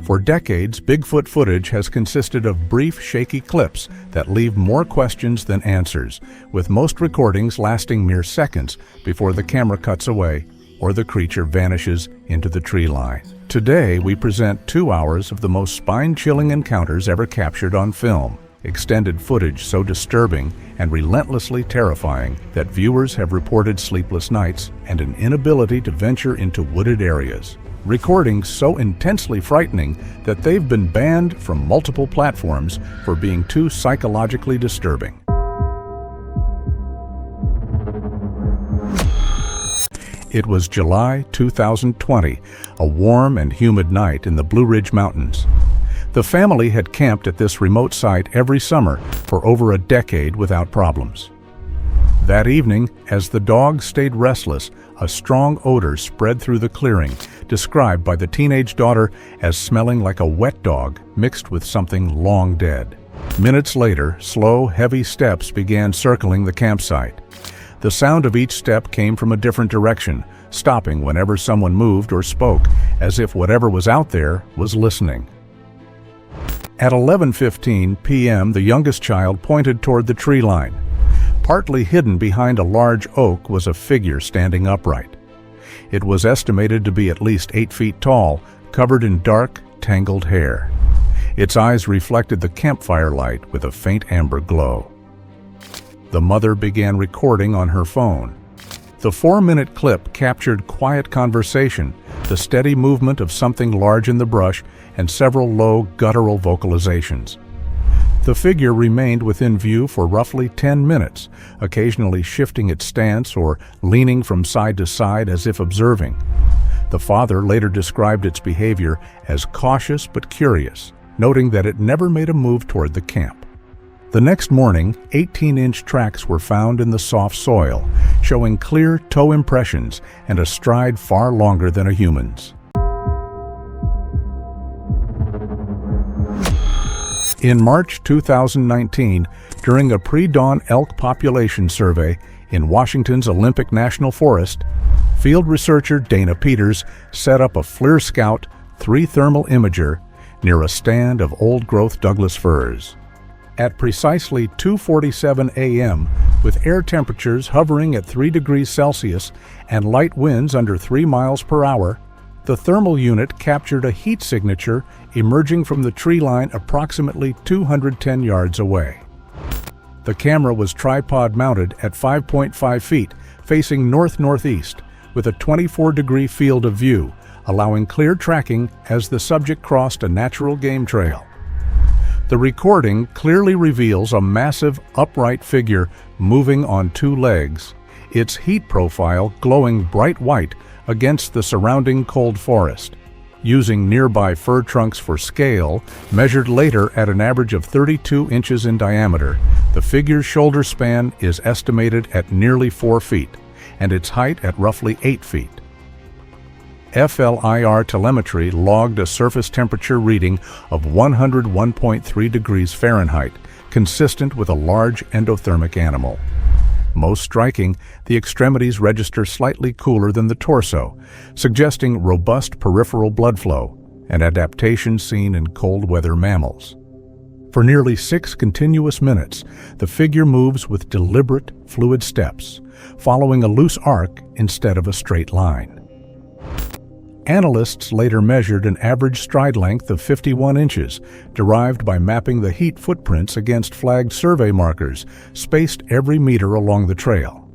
For decades, Bigfoot footage has consisted of brief, shaky clips that leave more questions than answers, with most recordings lasting mere seconds before the camera cuts away or the creature vanishes into the tree line. Today, we present 2 hours of the most spine-chilling encounters ever captured on film. Extended footage so disturbing and relentlessly terrifying that viewers have reported sleepless nights and an inability to venture into wooded areas. Recordings so intensely frightening that they've been banned from multiple platforms for being too psychologically disturbing. It was July 2020, a warm and humid night in the Blue Ridge Mountains. The family had camped at this remote site every summer for over a decade without problems. That evening, as the dog stayed restless, a strong odor spread through the clearing, described by the teenage daughter as smelling like a wet dog mixed with something long dead. Minutes later, slow, heavy steps began circling the campsite. The sound of each step came from a different direction, stopping whenever someone moved or spoke, as if whatever was out there was listening. At 11:15 p.m., the youngest child pointed toward the tree line. Partly hidden behind a large oak was a figure standing upright. It was estimated to be at least 8 feet tall, covered in dark, tangled hair. Its eyes reflected the campfire light with a faint amber glow. The mother began recording on her phone. The 4-minute clip captured quiet conversation, the steady movement of something large in the brush, and several low, guttural vocalizations. The figure remained within view for roughly 10 minutes, occasionally shifting its stance or leaning from side to side as if observing. The father later described its behavior as cautious but curious, noting that it never made a move toward the camp. The next morning, 18-inch tracks were found in the soft soil, showing clear toe impressions and a stride far longer than a human's. In March 2019, during a pre-dawn elk population survey in Washington's Olympic National Forest, field researcher Dana Peters set up a FLIR Scout 3 thermal imager near a stand of old-growth Douglas firs. At precisely 2:47 a.m., with air temperatures hovering at 3 degrees Celsius and light winds under 3 miles per hour, the thermal unit captured a heat signature emerging from the tree line approximately 210 yards away. The camera was tripod-mounted at 5.5 feet, facing north-northeast, with a 24-degree field of view, allowing clear tracking as the subject crossed a natural game trail. The recording clearly reveals a massive, upright figure moving on 2 legs, its heat profile glowing bright white against the surrounding cold forest. Using nearby fir trunks for scale, measured later at an average of 32 inches in diameter, the figure's shoulder span is estimated at nearly 4 feet, and its height at roughly 8 feet. FLIR telemetry logged a surface temperature reading of 101.3 degrees Fahrenheit, consistent with a large endothermic animal. Most striking, the extremities register slightly cooler than the torso, suggesting robust peripheral blood flow, an adaptation seen in cold weather mammals. For nearly 6 continuous minutes, the figure moves with deliberate, fluid steps, following a loose arc instead of a straight line. Analysts later measured an average stride length of 51 inches, derived by mapping the heat footprints against flagged survey markers, spaced every meter along the trail.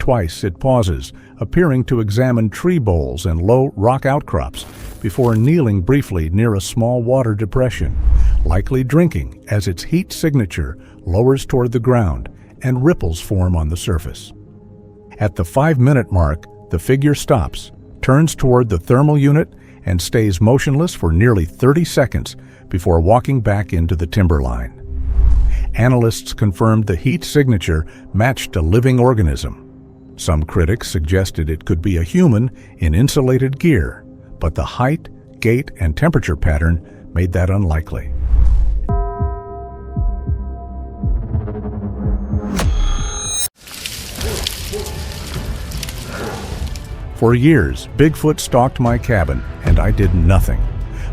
Twice it pauses, appearing to examine tree boles and low rock outcrops, before kneeling briefly near a small water depression, likely drinking as its heat signature lowers toward the ground and ripples form on the surface. At the 5-minute mark, the figure stops, turns toward the thermal unit, and stays motionless for nearly 30 seconds before walking back into the timberline. Analysts confirmed the heat signature matched a living organism. Some critics suggested it could be a human in insulated gear, but the height, gait, and temperature pattern made that unlikely. For years, Bigfoot stalked my cabin, and I did nothing.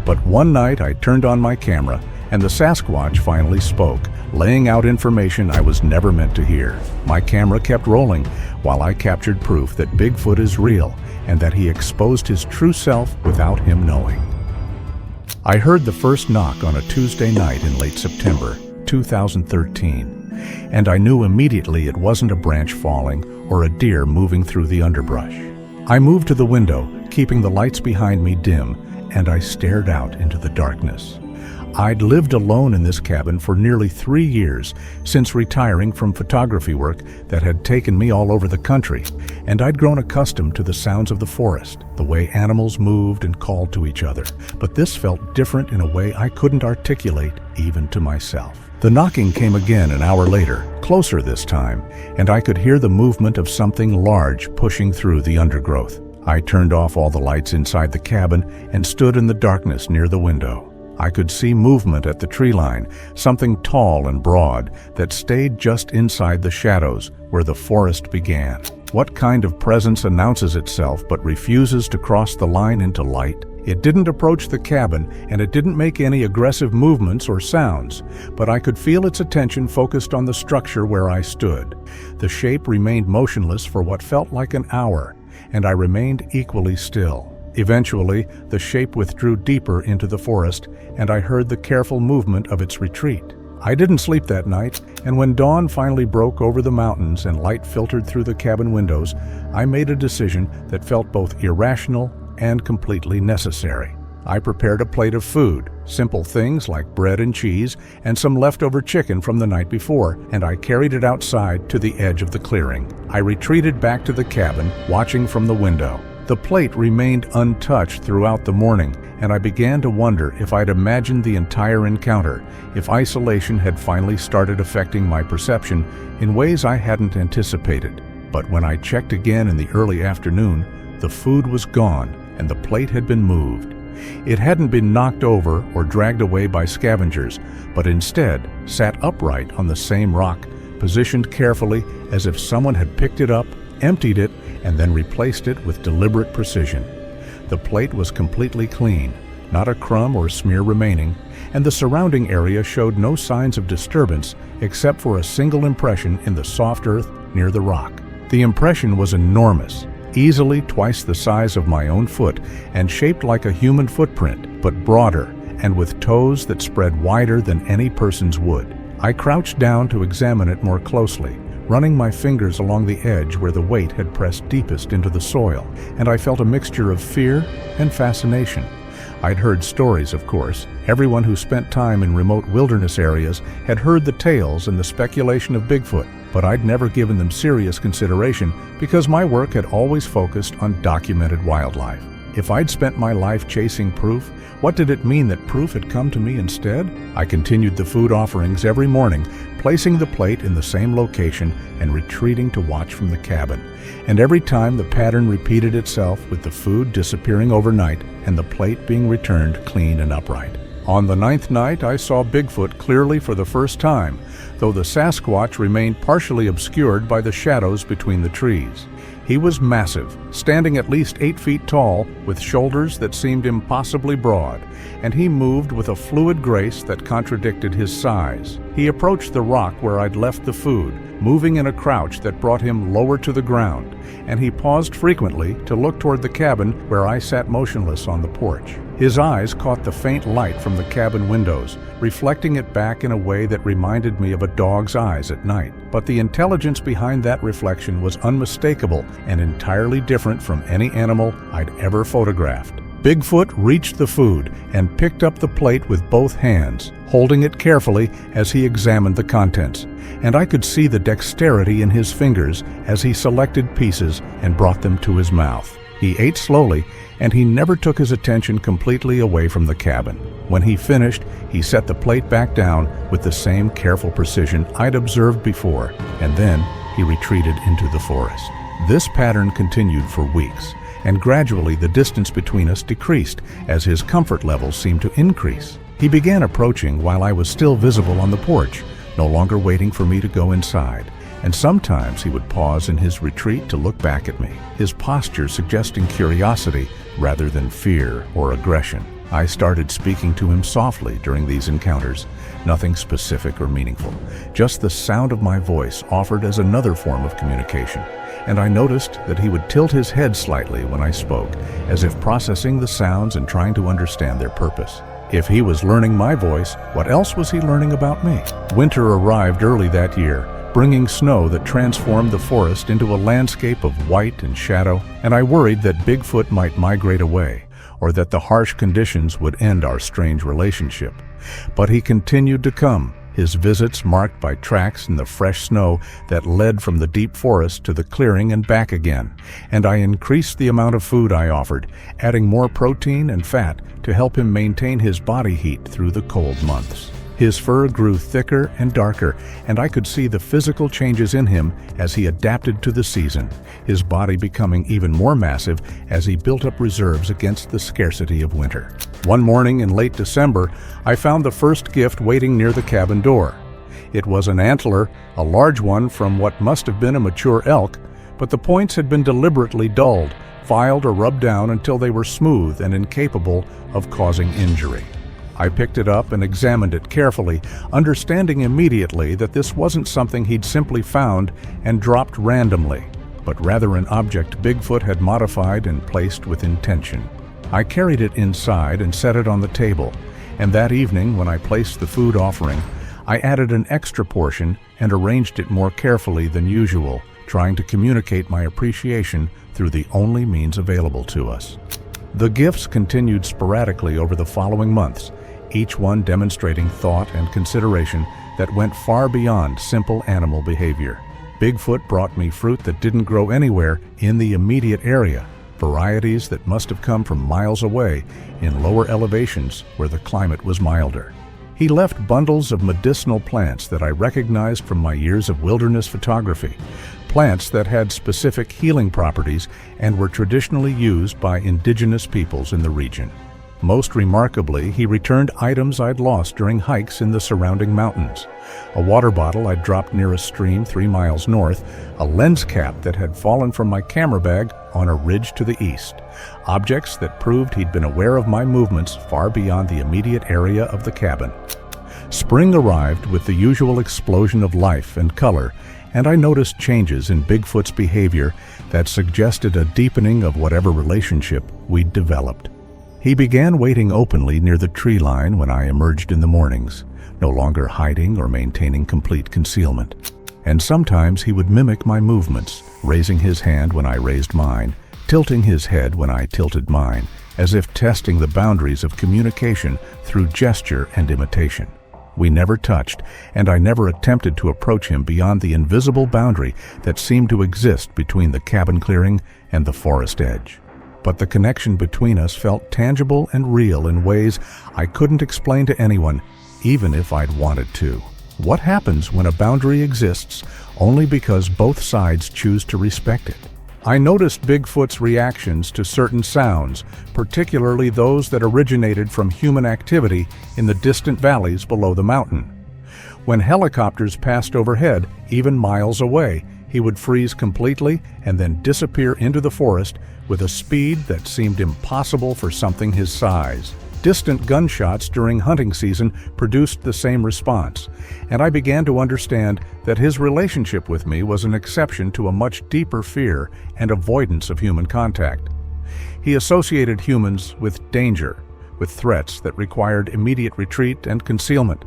But one night I turned on my camera and the Sasquatch finally spoke, laying out information I was never meant to hear. My camera kept rolling while I captured proof that Bigfoot is real and that he exposed his true self without him knowing. I heard the first knock on a Tuesday night in late September 2013, and I knew immediately it wasn't a branch falling or a deer moving through the underbrush. I moved to the window, keeping the lights behind me dim, and I stared out into the darkness. I'd lived alone in this cabin for nearly 3 years since retiring from photography work that had taken me all over the country, and I'd grown accustomed to the sounds of the forest, the way animals moved and called to each other. But this felt different in a way I couldn't articulate even to myself. The knocking came again an hour later, closer this time, and I could hear the movement of something large pushing through the undergrowth. I turned off all the lights inside the cabin and stood in the darkness near the window. I could see movement at the tree line, something tall and broad that stayed just inside the shadows where the forest began. What kind of presence announces itself but refuses to cross the line into light? It didn't approach the cabin, and it didn't make any aggressive movements or sounds, but I could feel its attention focused on the structure where I stood. The shape remained motionless for what felt like an hour, and I remained equally still. Eventually, the shape withdrew deeper into the forest, and I heard the careful movement of its retreat. I didn't sleep that night, and when dawn finally broke over the mountains and light filtered through the cabin windows, I made a decision that felt both irrational and completely necessary. I prepared a plate of food, simple things like bread and cheese, and some leftover chicken from the night before, and I carried it outside to the edge of the clearing. I retreated back to the cabin, watching from the window. The plate remained untouched throughout the morning, and I began to wonder if I'd imagined the entire encounter, if isolation had finally started affecting my perception in ways I hadn't anticipated. But when I checked again in the early afternoon, the food was gone and the plate had been moved. It hadn't been knocked over or dragged away by scavengers, but instead sat upright on the same rock, positioned carefully as if someone had picked it up, emptied it, and then replaced it with deliberate precision. The plate was completely clean, not a crumb or smear remaining, and the surrounding area showed no signs of disturbance except for a single impression in the soft earth near the rock. The impression was enormous, easily twice the size of my own foot and shaped like a human footprint, but broader and with toes that spread wider than any person's would. I crouched down to examine it more closely, running my fingers along the edge where the weight had pressed deepest into the soil, and I felt a mixture of fear and fascination. I'd heard stories, of course. Everyone who spent time in remote wilderness areas had heard the tales and the speculation of Bigfoot, but I'd never given them serious consideration because my work had always focused on documented wildlife. If I'd spent my life chasing proof, what did it mean that proof had come to me instead? I continued the food offerings every morning, placing the plate in the same location and retreating to watch from the cabin. And every time the pattern repeated itself, with the food disappearing overnight and the plate being returned clean and upright. On the 9th night, I saw Bigfoot clearly for the first time, though the Sasquatch remained partially obscured by the shadows between the trees. He was massive, standing at least 8 feet tall, with shoulders that seemed impossibly broad, and he moved with a fluid grace that contradicted his size. He approached the rock where I'd left the food, moving in a crouch that brought him lower to the ground, and he paused frequently to look toward the cabin where I sat motionless on the porch. His eyes caught the faint light from the cabin windows, reflecting it back in a way that reminded me of a dog's eyes at night. But the intelligence behind that reflection was unmistakable and entirely different from any animal I'd ever photographed. Bigfoot reached the food and picked up the plate with both hands, holding it carefully as he examined the contents, and I could see the dexterity in his fingers as he selected pieces and brought them to his mouth. He ate slowly, and he never took his attention completely away from the cabin. When he finished, he set the plate back down with the same careful precision I'd observed before, and then he retreated into the forest. This pattern continued for weeks, and gradually the distance between us decreased as his comfort levels seemed to increase. He began approaching while I was still visible on the porch, no longer waiting for me to go inside, and sometimes he would pause in his retreat to look back at me, his posture suggesting curiosity rather than fear or aggression. I started speaking to him softly during these encounters, nothing specific or meaningful. Just the sound of my voice offered as another form of communication, and I noticed that he would tilt his head slightly when I spoke, as if processing the sounds and trying to understand their purpose. If he was learning my voice, what else was he learning about me? Winter arrived early that year, bringing snow that transformed the forest into a landscape of white and shadow, and I worried that Bigfoot might migrate away, or that the harsh conditions would end our strange relationship. But he continued to come, his visits marked by tracks in the fresh snow that led from the deep forest to the clearing and back again, and I increased the amount of food I offered, adding more protein and fat to help him maintain his body heat through the cold months. His fur grew thicker and darker, and I could see the physical changes in him as he adapted to the season, his body becoming even more massive as he built up reserves against the scarcity of winter. One morning in late December, I found the first gift waiting near the cabin door. It was an antler, a large one from what must have been a mature elk, but the points had been deliberately dulled, filed or rubbed down until they were smooth and incapable of causing injury. I picked it up and examined it carefully, understanding immediately that this wasn't something he'd simply found and dropped randomly, but rather an object Bigfoot had modified and placed with intention. I carried it inside and set it on the table, and that evening when I placed the food offering, I added an extra portion and arranged it more carefully than usual, trying to communicate my appreciation through the only means available to us. The gifts continued sporadically over the following months, each one demonstrating thought and consideration that went far beyond simple animal behavior. Bigfoot brought me fruit that didn't grow anywhere in the immediate area, varieties that must have come from miles away in lower elevations where the climate was milder. He left bundles of medicinal plants that I recognized from my years of wilderness photography, plants that had specific healing properties and were traditionally used by indigenous peoples in the region. Most remarkably, he returned items I'd lost during hikes in the surrounding mountains. A water bottle I'd dropped near a stream 3 miles north, a lens cap that had fallen from my camera bag on a ridge to the east, objects that proved he'd been aware of my movements far beyond the immediate area of the cabin. Spring arrived with the usual explosion of life and color, and I noticed changes in Bigfoot's behavior that suggested a deepening of whatever relationship we'd developed. He began waiting openly near the tree line when I emerged in the mornings, no longer hiding or maintaining complete concealment. And sometimes he would mimic my movements, raising his hand when I raised mine, tilting his head when I tilted mine, as if testing the boundaries of communication through gesture and imitation. We never touched, and I never attempted to approach him beyond the invisible boundary that seemed to exist between the cabin clearing and the forest edge. But the connection between us felt tangible and real in ways I couldn't explain to anyone, even if I'd wanted to. What happens when a boundary exists only because both sides choose to respect it? I noticed Bigfoot's reactions to certain sounds, particularly those that originated from human activity in the distant valleys below the mountain. When helicopters passed overhead, even miles away, he would freeze completely and then disappear into the forest with a speed that seemed impossible for something his size. Distant gunshots during hunting season produced the same response, and I began to understand that his relationship with me was an exception to a much deeper fear and avoidance of human contact. He associated humans with danger, with threats that required immediate retreat and concealment,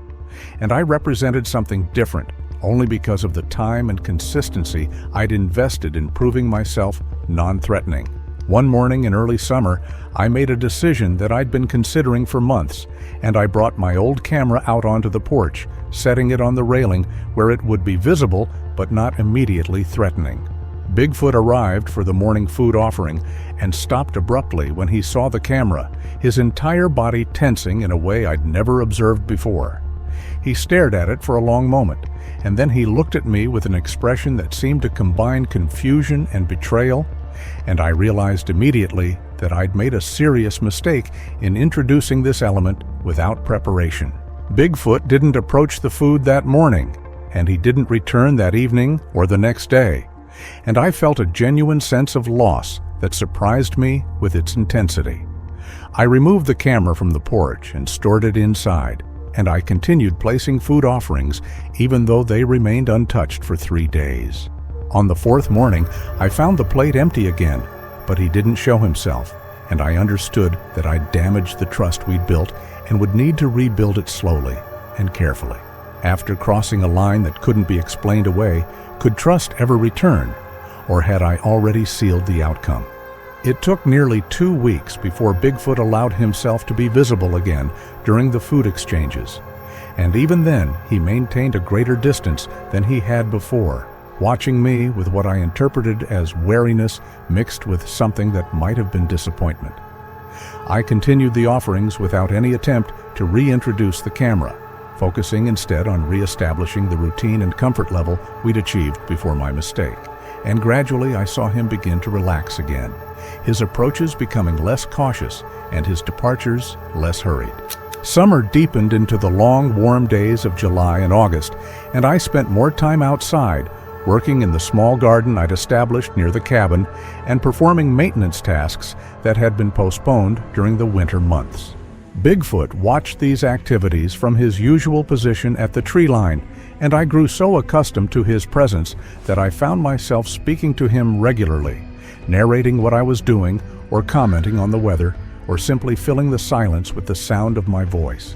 and I represented something different only because of the time and consistency I'd invested in proving myself non-threatening. One morning in early summer, I made a decision that I'd been considering for months, and I brought my old camera out onto the porch, setting it on the railing where it would be visible but not immediately threatening. Bigfoot arrived for the morning food offering and stopped abruptly when he saw the camera, his entire body tensing in a way I'd never observed before. He stared at it for a long moment, and then he looked at me with an expression that seemed to combine confusion and betrayal, and I realized immediately that I'd made a serious mistake in introducing this element without preparation. Bigfoot didn't approach the food that morning, and he didn't return that evening or the next day, and I felt a genuine sense of loss that surprised me with its intensity. I removed the camera from the porch and stored it inside, and I continued placing food offerings even though they remained untouched for 3 days. On the 4th morning, I found the plate empty again, but he didn't show himself, and I understood that I'd damaged the trust we'd built and would need to rebuild it slowly and carefully. After crossing a line that couldn't be explained away, could trust ever return, or had I already sealed the outcome? It took nearly 2 weeks before Bigfoot allowed himself to be visible again during the food exchanges, and even then he maintained a greater distance than he had before, watching me with what I interpreted as wariness mixed with something that might have been disappointment. I continued the offerings without any attempt to reintroduce the camera, focusing instead on reestablishing the routine and comfort level we'd achieved before my mistake. And gradually I saw him begin to relax again, his approaches becoming less cautious and his departures less hurried. Summer deepened into the long, warm days of July and August, and I spent more time outside, working in the small garden I'd established near the cabin and performing maintenance tasks that had been postponed during the winter months. Bigfoot watched these activities from his usual position at the tree line, and I grew so accustomed to his presence that I found myself speaking to him regularly, narrating what I was doing or commenting on the weather, or simply filling the silence with the sound of my voice.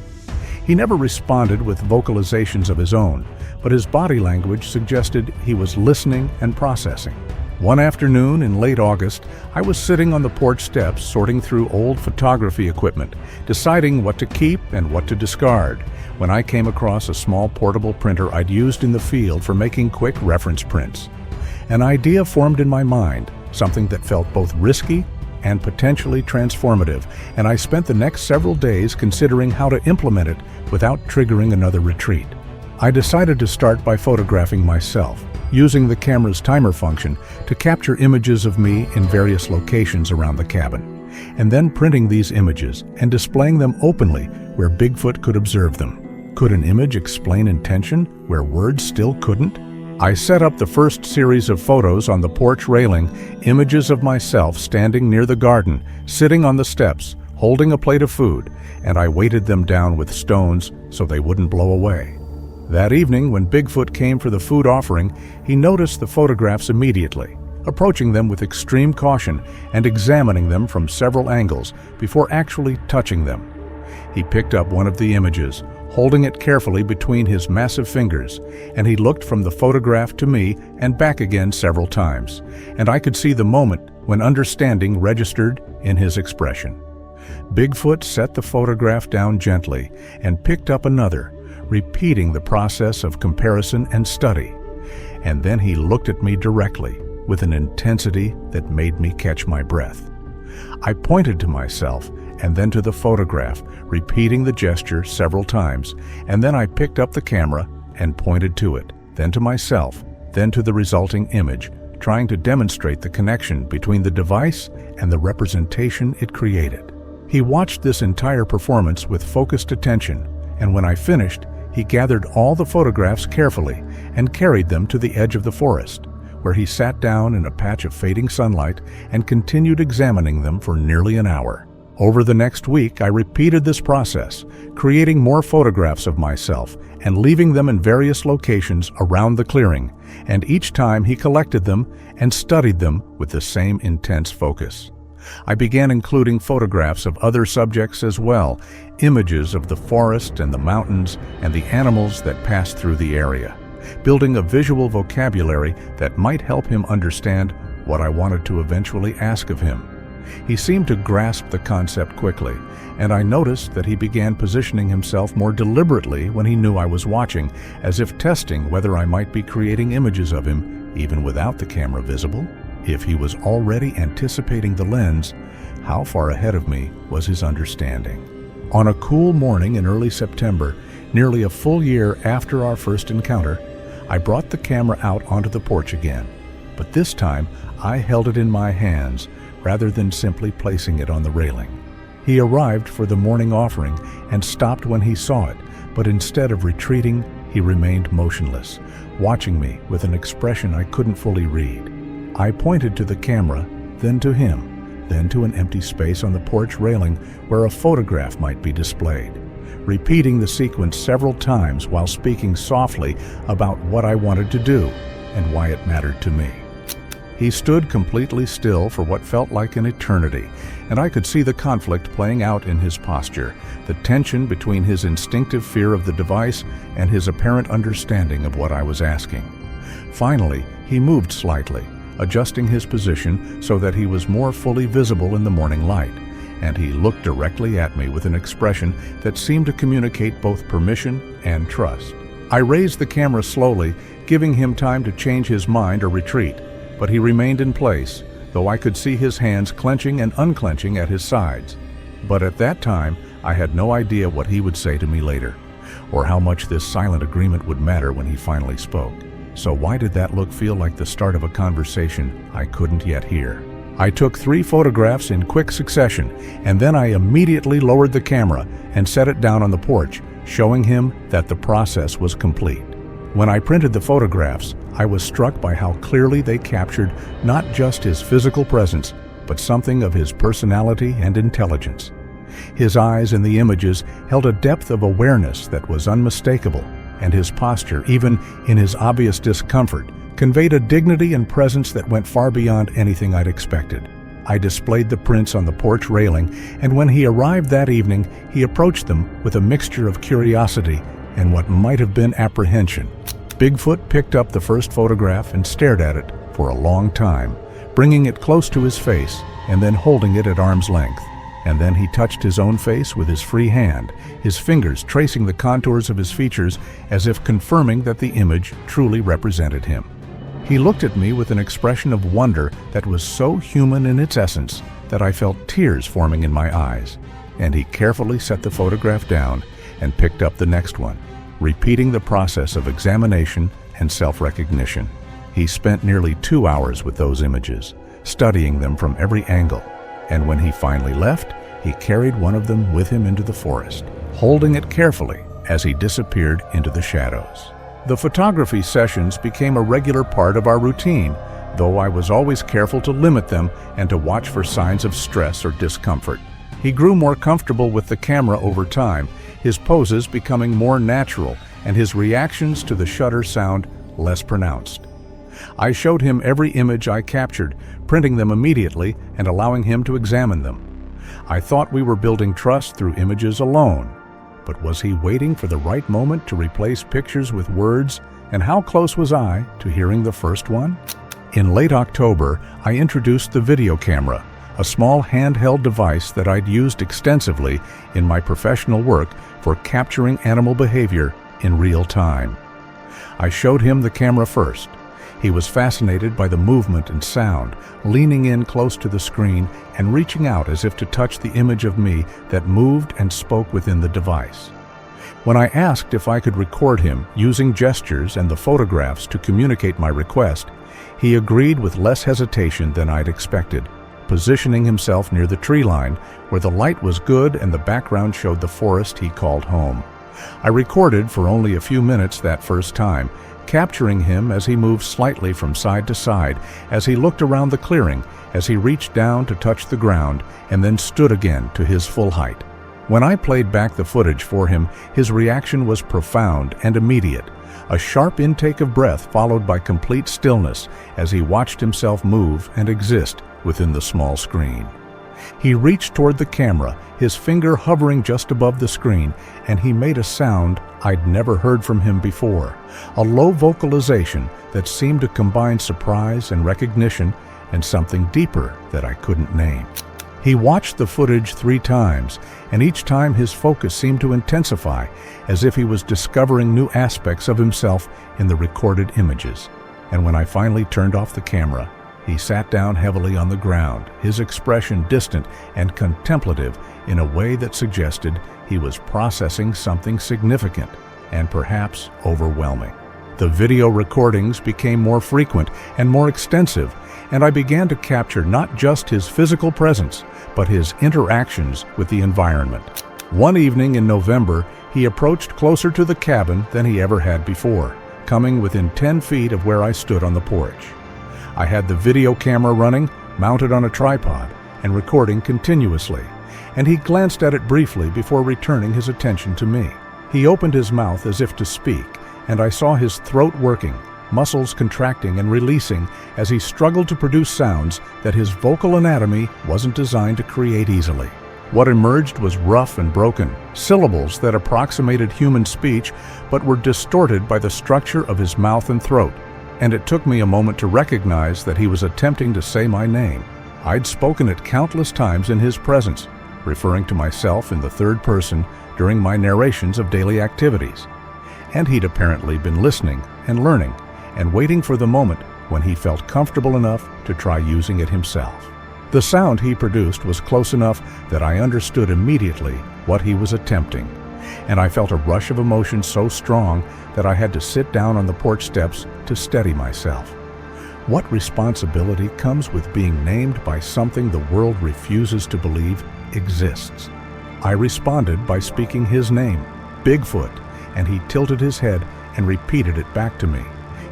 He never responded with vocalizations of his own, but his body language suggested he was listening and processing. One afternoon in late August, I was sitting on the porch steps sorting through old photography equipment, deciding what to keep and what to discard, when I came across a small portable printer I'd used in the field for making quick reference prints. An idea formed in my mind, something that felt both risky and potentially transformative, and I spent the next several days considering how to implement it without triggering another retreat. I decided to start by photographing myself, using the camera's timer function to capture images of me in various locations around the cabin, and then printing these images and displaying them openly where Bigfoot could observe them. Could an image explain intention where words still couldn't? I set up the first series of photos on the porch railing, images of myself standing near the garden, sitting on the steps, holding a plate of food, and I weighted them down with stones so they wouldn't blow away. That evening, when Bigfoot came for the food offering, he noticed the photographs immediately, approaching them with extreme caution and examining them from several angles before actually touching them. He picked up one of the images, holding it carefully between his massive fingers, and he looked from the photograph to me and back again several times, and I could see the moment when understanding registered in his expression. Bigfoot set the photograph down gently and picked up another, repeating the process of comparison and study. And then he looked at me directly with an intensity that made me catch my breath. I pointed to myself and then to the photograph, repeating the gesture several times, and then I picked up the camera and pointed to it, then to myself, then to the resulting image, trying to demonstrate the connection between the device and the representation it created. He watched this entire performance with focused attention, and when I finished, he gathered all the photographs carefully and carried them to the edge of the forest, where he sat down in a patch of fading sunlight and continued examining them for nearly an hour. Over the next week, I repeated this process, creating more photographs of myself and leaving them in various locations around the clearing, and each time he collected them and studied them with the same intense focus. I began including photographs of other subjects as well, images of the forest and the mountains and the animals that passed through the area, building a visual vocabulary that might help him understand what I wanted to eventually ask of him. He seemed to grasp the concept quickly, and I noticed that he began positioning himself more deliberately when he knew I was watching, as if testing whether I might be creating images of him even without the camera visible. If he was already anticipating the lens, how far ahead of me was his understanding? On a cool morning in early September, nearly a full year after our first encounter, I brought the camera out onto the porch again, but this time I held it in my hands rather than simply placing it on the railing. He arrived for the morning offering and stopped when he saw it, but instead of retreating, he remained motionless, watching me with an expression I couldn't fully read. I pointed to the camera, then to him, then to an empty space on the porch railing where a photograph might be displayed, repeating the sequence several times while speaking softly about what I wanted to do and why it mattered to me. He stood completely still for what felt like an eternity, and I could see the conflict playing out in his posture, the tension between his instinctive fear of the device and his apparent understanding of what I was asking. Finally, he moved slightly, adjusting his position so that he was more fully visible in the morning light, and he looked directly at me with an expression that seemed to communicate both permission and trust. I raised the camera slowly, giving him time to change his mind or retreat, but he remained in place, though I could see his hands clenching and unclenching at his sides. But at that time, I had no idea what he would say to me later, or how much this silent agreement would matter when he finally spoke. So why did that look feel like the start of a conversation I couldn't yet hear? I took 3 photographs in quick succession, and then I immediately lowered the camera and set it down on the porch, showing him that the process was complete. When I printed the photographs, I was struck by how clearly they captured not just his physical presence, but something of his personality and intelligence. His eyes in the images held a depth of awareness that was unmistakable, and his posture, even in his obvious discomfort, conveyed a dignity and presence that went far beyond anything I'd expected. I displayed the prints on the porch railing, and when he arrived that evening, he approached them with a mixture of curiosity and what might have been apprehension. Bigfoot picked up the first photograph and stared at it for a long time, bringing it close to his face and then holding it at arm's length. And then he touched his own face with his free hand, his fingers tracing the contours of his features as if confirming that the image truly represented him. He looked at me with an expression of wonder that was so human in its essence that I felt tears forming in my eyes. And he carefully set the photograph down and picked up the next one, repeating the process of examination and self-recognition. He spent nearly 2 hours with those images, studying them from every angle, and when he finally left, he carried one of them with him into the forest, holding it carefully as he disappeared into the shadows. The photography sessions became a regular part of our routine, though I was always careful to limit them and to watch for signs of stress or discomfort. He grew more comfortable with the camera over time, his poses becoming more natural and his reactions to the shutter sound less pronounced. I showed him every image I captured, printing them immediately and allowing him to examine them. I thought we were building trust through images alone, but was he waiting for the right moment to replace pictures with words, and how close was I to hearing the first one? In late October, I introduced the video camera, a small handheld device that I'd used extensively in my professional work for capturing animal behavior in real time. I showed him the camera first. He was fascinated by the movement and sound, leaning in close to the screen and reaching out as if to touch the image of me that moved and spoke within the device. When I asked if I could record him using gestures and the photographs to communicate my request, he agreed with less hesitation than I'd expected, positioning himself near the tree line where the light was good and the background showed the forest he called home. I recorded for only a few minutes that first time, capturing him as he moved slightly from side to side, as he looked around the clearing, as he reached down to touch the ground, and then stood again to his full height. When I played back the footage for him, his reaction was profound and immediate, a sharp intake of breath followed by complete stillness as he watched himself move and exist within the small screen. He reached toward the camera, his finger hovering just above the screen, and he made a sound I'd never heard from him before, a low vocalization that seemed to combine surprise and recognition and something deeper that I couldn't name. He watched the footage 3 times, and each time his focus seemed to intensify, as if he was discovering new aspects of himself in the recorded images. And when I finally turned off the camera, he sat down heavily on the ground, his expression distant and contemplative in a way that suggested he was processing something significant and perhaps overwhelming. The video recordings became more frequent and more extensive, and I began to capture not just his physical presence, but his interactions with the environment. One evening in November, he approached closer to the cabin than he ever had before, coming within 10 feet of where I stood on the porch. I had the video camera running, mounted on a tripod, and recording continuously, and he glanced at it briefly before returning his attention to me. He opened his mouth as if to speak, and I saw his throat working, muscles contracting and releasing as he struggled to produce sounds that his vocal anatomy wasn't designed to create easily. What emerged was rough and broken, syllables that approximated human speech but were distorted by the structure of his mouth and throat, and it took me a moment to recognize that he was attempting to say my name. I'd spoken it countless times in his presence, referring to myself in the third person during my narrations of daily activities, and he'd apparently been listening and learning and waiting for the moment when he felt comfortable enough to try using it himself. The sound he produced was close enough that I understood immediately what he was attempting, and I felt a rush of emotion so strong that I had to sit down on the porch steps to steady myself. What responsibility comes with being named by something the world refuses to believe exists? I responded by speaking his name, Bigfoot, and he tilted his head and repeated it back to me,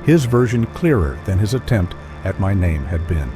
his version clearer than his attempt at my name had been.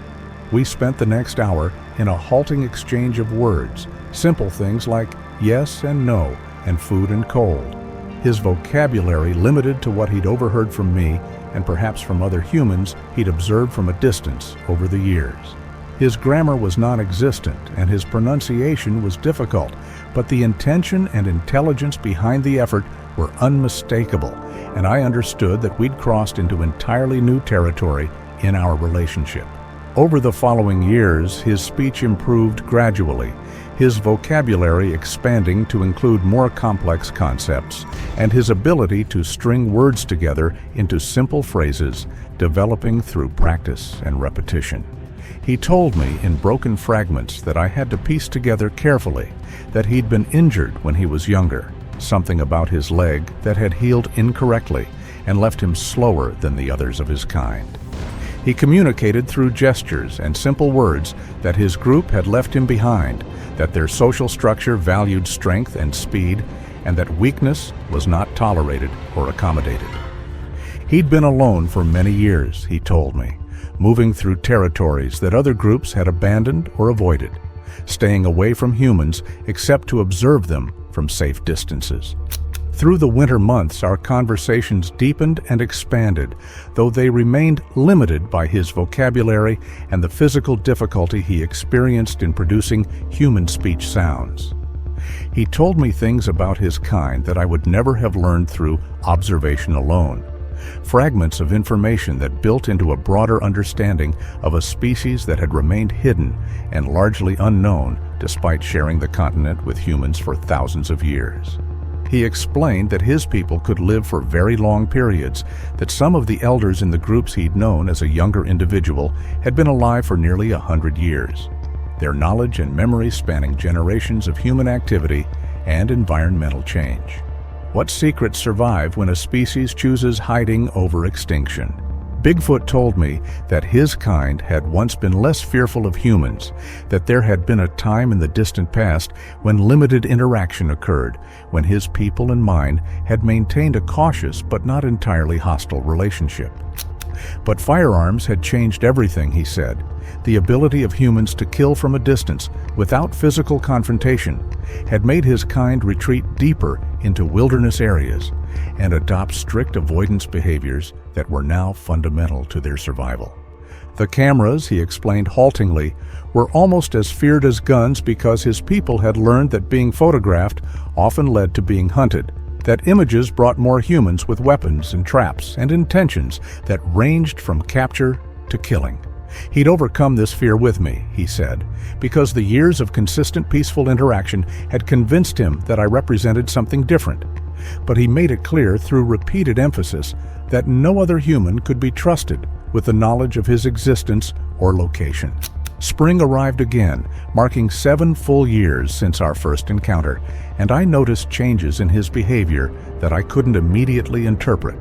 We spent the next hour in a halting exchange of words, simple things like yes and no and food and cold. His vocabulary limited to what he'd overheard from me and perhaps from other humans he'd observed from a distance over the years. His grammar was non-existent and his pronunciation was difficult, but the intention and intelligence behind the effort were unmistakable, and I understood that we'd crossed into entirely new territory in our relationship. Over the following years, his speech improved gradually, his vocabulary expanding to include more complex concepts, and his ability to string words together into simple phrases, developing through practice and repetition. He told me in broken fragments that I had to piece together carefully that he'd been injured when he was younger, something about his leg that had healed incorrectly and left him slower than the others of his kind. He communicated through gestures and simple words that his group had left him behind, that their social structure valued strength and speed, and that weakness was not tolerated or accommodated. He'd been alone for many years, he told me, moving through territories that other groups had abandoned or avoided, staying away from humans except to observe them from safe distances. Through the winter months, our conversations deepened and expanded, though they remained limited by his vocabulary and the physical difficulty he experienced in producing human speech sounds. He told me things about his kind that I would never have learned through observation alone, fragments of information that built into a broader understanding of a species that had remained hidden and largely unknown despite sharing the continent with humans for thousands of years. He explained that his people could live for very long periods, that some of the elders in the groups he'd known as a younger individual had been alive for nearly 100 years, their knowledge and memory spanning generations of human activity and environmental change. What secrets survive when a species chooses hiding over extinction? Bigfoot told me that his kind had once been less fearful of humans, that there had been a time in the distant past when limited interaction occurred, when his people and mine had maintained a cautious but not entirely hostile relationship. But firearms had changed everything, he said. The ability of humans to kill from a distance without physical confrontation had made his kind retreat deeper into wilderness areas and adopt strict avoidance behaviors that were now fundamental to their survival. The cameras, he explained haltingly, were almost as feared as guns because his people had learned that being photographed often led to being hunted, that images brought more humans with weapons and traps and intentions that ranged from capture to killing. He'd overcome this fear with me, he said, because the years of consistent peaceful interaction had convinced him that I represented something different. But he made it clear through repeated emphasis that no other human could be trusted with the knowledge of his existence or location. Spring arrived again, marking 7 full years since our first encounter, and I noticed changes in his behavior that I couldn't immediately interpret.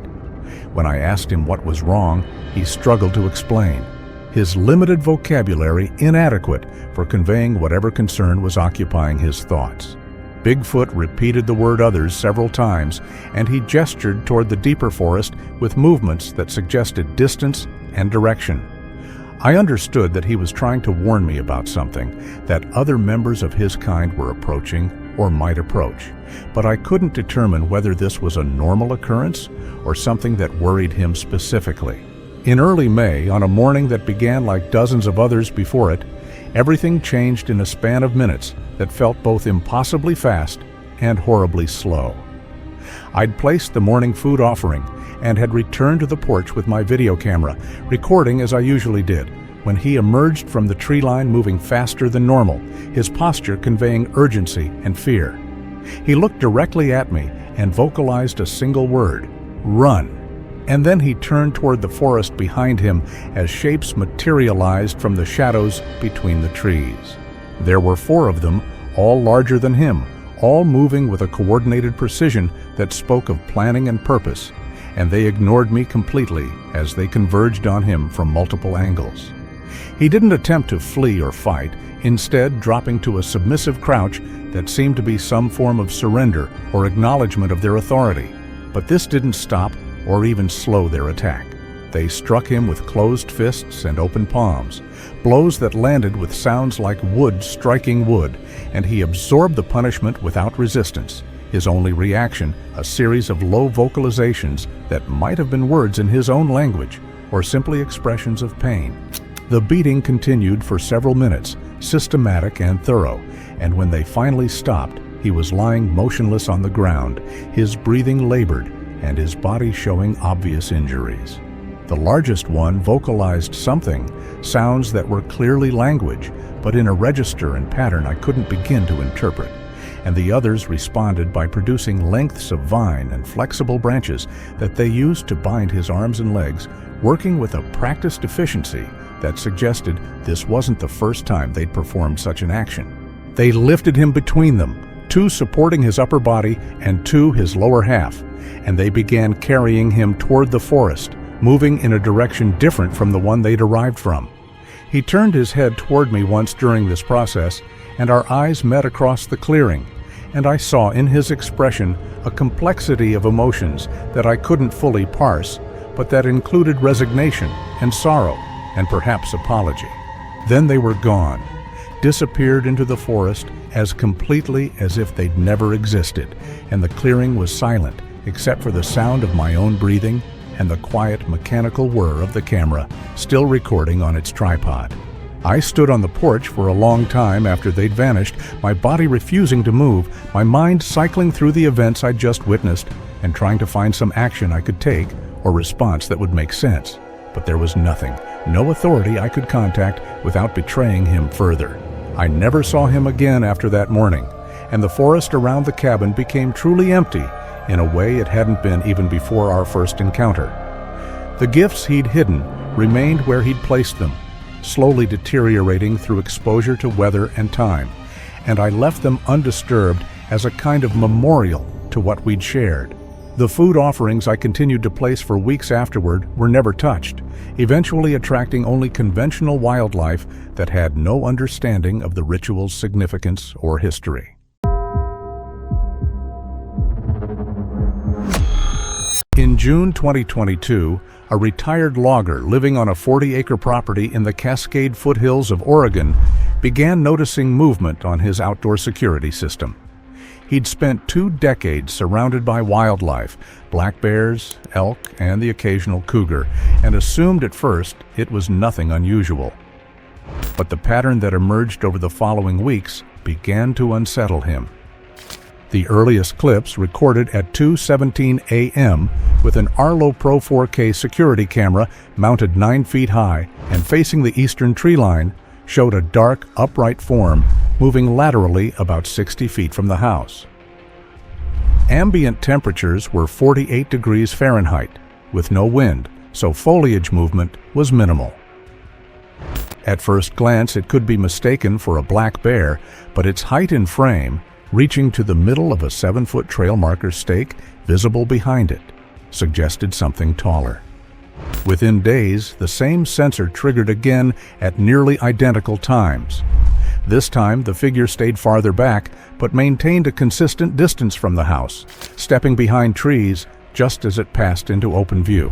When I asked him what was wrong, he struggled to explain, his limited vocabulary inadequate for conveying whatever concern was occupying his thoughts. Bigfoot repeated the word others several times, and he gestured toward the deeper forest with movements that suggested distance and direction. I understood that he was trying to warn me about something, that other members of his kind were approaching or might approach, but I couldn't determine whether this was a normal occurrence or something that worried him specifically. In early May, on a morning that began like dozens of others before it, everything changed in a span of minutes that felt both impossibly fast and horribly slow. I'd placed the morning food offering and had returned to the porch with my video camera, recording as I usually did, when he emerged from the tree line moving faster than normal, his posture conveying urgency and fear. He looked directly at me and vocalized a single word, "Run." And then he turned toward the forest behind him as shapes materialized from the shadows between the trees. There were 4 of them, all larger than him, all moving with a coordinated precision that spoke of planning and purpose, and they ignored me completely as they converged on him from multiple angles. He didn't attempt to flee or fight, instead dropping to a submissive crouch that seemed to be some form of surrender or acknowledgement of their authority. But this didn't stop or even slow their attack. They struck him with closed fists and open palms, blows that landed with sounds like wood striking wood, and he absorbed the punishment without resistance, his only reaction a series of low vocalizations that might have been words in his own language or simply expressions of pain. The beating continued for several minutes, systematic and thorough, and when they finally stopped, he was lying motionless on the ground, his breathing labored, and his body showing obvious injuries. The largest one vocalized something, sounds that were clearly language, but in a register and pattern I couldn't begin to interpret, and the others responded by producing lengths of vine and flexible branches that they used to bind his arms and legs, working with a practiced efficiency that suggested this wasn't the first time they'd performed such an action. They lifted him between them, 2 supporting his upper body and 2 his lower half, and they began carrying him toward the forest, moving in a direction different from the one they'd arrived from. He turned his head toward me once during this process, and our eyes met across the clearing, and I saw in his expression a complexity of emotions that I couldn't fully parse, but that included resignation and sorrow and perhaps apology. Then they were gone, disappeared into the forest as completely as if they'd never existed, and the clearing was silent except for the sound of my own breathing and the quiet mechanical whir of the camera still recording on its tripod. I stood on the porch for a long time after they'd vanished, my body refusing to move, my mind cycling through the events I'd just witnessed and trying to find some action I could take or response that would make sense. But there was nothing, no authority I could contact without betraying him further. I never saw him again after that morning, and the forest around the cabin became truly empty in a way it hadn't been even before our first encounter. The gifts he'd hidden remained where he'd placed them, slowly deteriorating through exposure to weather and time, and I left them undisturbed as a kind of memorial to what we'd shared. The food offerings I continued to place for weeks afterward were never touched, eventually attracting only conventional wildlife that had no understanding of the ritual's significance or history. In June 2022, a retired logger living on a 40-acre property in the Cascade foothills of Oregon began noticing movement on his outdoor security system. He'd spent 2 decades surrounded by wildlife, black bears, elk, and the occasional cougar, and assumed at first it was nothing unusual. But the pattern that emerged over the following weeks began to unsettle him. The earliest clips, recorded at 2:17 a.m. with an Arlo Pro 4K security camera mounted 9 feet high and facing the eastern tree line, showed a dark, upright form moving laterally about 60 feet from the house. Ambient temperatures were 48 degrees Fahrenheit, with no wind, so foliage movement was minimal. At first glance, it could be mistaken for a black bear, but its height and frame, reaching to the middle of a 7-foot trail marker stake visible behind it, suggested something taller. Within days, the same sensor triggered again at nearly identical times. This time, the figure stayed farther back, but maintained a consistent distance from the house, stepping behind trees just as it passed into open view.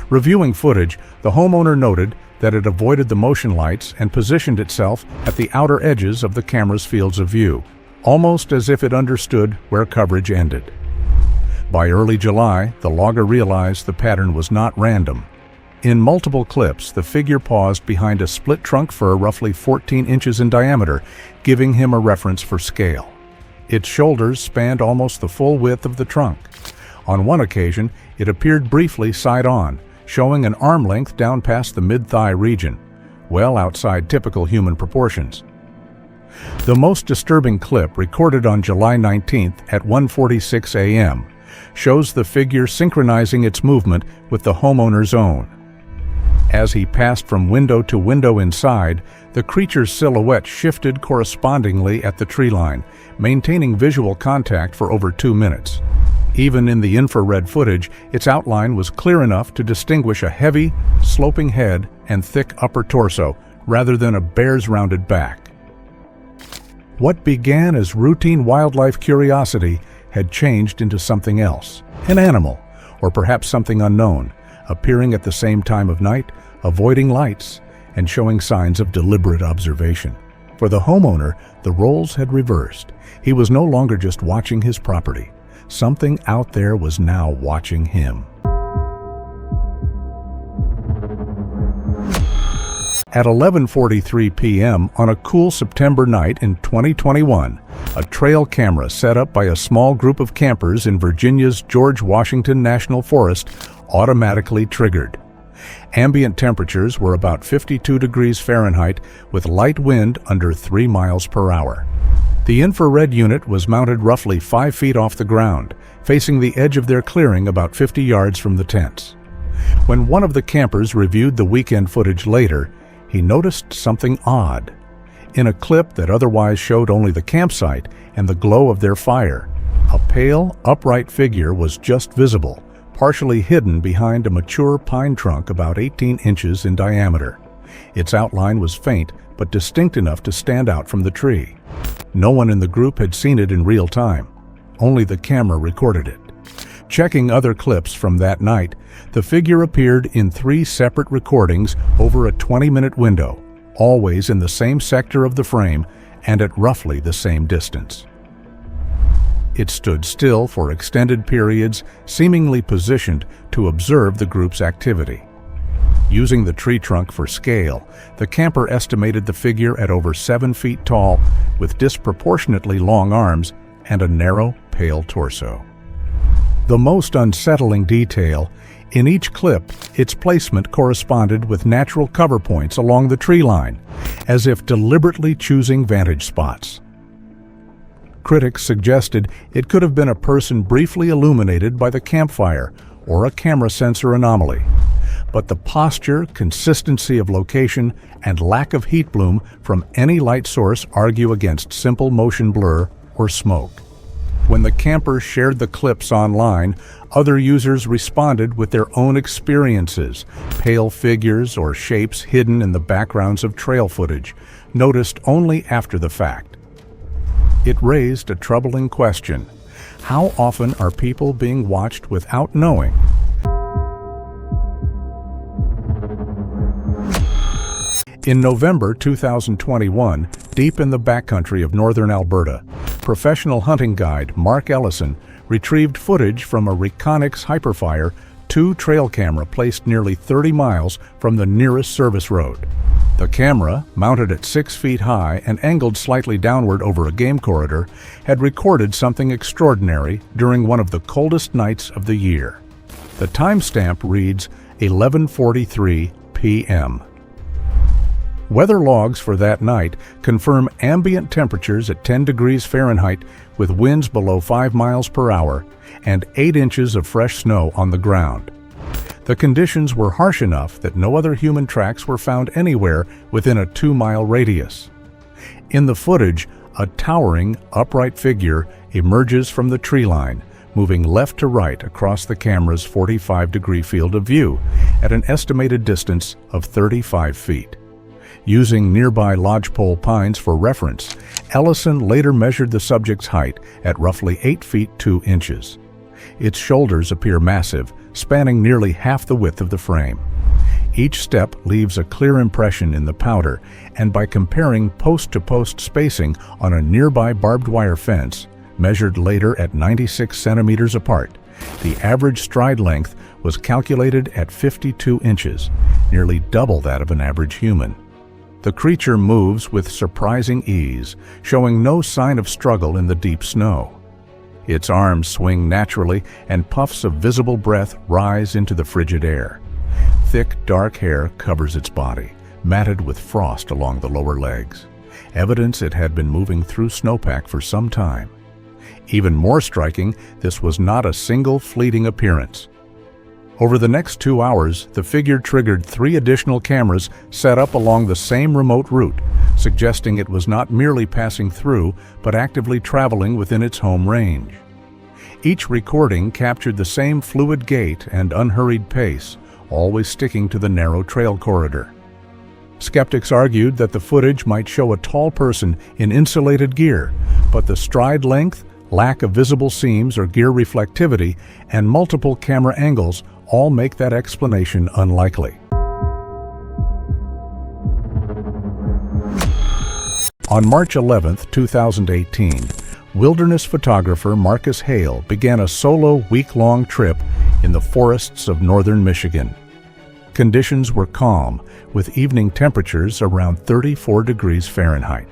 Reviewing footage, the homeowner noted that it avoided the motion lights and positioned itself at the outer edges of the camera's fields of view, almost as if it understood where coverage ended. By early July, the logger realized the pattern was not random. In multiple clips, the figure paused behind a split trunk fir roughly 14 inches in diameter, giving him a reference for scale. Its shoulders spanned almost the full width of the trunk. On one occasion, it appeared briefly side-on, showing an arm length down past the mid-thigh region, well outside typical human proportions. The most disturbing clip, recorded on July 19th at 1:46 a.m., shows the figure synchronizing its movement with the homeowner's own. As he passed from window to window inside, the creature's silhouette shifted correspondingly at the tree line, maintaining visual contact for over 2 minutes. Even in the infrared footage, its outline was clear enough to distinguish a heavy, sloping head and thick upper torso, rather than a bear's rounded back. What began as routine wildlife curiosity had changed into something else, an animal, or perhaps something unknown, appearing at the same time of night, avoiding lights, and showing signs of deliberate observation. For the homeowner, the roles had reversed. He was no longer just watching his property. Something out there was now watching him. At 11:43 p.m. on a cool September night in 2021, a trail camera set up by a small group of campers in Virginia's George Washington National Forest automatically triggered. Ambient temperatures were about 52 degrees Fahrenheit with light wind under 3 miles per hour. The infrared unit was mounted roughly 5 feet off the ground, facing the edge of their clearing about 50 yards from the tents. When one of the campers reviewed the weekend footage later, he noticed something odd. In a clip that otherwise showed only the campsite and the glow of their fire, a pale, upright figure was just visible, partially hidden behind a mature pine trunk about 18 inches in diameter. Its outline was faint, but distinct enough to stand out from the tree. No one in the group had seen it in real time. Only the camera recorded it. Checking other clips from that night, the figure appeared in 3 separate recordings over a 20-minute window, always in the same sector of the frame and at roughly the same distance. It stood still for extended periods, seemingly positioned to observe the group's activity. Using the tree trunk for scale, the camper estimated the figure at over 7 feet tall, with disproportionately long arms and a narrow, pale torso. The most unsettling detail, in each clip, its placement corresponded with natural cover points along the tree line, as if deliberately choosing vantage spots. Critics suggested it could have been a person briefly illuminated by the campfire or a camera sensor anomaly. But the posture, consistency of location, and lack of heat bloom from any light source argue against simple motion blur or smoke. When the campers shared the clips online, other users responded with their own experiences, pale figures or shapes hidden in the backgrounds of trail footage, noticed only after the fact. It raised a troubling question. How often are people being watched without knowing? In November 2021, deep in the backcountry of northern Alberta, professional hunting guide Mark Ellison retrieved footage from a Reconyx Hyperfire 2 trail camera placed nearly 30 miles from the nearest service road. The camera, mounted at 6 feet high and angled slightly downward over a game corridor, had recorded something extraordinary during one of the coldest nights of the year. The timestamp reads 11:43 p.m. Weather logs for that night confirm ambient temperatures at 10 degrees Fahrenheit with winds below 5 miles per hour and 8 inches of fresh snow on the ground. The conditions were harsh enough that no other human tracks were found anywhere within a 2-mile radius. In the footage, a towering, upright figure emerges from the tree line, moving left to right across the camera's 45-degree field of view at an estimated distance of 35 feet. Using nearby lodgepole pines for reference, Ellison later measured the subject's height at roughly 8 feet 2 inches. Its shoulders appear massive, spanning nearly half the width of the frame. Each step leaves a clear impression in the powder, and by comparing post-to-post spacing on a nearby barbed wire fence, measured later at 96 centimeters apart, the average stride length was calculated at 52 inches, nearly double that of an average human. The creature moves with surprising ease, showing no sign of struggle in the deep snow. Its arms swing naturally, and puffs of visible breath rise into the frigid air. Thick, dark hair covers its body, matted with frost along the lower legs, evidence it had been moving through snowpack for some time. Even more striking, this was not a single fleeting appearance. Over the next 2 hours, the figure triggered 3 additional cameras set up along the same remote route, suggesting it was not merely passing through, but actively traveling within its home range. Each recording captured the same fluid gait and unhurried pace, always sticking to the narrow trail corridor. Skeptics argued that the footage might show a tall person in insulated gear, but the stride length, lack of visible seams or gear reflectivity, and multiple camera angles all make that explanation unlikely. On March 11, 2018, wilderness photographer Marcus Hale began a solo week-long trip in the forests of northern Michigan. Conditions were calm, with evening temperatures around 34 degrees Fahrenheit.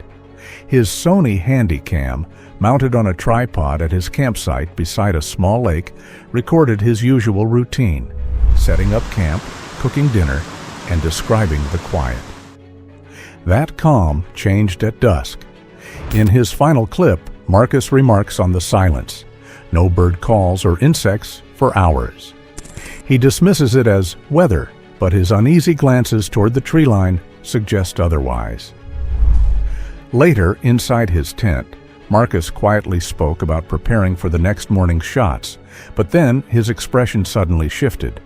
His Sony Handycam, mounted on a tripod at his campsite beside a small lake, recorded his usual routine, setting up camp, cooking dinner, and describing the quiet. That calm changed at dusk. In his final clip, Marcus remarks on the silence. No bird calls or insects for hours. He dismisses it as weather, but his uneasy glances toward the tree line suggest otherwise. Later, inside his tent, Marcus quietly spoke about preparing for the next morning's shots, but then his expression suddenly shifted.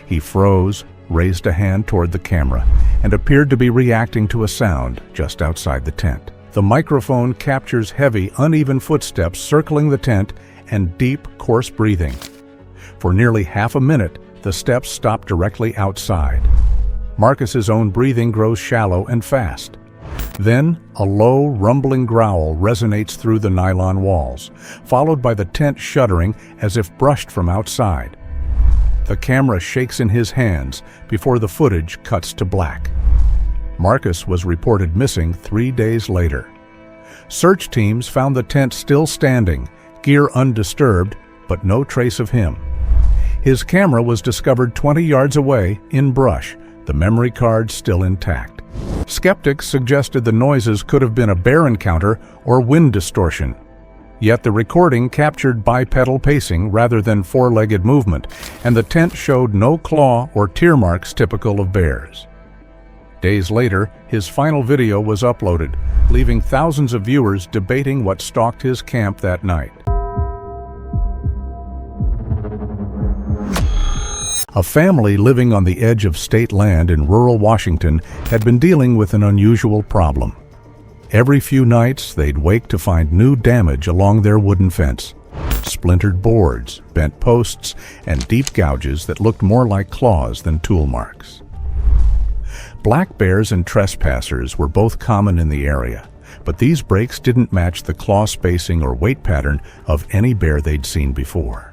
He froze, raised a hand toward the camera, and appeared to be reacting to a sound just outside the tent. The microphone captures heavy, uneven footsteps circling the tent and deep, coarse breathing. For nearly half a minute, the steps stop directly outside. Marcus's own breathing grows shallow and fast. Then, a low, rumbling growl resonates through the nylon walls, followed by the tent shuddering as if brushed from outside. The camera shakes in his hands before the footage cuts to black. Marcus was reported missing 3 days later. Search teams found the tent still standing, gear undisturbed, but no trace of him. His camera was discovered 20 yards away in brush, the memory card still intact. Skeptics suggested the noises could have been a bear encounter or wind distortion. Yet the recording captured bipedal pacing rather than four-legged movement, and the tent showed no claw or tear marks typical of bears. Days later, his final video was uploaded, leaving thousands of viewers debating what stalked his camp that night. A family living on the edge of state land in rural Washington had been dealing with an unusual problem. Every few nights, they'd wake to find new damage along their wooden fence. Splintered boards, bent posts, and deep gouges that looked more like claws than tool marks. Black bears and trespassers were both common in the area, but these breaks didn't match the claw spacing or weight pattern of any bear they'd seen before.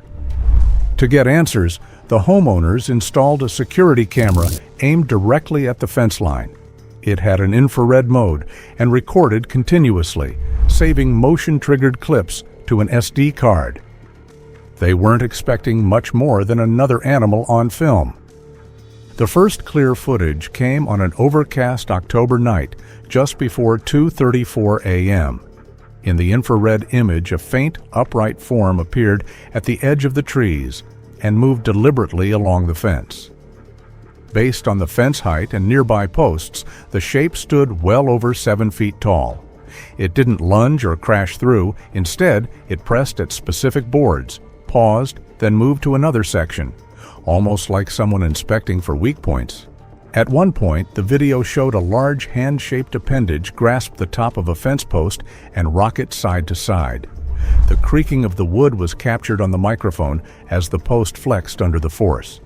To get answers, the homeowners installed a security camera aimed directly at the fence line. It had an infrared mode and recorded continuously, saving motion-triggered clips to an SD card. They weren't expecting much more than another animal on film. The first clear footage came on an overcast October night, just before 2:34 a.m. In the infrared image, a faint, upright form appeared at the edge of the trees and moved deliberately along the fence. Based on the fence height and nearby posts, the shape stood well over 7 feet tall. It didn't lunge or crash through. Instead, it pressed at specific boards, paused, then moved to another section, almost like someone inspecting for weak points. At one point, the video showed a large hand-shaped appendage grasp the top of a fence post and rock it side to side. The creaking of the wood was captured on the microphone as the post flexed under the force.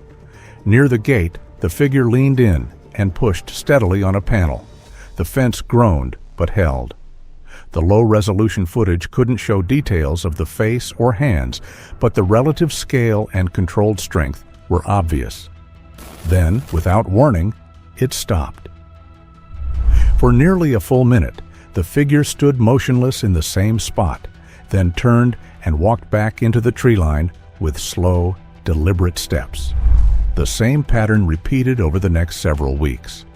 Near the gate, The figure leaned in and pushed steadily on a panel. The fence groaned but held. The low-resolution footage couldn't show details of the face or hands, but the relative scale and controlled strength were obvious. Then, without warning, it stopped. For nearly a full minute, the figure stood motionless in the same spot, then turned and walked back into the tree line with slow, deliberate steps. The same pattern repeated over the next several weeks.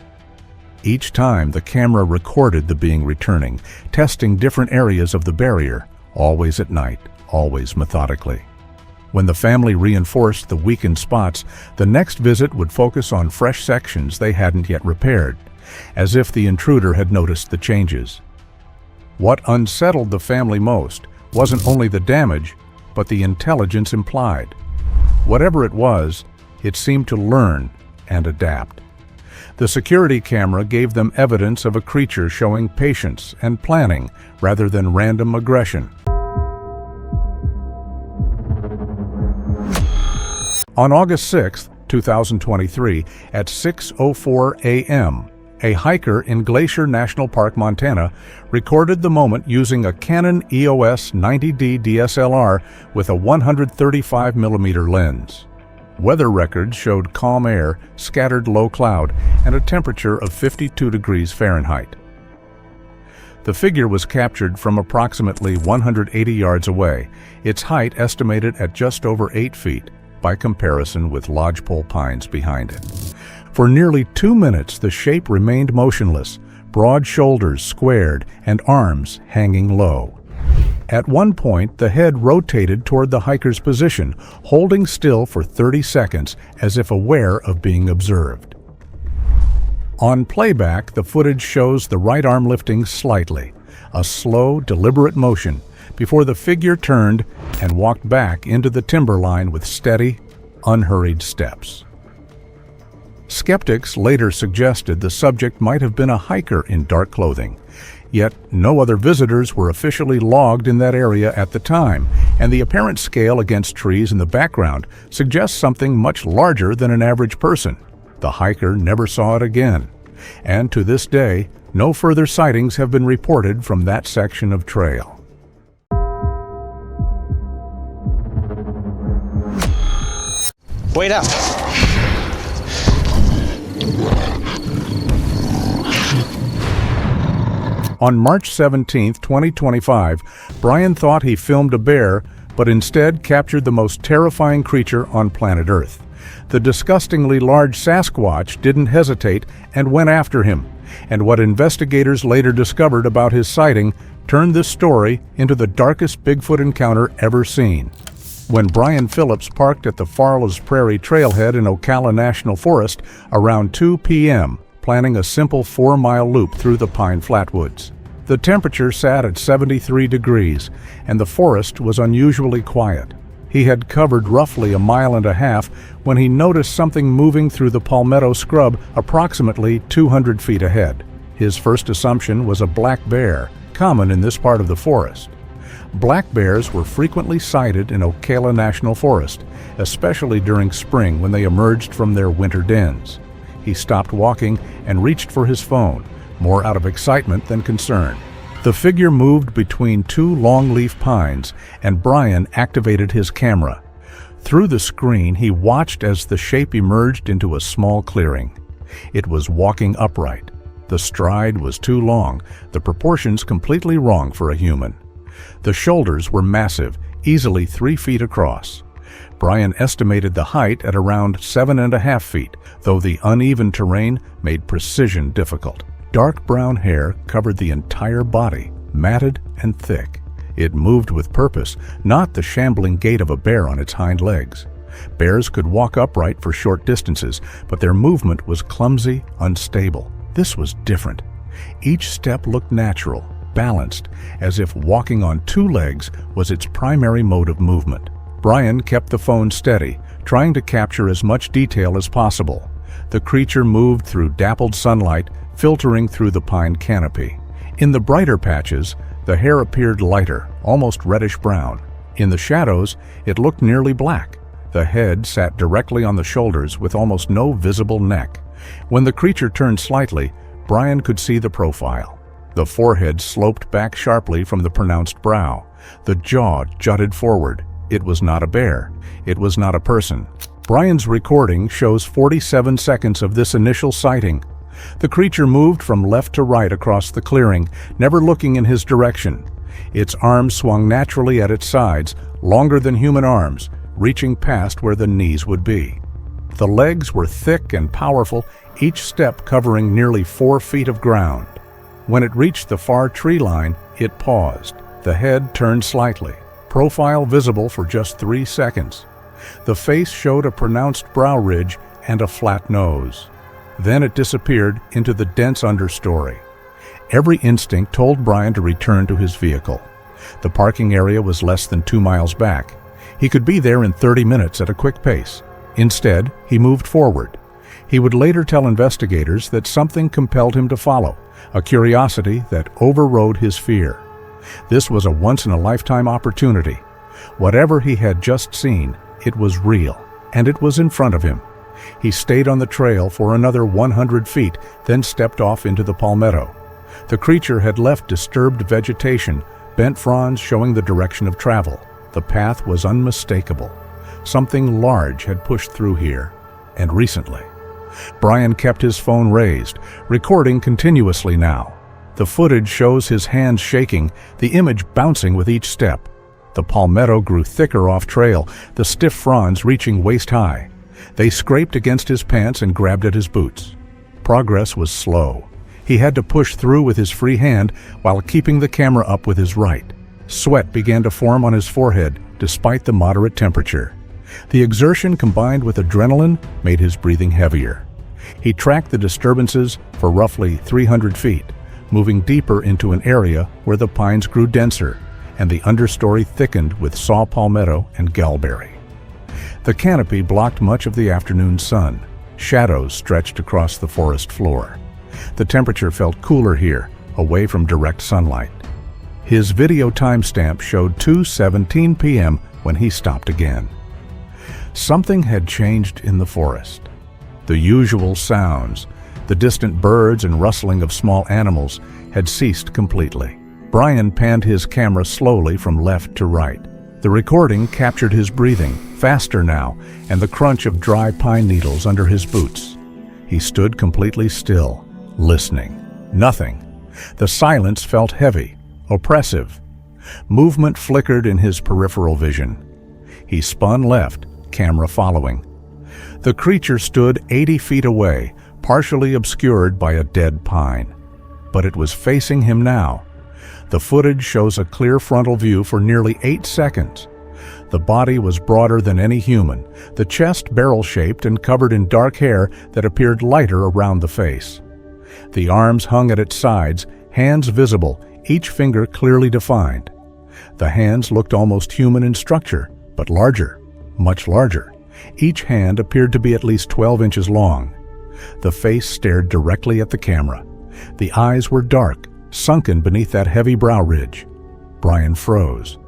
Each time, the camera recorded the being returning, testing different areas of the barrier, always at night, always methodically. When the family reinforced the weakened spots, the next visit would focus on fresh sections they hadn't yet repaired, as if the intruder had noticed the changes. What unsettled the family most wasn't only the damage, but the intelligence implied. Whatever it was, it seemed to learn and adapt. The security camera gave them evidence of a creature showing patience and planning rather than random aggression. On August 6, 2023, at 6:04 a.m., a hiker in Glacier National Park, Montana, recorded the moment using a Canon EOS 90D DSLR with a 135mm lens. Weather records showed calm air, scattered low cloud, and a temperature of 52 degrees Fahrenheit. The figure was captured from approximately 180 yards away, its height estimated at just over 8 feet, by comparison with lodgepole pines behind it. For nearly 2 minutes, the shape remained motionless, broad shoulders squared and arms hanging low. At one point, the head rotated toward the hiker's position, holding still for 30 seconds as if aware of being observed. On playback, the footage shows the right arm lifting slightly, a slow, deliberate motion, before the figure turned and walked back into the timberline with steady, unhurried steps. Skeptics later suggested the subject might have been a hiker in dark clothing, yet no other visitors were officially logged in that area at the time, and the apparent scale against trees in the background suggests something much larger than an average person. The hiker never saw it again, and to this day, no further sightings have been reported from that section of trail. Wait up! On March 17, 2025, Brian thought he filmed a bear, but instead captured the most terrifying creature on planet Earth. The disgustingly large Sasquatch didn't hesitate and went after him, and what investigators later discovered about his sighting turned this story into the darkest Bigfoot encounter ever seen. When Brian Phillips parked at the Farley's Prairie Trailhead in Ocala National Forest around 2 p.m., planning a simple 4-mile loop through the pine flatwoods. The temperature sat at 73 degrees, and the forest was unusually quiet. He had covered roughly a mile and a half when he noticed something moving through the palmetto scrub approximately 200 feet ahead. His first assumption was a black bear, common in this part of the forest. Black bears were frequently sighted in Ocala National Forest, especially during spring when they emerged from their winter dens. He stopped walking and reached for his phone, more out of excitement than concern. The figure moved between 2 longleaf pines, and Brian activated his camera. Through the screen, he watched as the shape emerged into a small clearing. It was walking upright. The stride was too long, the proportions completely wrong for a human. The shoulders were massive, easily 3 feet across. Brian estimated the height at around 7.5 feet, though the uneven terrain made precision difficult. Dark brown hair covered the entire body, matted and thick. It moved with purpose, not the shambling gait of a bear on its hind legs. Bears could walk upright for short distances, but their movement was clumsy, unstable. This was different. Each step looked natural, balanced, as if walking on 2 legs was its primary mode of movement. Brian kept the phone steady, trying to capture as much detail as possible. The creature moved through dappled sunlight, filtering through the pine canopy. In the brighter patches, the hair appeared lighter, almost reddish-brown. In the shadows, it looked nearly black. The head sat directly on the shoulders with almost no visible neck. When the creature turned slightly, Brian could see the profile. The forehead sloped back sharply from the pronounced brow. The jaw jutted forward. It was not a bear. It was not a person. Brian's recording shows 47 seconds of this initial sighting. The creature moved from left to right across the clearing, never looking in his direction. Its arms swung naturally at its sides, longer than human arms, reaching past where the knees would be. The legs were thick and powerful, each step covering nearly 4 feet of ground. When it reached the far tree line, it paused. The head turned slightly, profile visible for just 3 seconds. The face showed a pronounced brow ridge and a flat nose. Then it disappeared into the dense understory. Every instinct told Brian to return to his vehicle. The parking area was less than 2 miles back. He could be there in 30 minutes at a quick pace. Instead, he moved forward. He would later tell investigators that something compelled him to follow, a curiosity that overrode his fear. This was a once-in-a-lifetime opportunity. Whatever he had just seen, it was real, and it was in front of him. He stayed on the trail for another 100 feet, then stepped off into the palmetto. The creature had left disturbed vegetation, bent fronds showing the direction of travel. The path was unmistakable. Something large had pushed through here, and recently. Brian kept his phone raised, recording continuously now. The footage shows his hands shaking, the image bouncing with each step. The palmetto grew thicker off-trail, the stiff fronds reaching waist-high. They scraped against his pants and grabbed at his boots. Progress was slow. He had to push through with his free hand while keeping the camera up with his right. Sweat began to form on his forehead, despite the moderate temperature. The exertion combined with adrenaline made his breathing heavier. He tracked the disturbances for roughly 300 feet, moving deeper into an area where the pines grew denser and the understory thickened with saw palmetto and gallberry. The canopy blocked much of the afternoon sun. Shadows stretched across the forest floor. The temperature felt cooler here, away from direct sunlight. His video timestamp showed 2:17 p.m. when he stopped again. Something had changed in the forest. The usual sounds, the distant birds and rustling of small animals, had ceased completely. Brian panned his camera slowly from left to right. The recording captured his breathing, faster now, and the crunch of dry pine needles under his boots. He stood completely still, listening. Nothing. The silence felt heavy, oppressive. Movement flickered in his peripheral vision. He spun left, camera following. The creature stood 80 feet away, partially obscured by a dead pine. But it was facing him now. The footage shows a clear frontal view for nearly 8 seconds. The body was broader than any human, the chest barrel-shaped and covered in dark hair that appeared lighter around the face. The arms hung at its sides, hands visible, each finger clearly defined. The hands looked almost human in structure, but larger, much larger. Each hand appeared to be at least 12 inches long. The face stared directly at the camera. The eyes were dark, sunken beneath that heavy brow ridge. Brian froze.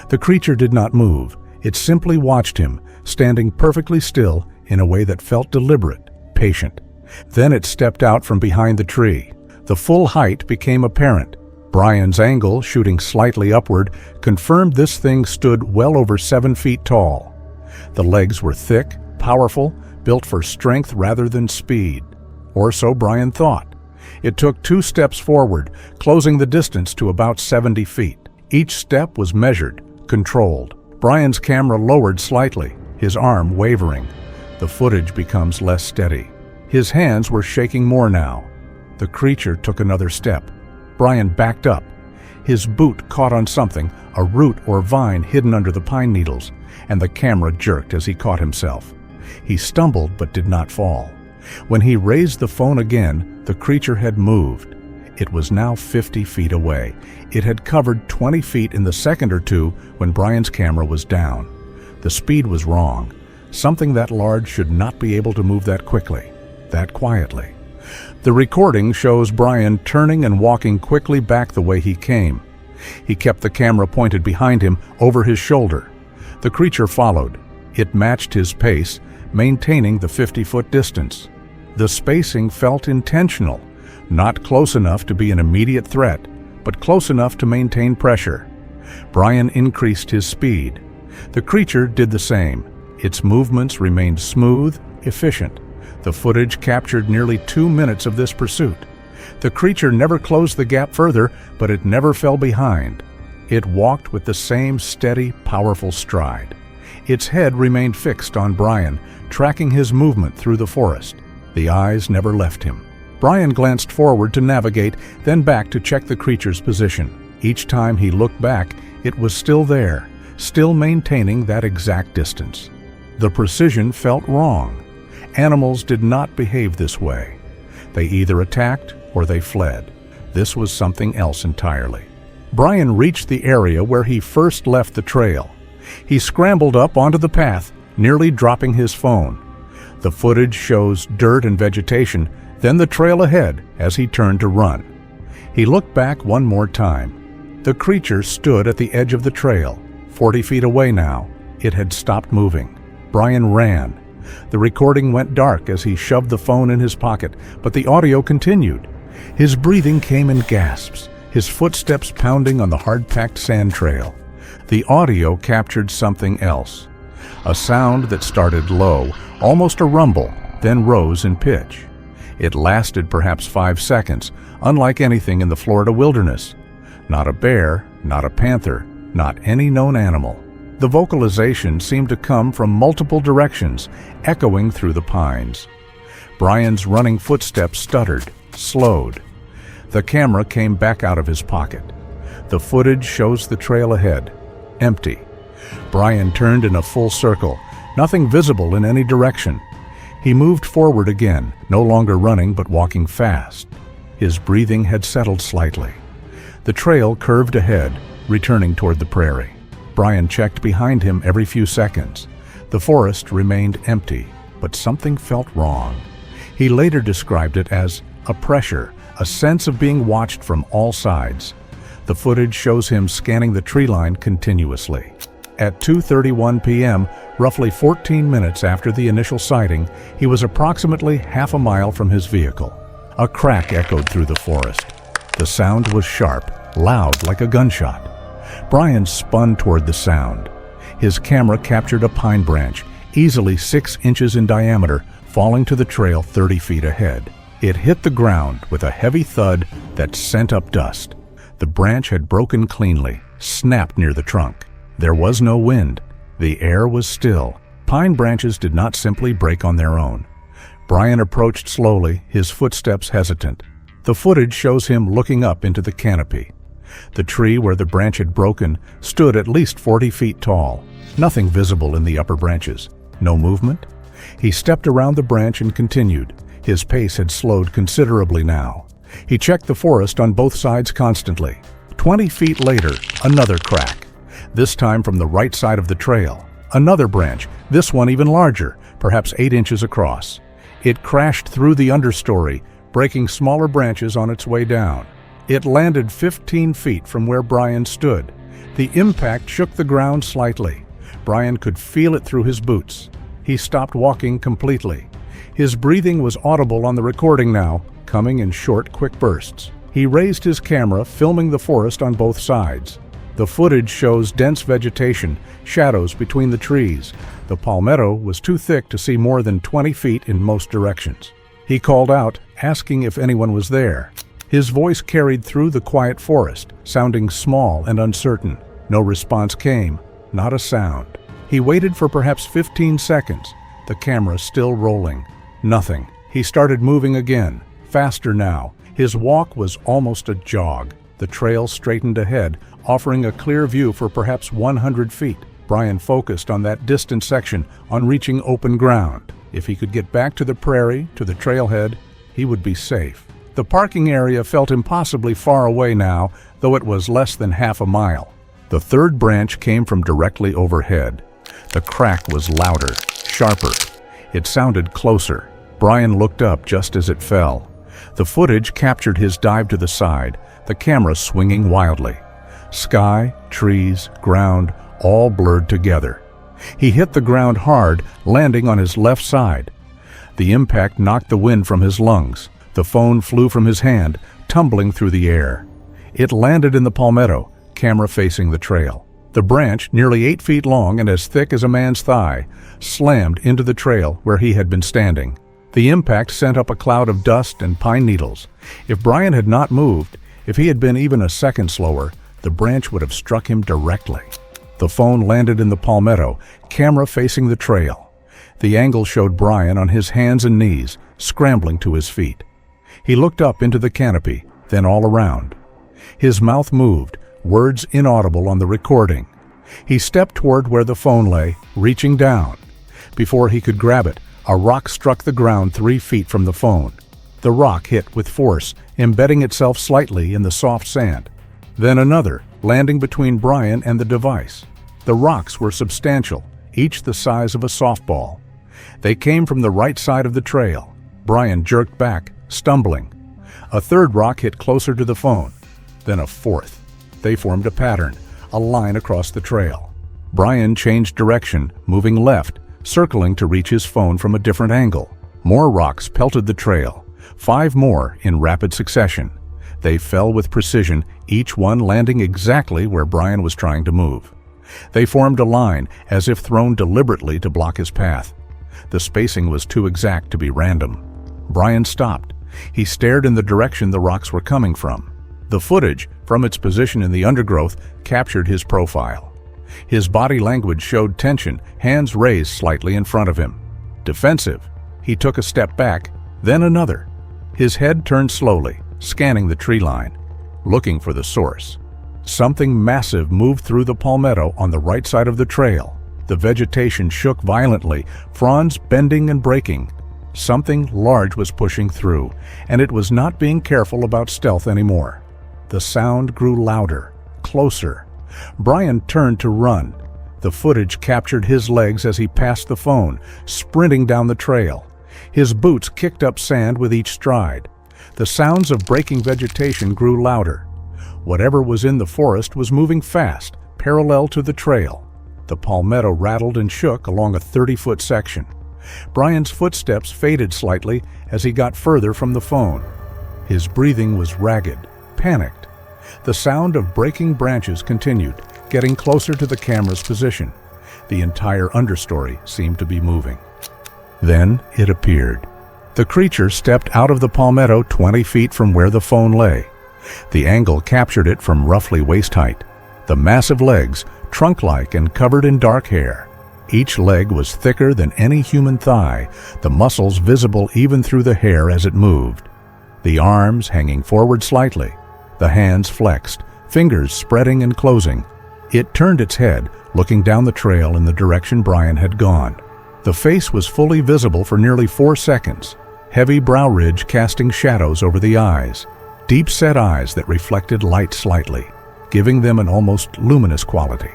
The creature did not move. It simply watched him, standing perfectly still in a way that felt deliberate, patient. Then it stepped out from behind the tree. The full height became apparent. Brian's angle, shooting slightly upward, confirmed this thing stood well over 7 feet tall. The legs were thick, powerful, built for strength rather than speed. Or so Brian thought. It took 2 steps forward, closing the distance to about 70 feet. Each step was measured, controlled. Brian's camera lowered slightly, his arm wavering. The footage becomes less steady. His hands were shaking more now. The creature took another step. Brian backed up. His boot caught on something, a root or vine hidden under the pine needles, and the camera jerked as he caught himself. He stumbled but did not fall. When he raised the phone again, the creature had moved. It was now 50 feet away. It had covered 20 feet in the second or two when Brian's camera was down. The speed was wrong. Something that large should not be able to move that quickly, that quietly. The recording shows Brian turning and walking quickly back the way he came. He kept the camera pointed behind him, over his shoulder. The creature followed. It matched his pace, maintaining the 50-foot distance. The spacing felt intentional, not close enough to be an immediate threat, but close enough to maintain pressure. Brian increased his speed. The creature did the same. Its movements remained smooth, efficient. The footage captured nearly 2 minutes of this pursuit. The creature never closed the gap further, but it never fell behind. It walked with the same steady, powerful stride. Its head remained fixed on Brian, tracking his movement through the forest. The eyes never left him. Brian glanced forward to navigate, then back to check the creature's position. Each time he looked back, it was still there, still maintaining that exact distance. The precision felt wrong. Animals did not behave this way. They either attacked or they fled. This was something else entirely. Brian reached the area where he first left the trail. He scrambled up onto the path, nearly dropping his phone. The footage shows dirt and vegetation, then the trail ahead as he turned to run. He looked back one more time. The creature stood at the edge of the trail, 40 feet away now. It had stopped moving. Brian ran. The recording went dark as he shoved the phone in his pocket, but the audio continued. His breathing came in gasps, his footsteps pounding on the hard-packed sand trail. The audio captured something else. A sound that started low, almost a rumble, then rose in pitch. It lasted perhaps 5 seconds, unlike anything in the Florida wilderness. Not a bear, not a panther, not any known animal. The vocalization seemed to come from multiple directions, echoing through the pines. Brian's running footsteps stuttered, slowed. The camera came back out of his pocket. The footage shows the trail ahead, empty. Brian turned in a full circle, nothing visible in any direction. He moved forward again, no longer running but walking fast. His breathing had settled slightly. The trail curved ahead, returning toward the prairie. Brian checked behind him every few seconds. The forest remained empty, but something felt wrong. He later described it as a pressure, a sense of being watched from all sides. The footage shows him scanning the tree line continuously. At 2:31 p.m., roughly 14 minutes after the initial sighting, he was approximately half a mile from his vehicle. A crack echoed through the forest. The sound was sharp, loud like a gunshot. Brian spun toward the sound. His camera captured a pine branch, easily 6 inches in diameter, falling to the trail 30 feet ahead. It hit the ground with a heavy thud that sent up dust. The branch had broken cleanly, snapped near the trunk. There was no wind. The air was still. Pine branches did not simply break on their own. Brian approached slowly, his footsteps hesitant. The footage shows him looking up into the canopy. The tree where the branch had broken stood at least 40 feet tall. Nothing visible in the upper branches. No movement. He stepped around the branch and continued. His pace had slowed considerably now. He checked the forest on both sides constantly. 20 feet later, another crack. This time from the right side of the trail. Another branch, this one even larger, perhaps 8 inches across. It crashed through the understory, breaking smaller branches on its way down. It landed 15 feet from where Brian stood. The impact shook the ground slightly. Brian could feel it through his boots. He stopped walking completely. His breathing was audible on the recording now, coming in short, quick bursts. He raised his camera, filming the forest on both sides. The footage shows dense vegetation, shadows between the trees. The palmetto was too thick to see more than 20 feet in most directions. He called out, asking if anyone was there. His voice carried through the quiet forest, sounding small and uncertain. No response came, not a sound. He waited for perhaps 15 seconds, the camera still rolling. Nothing. He started moving again, faster now. His walk was almost a jog. The trail straightened ahead, offering a clear view for perhaps 100 feet. Brian focused on that distant section, on reaching open ground. If he could get back to the prairie, to the trailhead, he would be safe. The parking area felt impossibly far away now, though it was less than half a mile. The third branch came from directly overhead. The crack was louder, sharper. It sounded closer. Brian looked up just as it fell. The footage captured his dive to the side, the camera swinging wildly. Sky, trees, ground, all blurred together. He hit the ground hard, landing on his left side. The impact knocked the wind from his lungs. The phone flew from his hand, tumbling through the air. It landed in the palmetto, camera facing the trail. The branch, nearly 8 feet long and as thick as a man's thigh, slammed into the trail where he had been standing. The impact sent up a cloud of dust and pine needles. If Brian had not moved, if he had been even a second slower, the branch would have struck him directly. The phone landed in the palmetto, camera facing the trail. The angle showed Brian on his hands and knees, scrambling to his feet. He looked up into the canopy, then all around. His mouth moved, words inaudible on the recording. He stepped toward where the phone lay, reaching down. Before he could grab it, a rock struck the ground 3 feet from the phone. The rock hit with force, embedding itself slightly in the soft sand. Then another, landing between Brian and the device. The rocks were substantial, each the size of a softball. They came from the right side of the trail. Brian jerked back, stumbling. A third rock hit closer to the phone, then a fourth. They formed a pattern, a line across the trail. Brian changed direction, moving left, circling to reach his phone from a different angle. More rocks pelted the trail, 5 more in rapid succession. They fell with precision, each one landing exactly where Brian was trying to move. They formed a line, as if thrown deliberately to block his path. The spacing was too exact to be random. Brian stopped. He stared in the direction the rocks were coming from. The footage, from its position in the undergrowth, captured his profile. His body language showed tension, hands raised slightly in front of him. Defensive. He took a step back, then another. His head turned slowly, scanning the tree line, looking for the source. Something massive moved through the palmetto on the right side of the trail. The vegetation shook violently, fronds bending and breaking. Something large was pushing through, and it was not being careful about stealth anymore. The sound grew louder, closer. Brian turned to run. The footage captured his legs as he passed the phone, sprinting down the trail. His boots kicked up sand with each stride. The sounds of breaking vegetation grew louder. Whatever was in the forest was moving fast, parallel to the trail. The palmetto rattled and shook along a 30-foot section. Brian's footsteps faded slightly as he got further from the phone. His breathing was ragged, panicked. The sound of breaking branches continued, getting closer to the camera's position. The entire understory seemed to be moving. Then it appeared. The creature stepped out of the palmetto 20 feet from where the phone lay. The angle captured it from roughly waist height. The massive legs, trunk-like and covered in dark hair. Each leg was thicker than any human thigh, the muscles visible even through the hair as it moved. The arms hanging forward slightly, the hands flexed, fingers spreading and closing. It turned its head, looking down the trail in the direction Brian had gone. The face was fully visible for nearly 4 seconds, heavy brow ridge casting shadows over the eyes, deep-set eyes that reflected light slightly, giving them an almost luminous quality.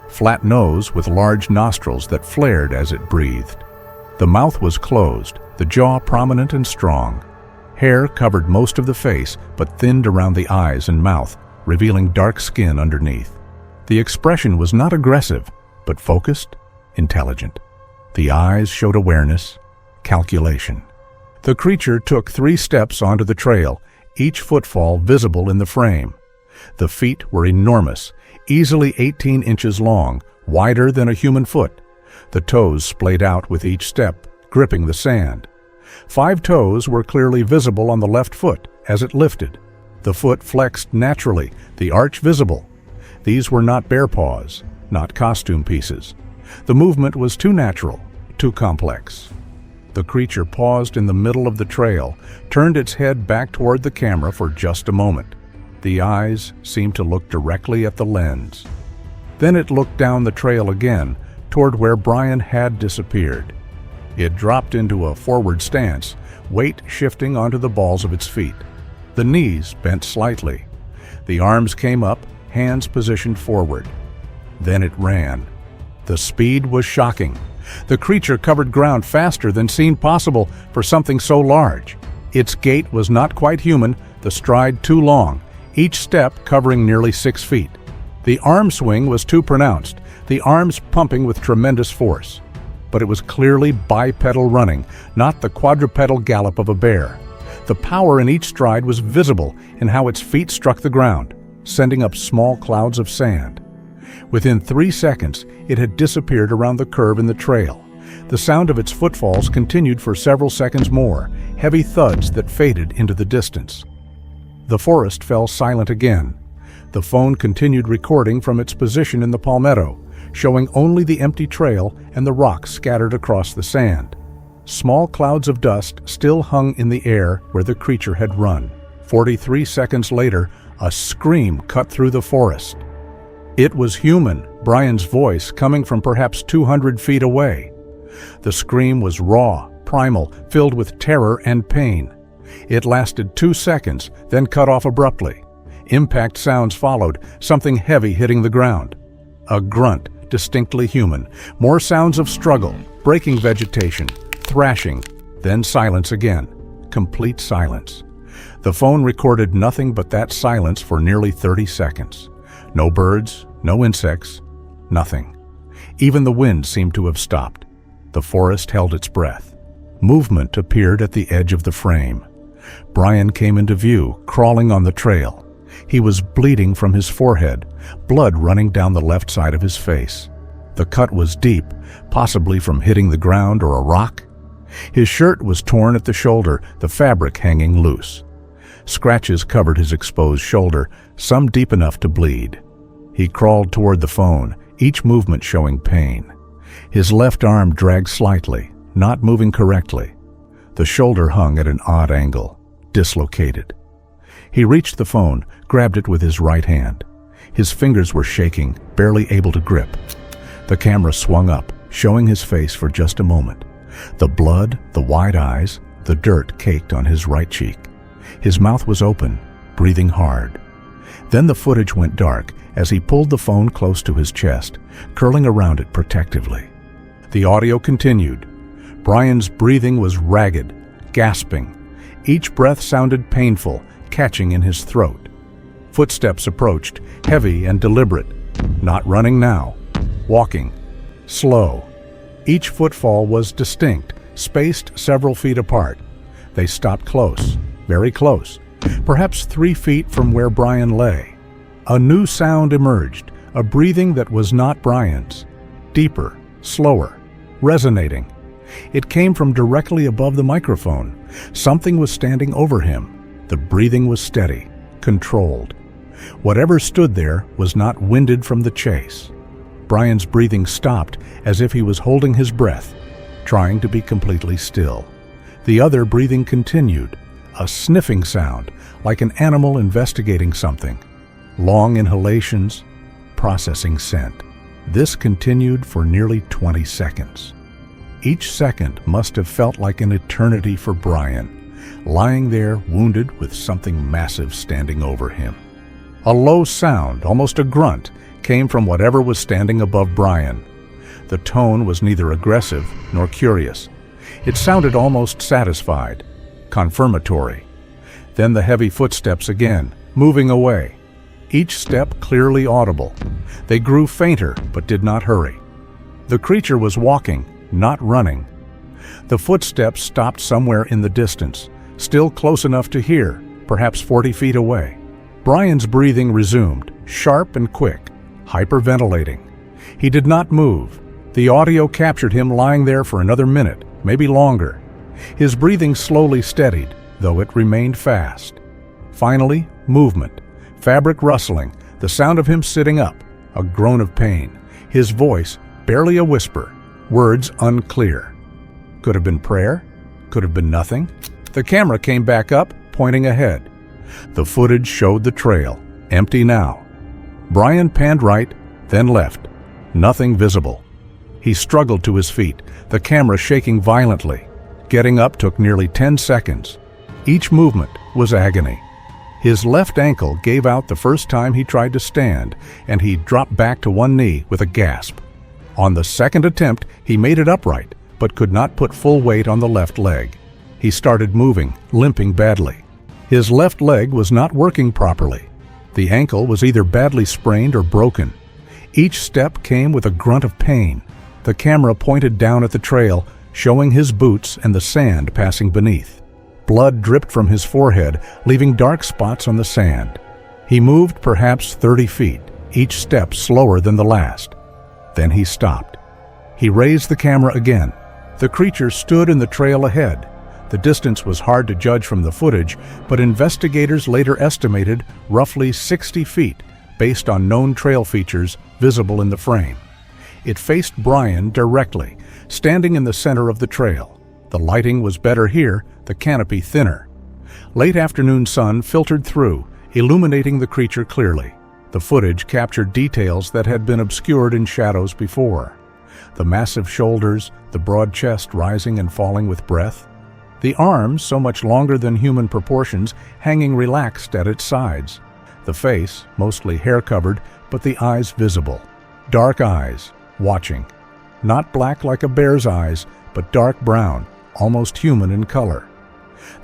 Flat nose with large nostrils that flared as it breathed. The mouth was closed, the jaw prominent and strong. Hair covered most of the face, but thinned around the eyes and mouth, revealing dark skin underneath. The expression was not aggressive, but focused, intelligent. The eyes showed awareness, calculation. The creature took 3 steps onto the trail, each footfall visible in the frame. The feet were enormous, easily 18 inches long, wider than a human foot. The toes splayed out with each step, gripping the sand. 5 toes were clearly visible on the left foot as it lifted. The foot flexed naturally, the arch visible. These were not bear paws, not costume pieces. The movement was too natural, too complex. The creature paused in the middle of the trail, turned its head back toward the camera for just a moment. The eyes seemed to look directly at the lens. Then it looked down the trail again, toward where Brian had disappeared. It dropped into a forward stance, weight shifting onto the balls of its feet. The knees bent slightly. The arms came up, hands positioned forward. Then it ran. The speed was shocking. The creature covered ground faster than seemed possible for something so large. Its gait was not quite human, the stride too long, each step covering nearly 6 feet. The arm swing was too pronounced, the arms pumping with tremendous force. But it was clearly bipedal running, not the quadrupedal gallop of a bear. The power in each stride was visible in how its feet struck the ground, sending up small clouds of sand. Within 3 seconds, it had disappeared around the curve in the trail. The sound of its footfalls continued for several seconds more, heavy thuds that faded into the distance. The forest fell silent again. The phone continued recording from its position in the palmetto, showing only the empty trail and the rocks scattered across the sand. Small clouds of dust still hung in the air where the creature had run. 43 seconds later, a scream cut through the forest. It was human, Brian's voice coming from perhaps 200 feet away. The scream was raw, primal, filled with terror and pain. It lasted 2 seconds, then cut off abruptly. Impact sounds followed, something heavy hitting the ground. A grunt, distinctly human. More sounds of struggle, breaking vegetation, thrashing, then silence again. Complete silence. The phone recorded nothing but that silence for nearly 30 seconds. No birds, no insects, nothing. Even the wind seemed to have stopped. The forest held its breath. Movement appeared at the edge of the frame. Brian came into view, crawling on the trail. He was bleeding from his forehead, blood running down the left side of his face. The cut was deep, possibly from hitting the ground or a rock. His shirt was torn at the shoulder, the fabric hanging loose. Scratches covered his exposed shoulder, some deep enough to bleed. He crawled toward the phone, each movement showing pain. His left arm dragged slightly, not moving correctly. The shoulder hung at an odd angle, dislocated. He reached the phone, grabbed it with his right hand. His fingers were shaking, barely able to grip. The camera swung up, showing his face for just a moment. The blood, the wide eyes, the dirt caked on his right cheek. His mouth was open, breathing hard. Then the footage went dark as he pulled the phone close to his chest, curling around it protectively. The audio continued. Brian's breathing was ragged, gasping. Each breath sounded painful, catching in his throat. Footsteps approached, heavy and deliberate. Not running now. Walking. Slow. Each footfall was distinct, spaced several feet apart. They stopped close, very close, perhaps 3 feet from where Brian lay. A new sound emerged, a breathing that was not Brian's. Deeper, slower, resonating. It came from directly above the microphone. Something was standing over him. The breathing was steady, controlled. Whatever stood there was not winded from the chase. Brian's breathing stopped as if he was holding his breath, trying to be completely still. The other breathing continued, a sniffing sound, like an animal investigating something. Long inhalations, processing scent. This continued for nearly 20 seconds. Each second must have felt like an eternity for Brian, lying there wounded with something massive standing over him. A low sound, almost a grunt, came from whatever was standing above Brian. The tone was neither aggressive nor curious. It sounded almost satisfied, confirmatory. Then the heavy footsteps again, moving away. Each step clearly audible. They grew fainter but did not hurry. The creature was walking, not running. The footsteps stopped somewhere in the distance, still close enough to hear, perhaps 40 feet away. Brian's breathing resumed, sharp and quick, hyperventilating. He did not move. The audio captured him lying there for another minute, maybe longer. His breathing slowly steadied, though it remained fast. Finally, movement, fabric rustling, the sound of him sitting up, a groan of pain. His voice, barely a whisper, words unclear. Could have been prayer, could have been nothing. The camera came back up, pointing ahead. The footage showed the trail, empty now. Brian panned right, then left. Nothing visible. He struggled to his feet, the camera shaking violently. Getting up took nearly 10 seconds. Each movement was agony. His left ankle gave out the first time he tried to stand, and he dropped back to one knee with a gasp. On the second attempt, he made it upright, but could not put full weight on the left leg. He started moving, limping badly. His left leg was not working properly. The ankle was either badly sprained or broken. Each step came with a grunt of pain. The camera pointed down at the trail, showing his boots and the sand passing beneath. Blood dripped from his forehead, leaving dark spots on the sand. He moved perhaps 30 feet, each step slower than the last. Then he stopped. He raised the camera again. The creature stood in the trail ahead. The distance was hard to judge from the footage, but investigators later estimated roughly 60 feet based on known trail features visible in the frame. It faced Brian directly, standing in the center of the trail. The lighting was better here, the canopy thinner. Late afternoon sun filtered through, illuminating the creature clearly. The footage captured details that had been obscured in shadows before. The massive shoulders, the broad chest rising and falling with breath. The arms, so much longer than human proportions, hanging relaxed at its sides. The face, mostly hair-covered, but the eyes visible. Dark eyes, watching. Not black like a bear's eyes, but dark brown, almost human in color.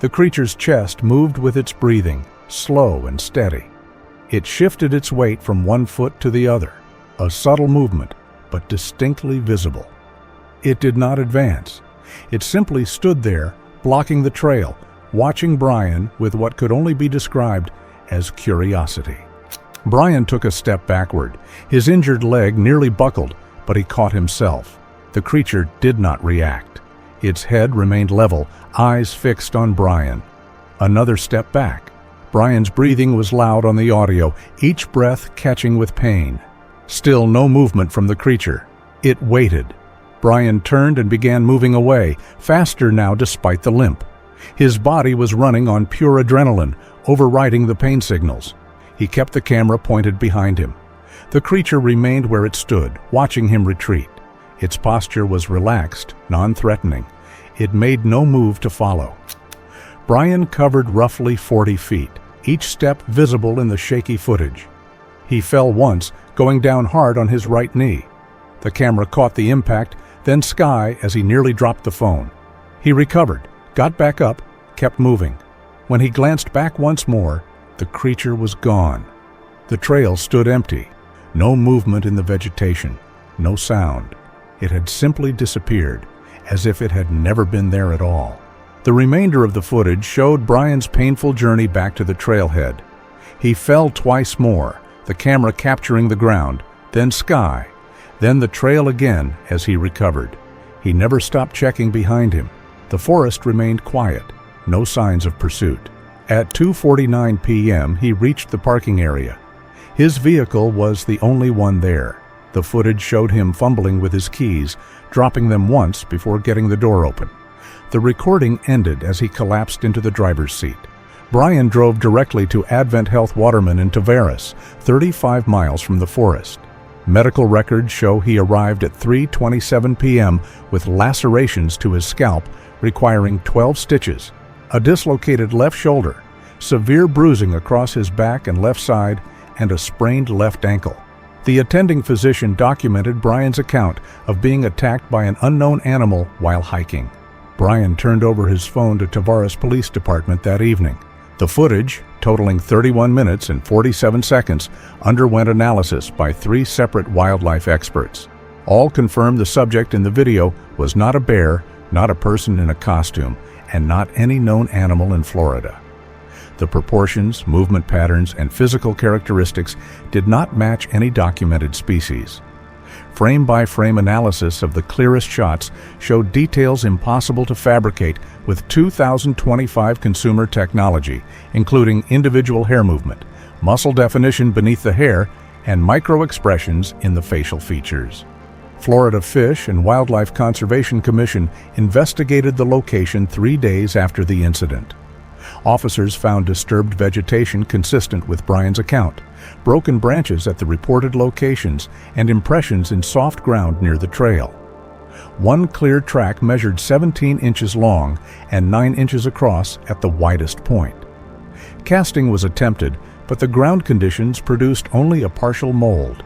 The creature's chest moved with its breathing, slow and steady. It shifted its weight from one foot to the other, a subtle movement, but distinctly visible. It did not advance. It simply stood there, blocking the trail, watching Brian with what could only be described as curiosity. Brian took a step backward. His injured leg nearly buckled, but he caught himself. The creature did not react. Its head remained level, eyes fixed on Brian. Another step back. Brian's breathing was loud on the audio, each breath catching with pain. Still no movement from the creature. It waited. Brian turned and began moving away, faster now despite the limp. His body was running on pure adrenaline, overriding the pain signals. He kept the camera pointed behind him. The creature remained where it stood, watching him retreat. Its posture was relaxed, non-threatening. It made no move to follow. Brian covered roughly 40 feet, each step visible in the shaky footage. He fell once, going down hard on his right knee. The camera caught the impact, then sky as he nearly dropped the phone. He recovered, got back up, kept moving. When he glanced back once more, the creature was gone. The trail stood empty. No movement in the vegetation, no sound. It had simply disappeared, as if it had never been there at all. The remainder of the footage showed Brian's painful journey back to the trailhead. He fell twice more, the camera capturing the ground, then sky, then the trail again as he recovered. He never stopped checking behind him. The forest remained quiet, no signs of pursuit. At 2:49 p.m., he reached the parking area. His vehicle was the only one there. The footage showed him fumbling with his keys, dropping them once before getting the door open. The recording ended as he collapsed into the driver's seat. Brian drove directly to Advent Health Waterman in Tavares, 35 miles from the forest. Medical records show he arrived at 3:27 p.m. with lacerations to his scalp requiring 12 stitches, a dislocated left shoulder, severe bruising across his back and left side, and a sprained left ankle. The attending physician documented Brian's account of being attacked by an unknown animal while hiking. Brian turned over his phone to Tavares Police Department that evening. The footage, totaling 31 minutes and 47 seconds, underwent analysis by 3 separate wildlife experts. All confirmed the subject in the video was not a bear, not a person in a costume, and not any known animal in Florida. The proportions, movement patterns, and physical characteristics did not match any documented species. Frame-by-frame analysis of the clearest shots showed details impossible to fabricate with 2025 consumer technology, including individual hair movement, muscle definition beneath the hair, and micro-expressions in the facial features. Florida Fish and Wildlife Conservation Commission investigated the location 3 days after the incident. Officers found disturbed vegetation consistent with Brian's account, broken branches at the reported locations, and impressions in soft ground near the trail. One clear track measured 17 inches long and 9 inches across at the widest point. Casting was attempted, but the ground conditions produced only a partial mold.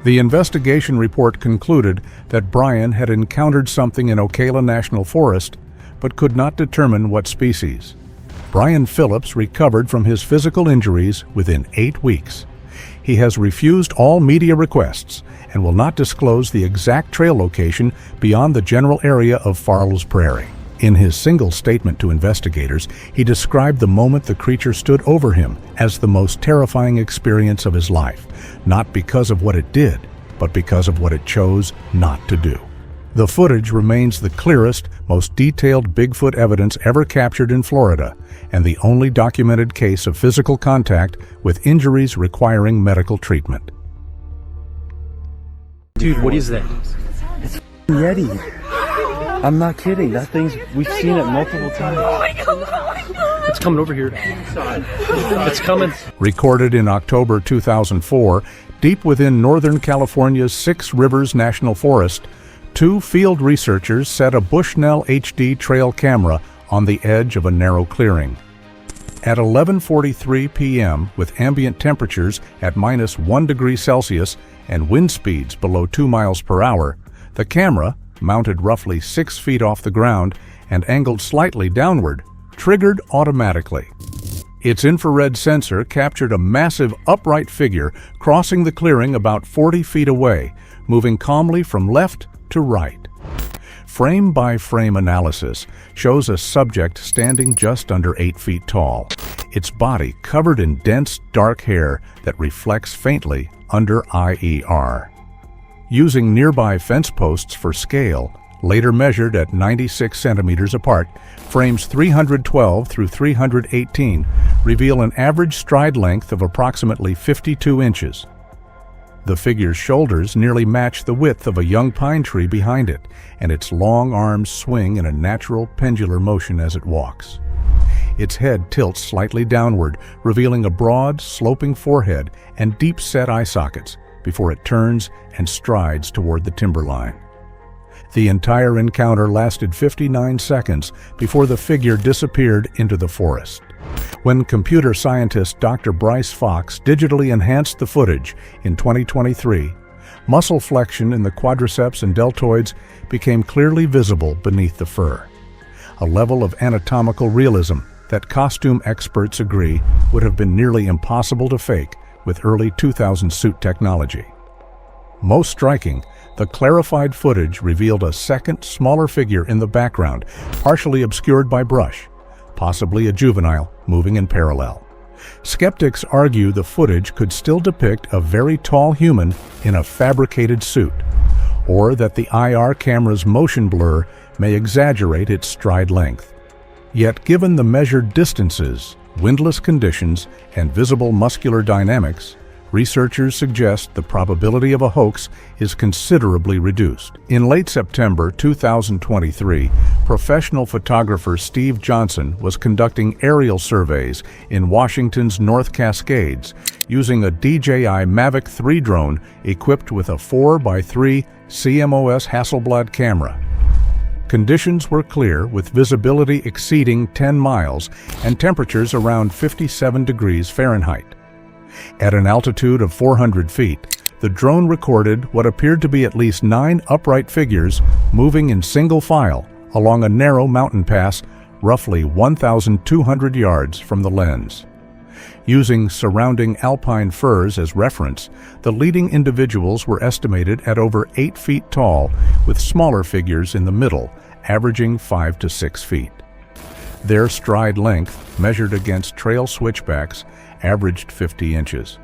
The investigation report concluded that Brian had encountered something in Ocala National Forest, but could not determine what species. Brian Phillips recovered from his physical injuries within 8 weeks. He has refused all media requests and will not disclose the exact trail location beyond the general area of Farlow's Prairie. In his single statement to investigators, he described the moment the creature stood over him as the most terrifying experience of his life, not because of what it did, but because of what it chose not to do. The footage remains the clearest, most detailed Bigfoot evidence ever captured in Florida, and the only documented case of physical contact with injuries requiring medical treatment. Dude, what is that? It's Yeti. I'm not kidding. That thing's, we've seen it multiple times. Oh my God. It's coming over here. It's coming. Recorded in October 2004, deep within Northern California's Six Rivers National Forest, two field researchers set a Bushnell HD trail camera on the edge of a narrow clearing. At 11:43 p.m., with ambient temperatures at -1 degree Celsius and wind speeds below 2 miles per hour, the camera, mounted roughly 6 feet off the ground and angled slightly downward, triggered automatically. Its infrared sensor captured a massive upright figure crossing the clearing about 40 feet away, moving calmly from left to right. Frame-by-frame analysis shows a subject standing just under 8 feet tall, its body covered in dense, dark hair that reflects faintly under IER. Using nearby fence posts for scale, later measured at 96 centimeters apart, frames 312 through 318 reveal an average stride length of approximately 52 inches. The figure's shoulders nearly match the width of a young pine tree behind it, and its long arms swing in a natural pendular motion as it walks. Its head tilts slightly downward, revealing a broad, sloping forehead and deep-set eye sockets, before it turns and strides toward the timberline. The entire encounter lasted 59 seconds before the figure disappeared into the forest. When computer scientist Dr. Bryce Fox digitally enhanced the footage in 2023, muscle flexion in the quadriceps and deltoids became clearly visible beneath the fur, a level of anatomical realism that costume experts agree would have been nearly impossible to fake with early 2000 suit technology. Most striking, the clarified footage revealed a second, smaller figure in the background, partially obscured by brush, possibly a juvenile moving in parallel. Skeptics argue the footage could still depict a very tall human in a fabricated suit, or that the IR camera's motion blur may exaggerate its stride length. Yet given the measured distances, windless conditions, and visible muscular dynamics, researchers suggest the probability of a hoax is considerably reduced. In late September 2023, professional photographer Steve Johnson was conducting aerial surveys in Washington's North Cascades using a DJI Mavic 3 drone equipped with a 4x3 CMOS Hasselblad camera. Conditions were clear, with visibility exceeding 10 miles and temperatures around 57 degrees Fahrenheit. At an altitude of 400 feet, the drone recorded what appeared to be at least 9 upright figures moving in single file along a narrow mountain pass roughly 1,200 yards from the lens. Using surrounding alpine firs as reference, the leading individuals were estimated at over 8 feet tall, with smaller figures in the middle, averaging 5 to 6 feet. Their stride length, measured against trail switchbacks, averaged 50 inches.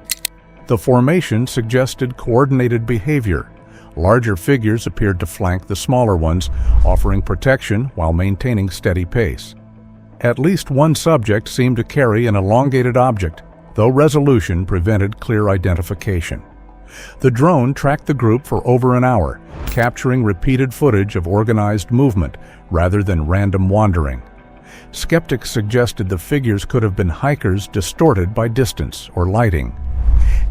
The formation suggested coordinated behavior. Larger figures appeared to flank the smaller ones, offering protection while maintaining steady pace. At least one subject seemed to carry an elongated object, though resolution prevented clear identification. The drone tracked the group for over an hour, capturing repeated footage of organized movement rather than random wandering. Skeptics suggested the figures could have been hikers distorted by distance or lighting.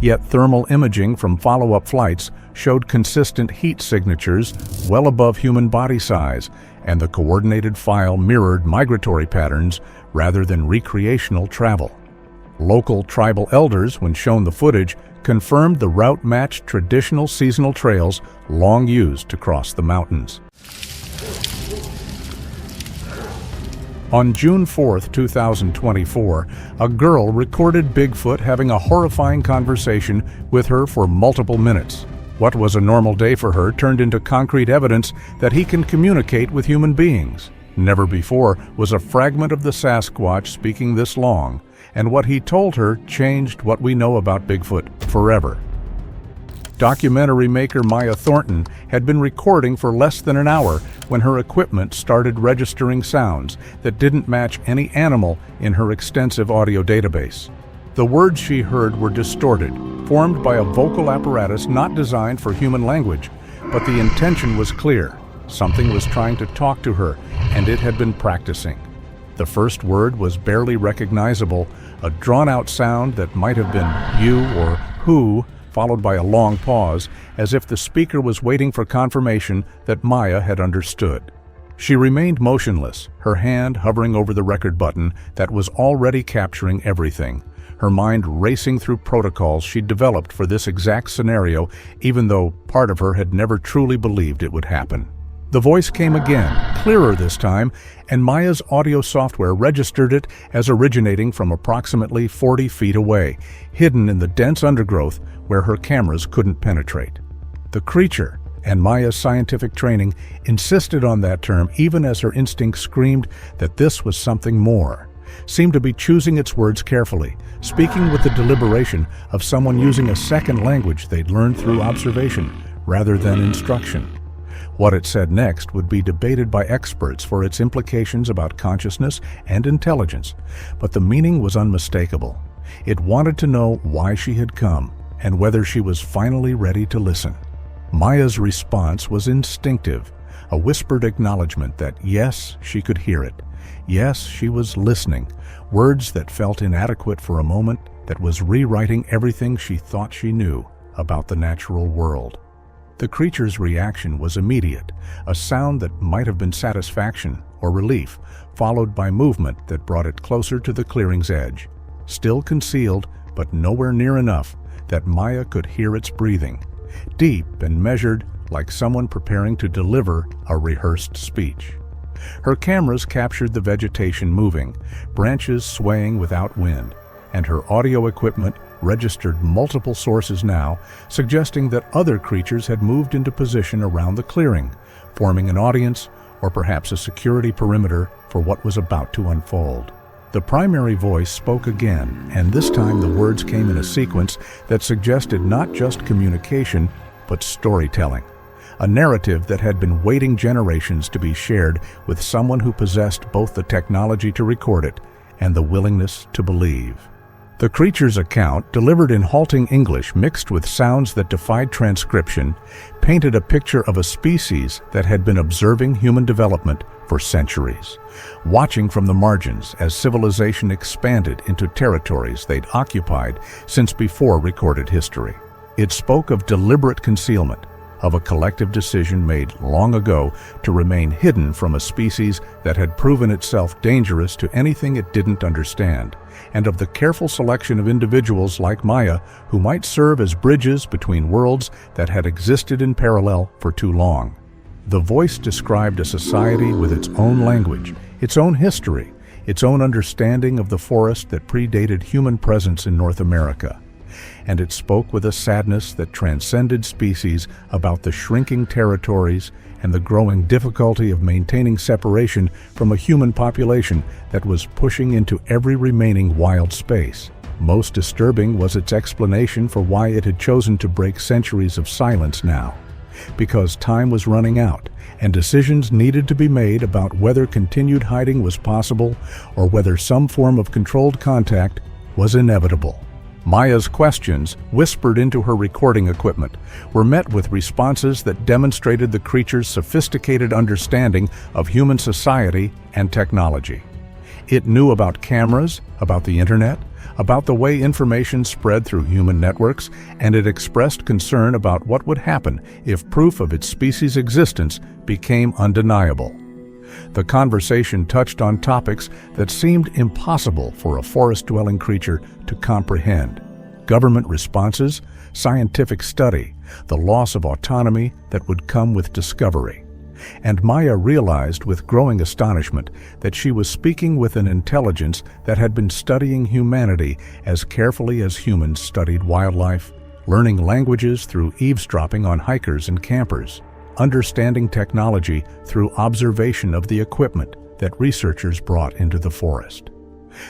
Yet thermal imaging from follow-up flights showed consistent heat signatures well above human body size, and the coordinated file mirrored migratory patterns rather than recreational travel. Local tribal elders, when shown the footage, confirmed the route matched traditional seasonal trails long used to cross the mountains. On June 4, 2024, a girl recorded Bigfoot having a horrifying conversation with her for multiple minutes. What was a normal day for her turned into concrete evidence that he can communicate with human beings. Never before was a fragment of the Sasquatch speaking this long, and what he told her changed what we know about Bigfoot forever. Documentary maker Maya Thornton had been recording for less than an hour when her equipment started registering sounds that didn't match any animal in her extensive audio database. The words she heard were distorted, formed by a vocal apparatus not designed for human language, but the intention was clear. Something was trying to talk to her, and it had been practicing. The first word was barely recognizable, a drawn-out sound that might have been you or who, followed by a long pause, as if the speaker was waiting for confirmation that Maya had understood. She remained motionless, her hand hovering over the record button that was already capturing everything, her mind racing through protocols she'd developed for this exact scenario, even though part of her had never truly believed it would happen. The voice came again, clearer this time, and Maya's audio software registered it as originating from approximately 40 feet away, hidden in the dense undergrowth where her cameras couldn't penetrate. The creature, and Maya's scientific training, insisted on that term even as her instinct screamed that this was something more, seemed to be choosing its words carefully, speaking with the deliberation of someone using a second language they'd learned through observation rather than instruction. What it said next would be debated by experts for its implications about consciousness and intelligence, but the meaning was unmistakable. It wanted to know why she had come and whether she was finally ready to listen. Maya's response was instinctive, a whispered acknowledgement that yes, she could hear it. Yes, she was listening, words that felt inadequate for a moment, that was rewriting everything she thought she knew about the natural world. The creature's reaction was immediate, a sound that might have been satisfaction or relief, followed by movement that brought it closer to the clearing's edge. Still concealed, but nowhere near enough that Maya could hear its breathing, deep and measured, like someone preparing to deliver a rehearsed speech. Her cameras captured the vegetation moving, branches swaying without wind, and her audio equipment registered multiple sources now, suggesting that other creatures had moved into position around the clearing, forming an audience or perhaps a security perimeter for what was about to unfold. The primary voice spoke again, and this time the words came in a sequence that suggested not just communication, but storytelling. A narrative that had been waiting generations to be shared with someone who possessed both the technology to record it and the willingness to believe. The creature's account, delivered in halting English mixed with sounds that defied transcription, painted a picture of a species that had been observing human development for centuries, watching from the margins as civilization expanded into territories they'd occupied since before recorded history. It spoke of deliberate concealment, of a collective decision made long ago to remain hidden from a species that had proven itself dangerous to anything it didn't understand, and of the careful selection of individuals like Maya who might serve as bridges between worlds that had existed in parallel for too long. The voice described a society with its own language, its own history, its own understanding of the forest that predated human presence in North America. And it spoke with a sadness that transcended species about the shrinking territories and the growing difficulty of maintaining separation from a human population that was pushing into every remaining wild space. Most disturbing was its explanation for why it had chosen to break centuries of silence now. Because time was running out, and decisions needed to be made about whether continued hiding was possible or whether some form of controlled contact was inevitable. Maya's questions, whispered into her recording equipment, were met with responses that demonstrated the creature's sophisticated understanding of human society and technology. It knew about cameras, about the internet, about the way information spread through human networks, and it expressed concern about what would happen if proof of its species' existence became undeniable. The conversation touched on topics that seemed impossible for a forest-dwelling creature to comprehend: government responses, scientific study, the loss of autonomy that would come with discovery. and Maya realized with growing astonishment that she was speaking with an intelligence that had been studying humanity as carefully as humans studied wildlife, learning languages through eavesdropping on hikers and campers, understanding technology through observation of the equipment that researchers brought into the forest.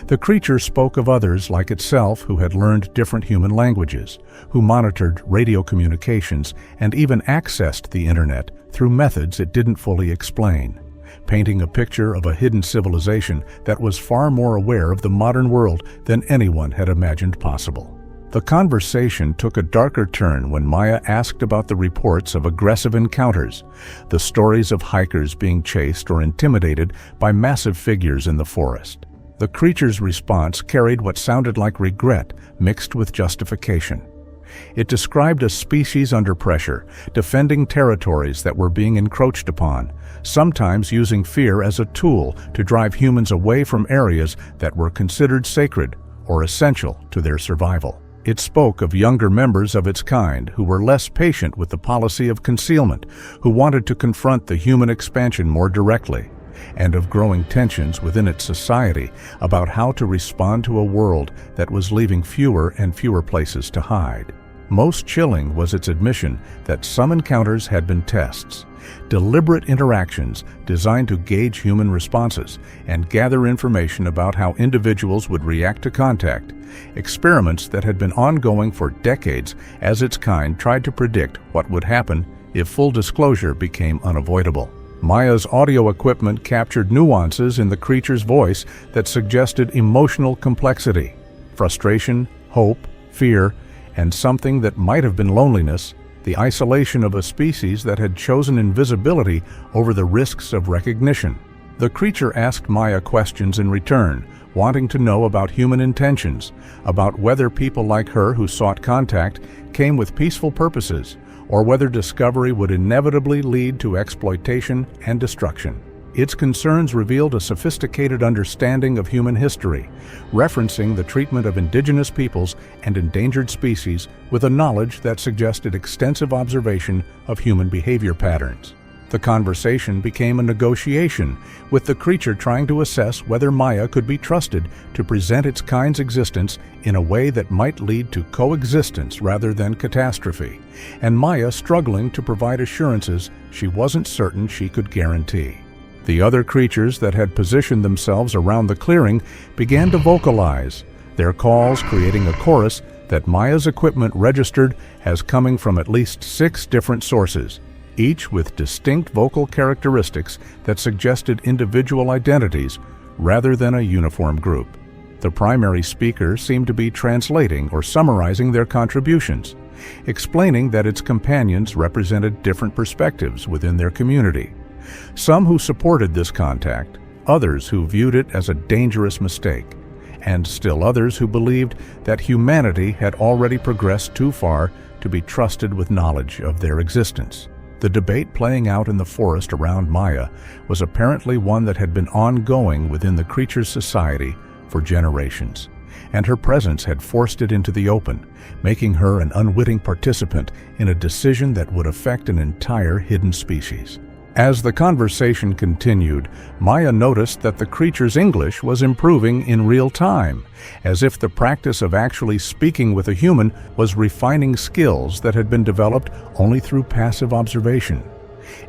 The creature spoke of others like itself who had learned different human languages, who monitored radio communications and even accessed the internet through methods it didn't fully explain, painting a picture of a hidden civilization that was far more aware of the modern world than anyone had imagined possible. The conversation took a darker turn when Maya asked about the reports of aggressive encounters, the stories of hikers being chased or intimidated by massive figures in the forest. The creature's response carried what sounded like regret mixed with justification. It described a species under pressure, defending territories that were being encroached upon, sometimes using fear as a tool to drive humans away from areas that were considered sacred or essential to their survival. It spoke of younger members of its kind who were less patient with the policy of concealment, who wanted to confront the human expansion more directly, and of growing tensions within its society about how to respond to a world that was leaving fewer and fewer places to hide. Most chilling was its admission that some encounters had been tests, deliberate interactions designed to gauge human responses and gather information about how individuals would react to contact, experiments that had been ongoing for decades as its kind tried to predict what would happen if full disclosure became unavoidable. Maya's audio equipment captured nuances in the creature's voice that suggested emotional complexity, frustration, hope, fear, and something that might have been loneliness, the isolation of a species that had chosen invisibility over the risks of recognition. The creature asked Maya questions in return, wanting to know about human intentions, about whether people like her who sought contact came with peaceful purposes, or whether discovery would inevitably lead to exploitation and destruction. Its concerns revealed a sophisticated understanding of human history, referencing the treatment of indigenous peoples and endangered species with a knowledge that suggested extensive observation of human behavior patterns. The conversation became a negotiation, with the creature trying to assess whether Maya could be trusted to present its kind's existence in a way that might lead to coexistence rather than catastrophe, and Maya struggling to provide assurances she wasn't certain she could guarantee. The other creatures that had positioned themselves around the clearing began to vocalize, their calls creating a chorus that Maya's equipment registered as coming from at least 6 different sources, each with distinct vocal characteristics that suggested individual identities rather than a uniform group. The primary speaker seemed to be translating or summarizing their contributions, explaining that its companions represented different perspectives within their community. Some who supported this contact, others who viewed it as a dangerous mistake, and still others who believed that humanity had already progressed too far to be trusted with knowledge of their existence. The debate playing out in the forest around Maya was apparently one that had been ongoing within the creature's society for generations, and her presence had forced it into the open, making her an unwitting participant in a decision that would affect an entire hidden species. As the conversation continued, Maya noticed that the creature's English was improving in real time, as if the practice of actually speaking with a human was refining skills that had been developed only through passive observation.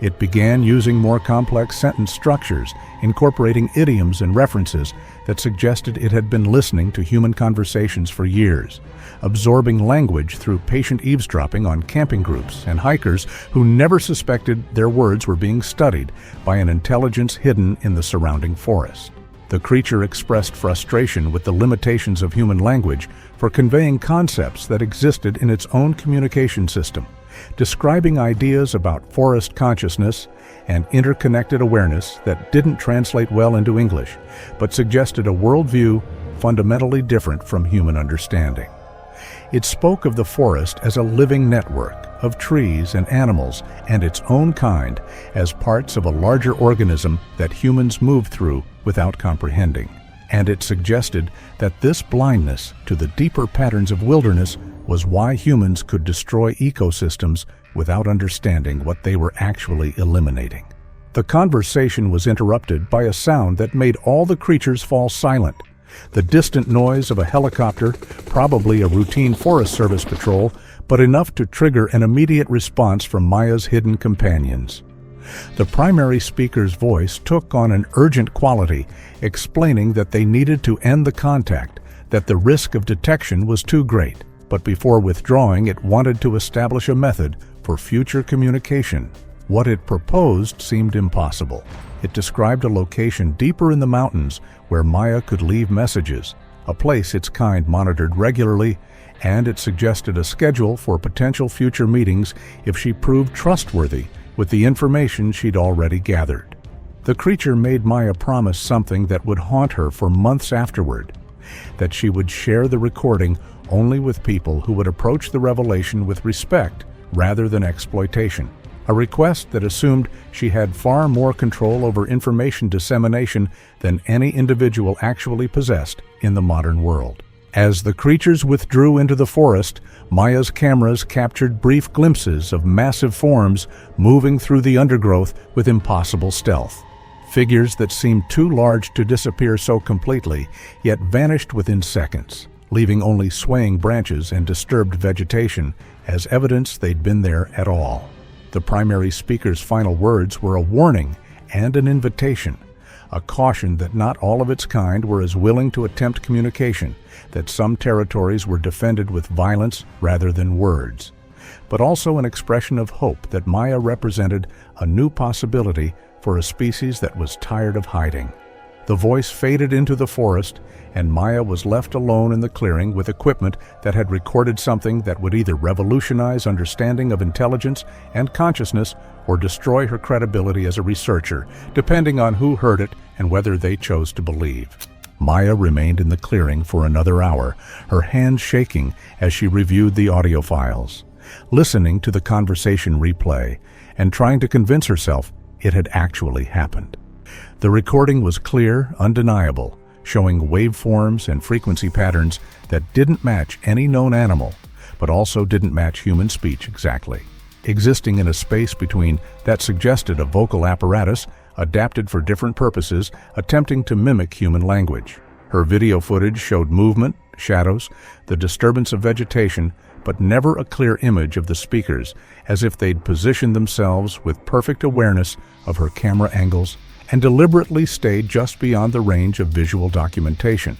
It began using more complex sentence structures, incorporating idioms and references that suggested it had been listening to human conversations for years, absorbing language through patient eavesdropping on camping groups and hikers who never suspected their words were being studied by an intelligence hidden in the surrounding forest. The creature expressed frustration with the limitations of human language for conveying concepts that existed in its own communication system, describing ideas about forest consciousness and interconnected awareness that didn't translate well into English, but suggested a worldview fundamentally different from human understanding. It spoke of the forest as a living network of trees and animals and its own kind as parts of a larger organism that humans move through without comprehending. And it suggested that this blindness to the deeper patterns of wilderness was why humans could destroy ecosystems without understanding what they were actually eliminating. The conversation was interrupted by a sound that made all the creatures fall silent. The distant noise of a helicopter, probably a routine Forest Service patrol, but enough to trigger an immediate response from Maya's hidden companions. The primary speaker's voice took on an urgent quality, explaining that they needed to end the contact, that the risk of detection was too great, but before withdrawing it wanted to establish a method for future communication. What it proposed seemed impossible. It described a location deeper in the mountains where Maya could leave messages, a place its kind monitored regularly, and it suggested a schedule for potential future meetings if she proved trustworthy with the information she'd already gathered. The creature made Maya promise something that would haunt her for months afterward, that she would share the recording only with people who would approach the revelation with respect rather than exploitation. A request that assumed she had far more control over information dissemination than any individual actually possessed in the modern world. As the creatures withdrew into the forest, Maya's cameras captured brief glimpses of massive forms moving through the undergrowth with impossible stealth. Figures that seemed too large to disappear so completely, yet vanished within seconds, leaving only swaying branches and disturbed vegetation as evidence they'd been there at all. The primary speaker's final words were a warning and an invitation, a caution that not all of its kind were as willing to attempt communication, that some territories were defended with violence rather than words, but also an expression of hope that Maya represented a new possibility for a species that was tired of hiding. The voice faded into the forest, and Maya was left alone in the clearing with equipment that had recorded something that would either revolutionize understanding of intelligence and consciousness or destroy her credibility as a researcher, depending on who heard it and whether they chose to believe. Maya remained in the clearing for another hour, her hands shaking as she reviewed the audio files, listening to the conversation replay and trying to convince herself it had actually happened. The recording was clear, undeniable, showing waveforms and frequency patterns that didn't match any known animal, but also didn't match human speech exactly, existing in a space between that suggested a vocal apparatus adapted for different purposes, attempting to mimic human language. Her video footage showed movement, shadows, the disturbance of vegetation, but never a clear image of the speakers, as if they'd positioned themselves with perfect awareness of her camera angles and deliberately stayed just beyond the range of visual documentation.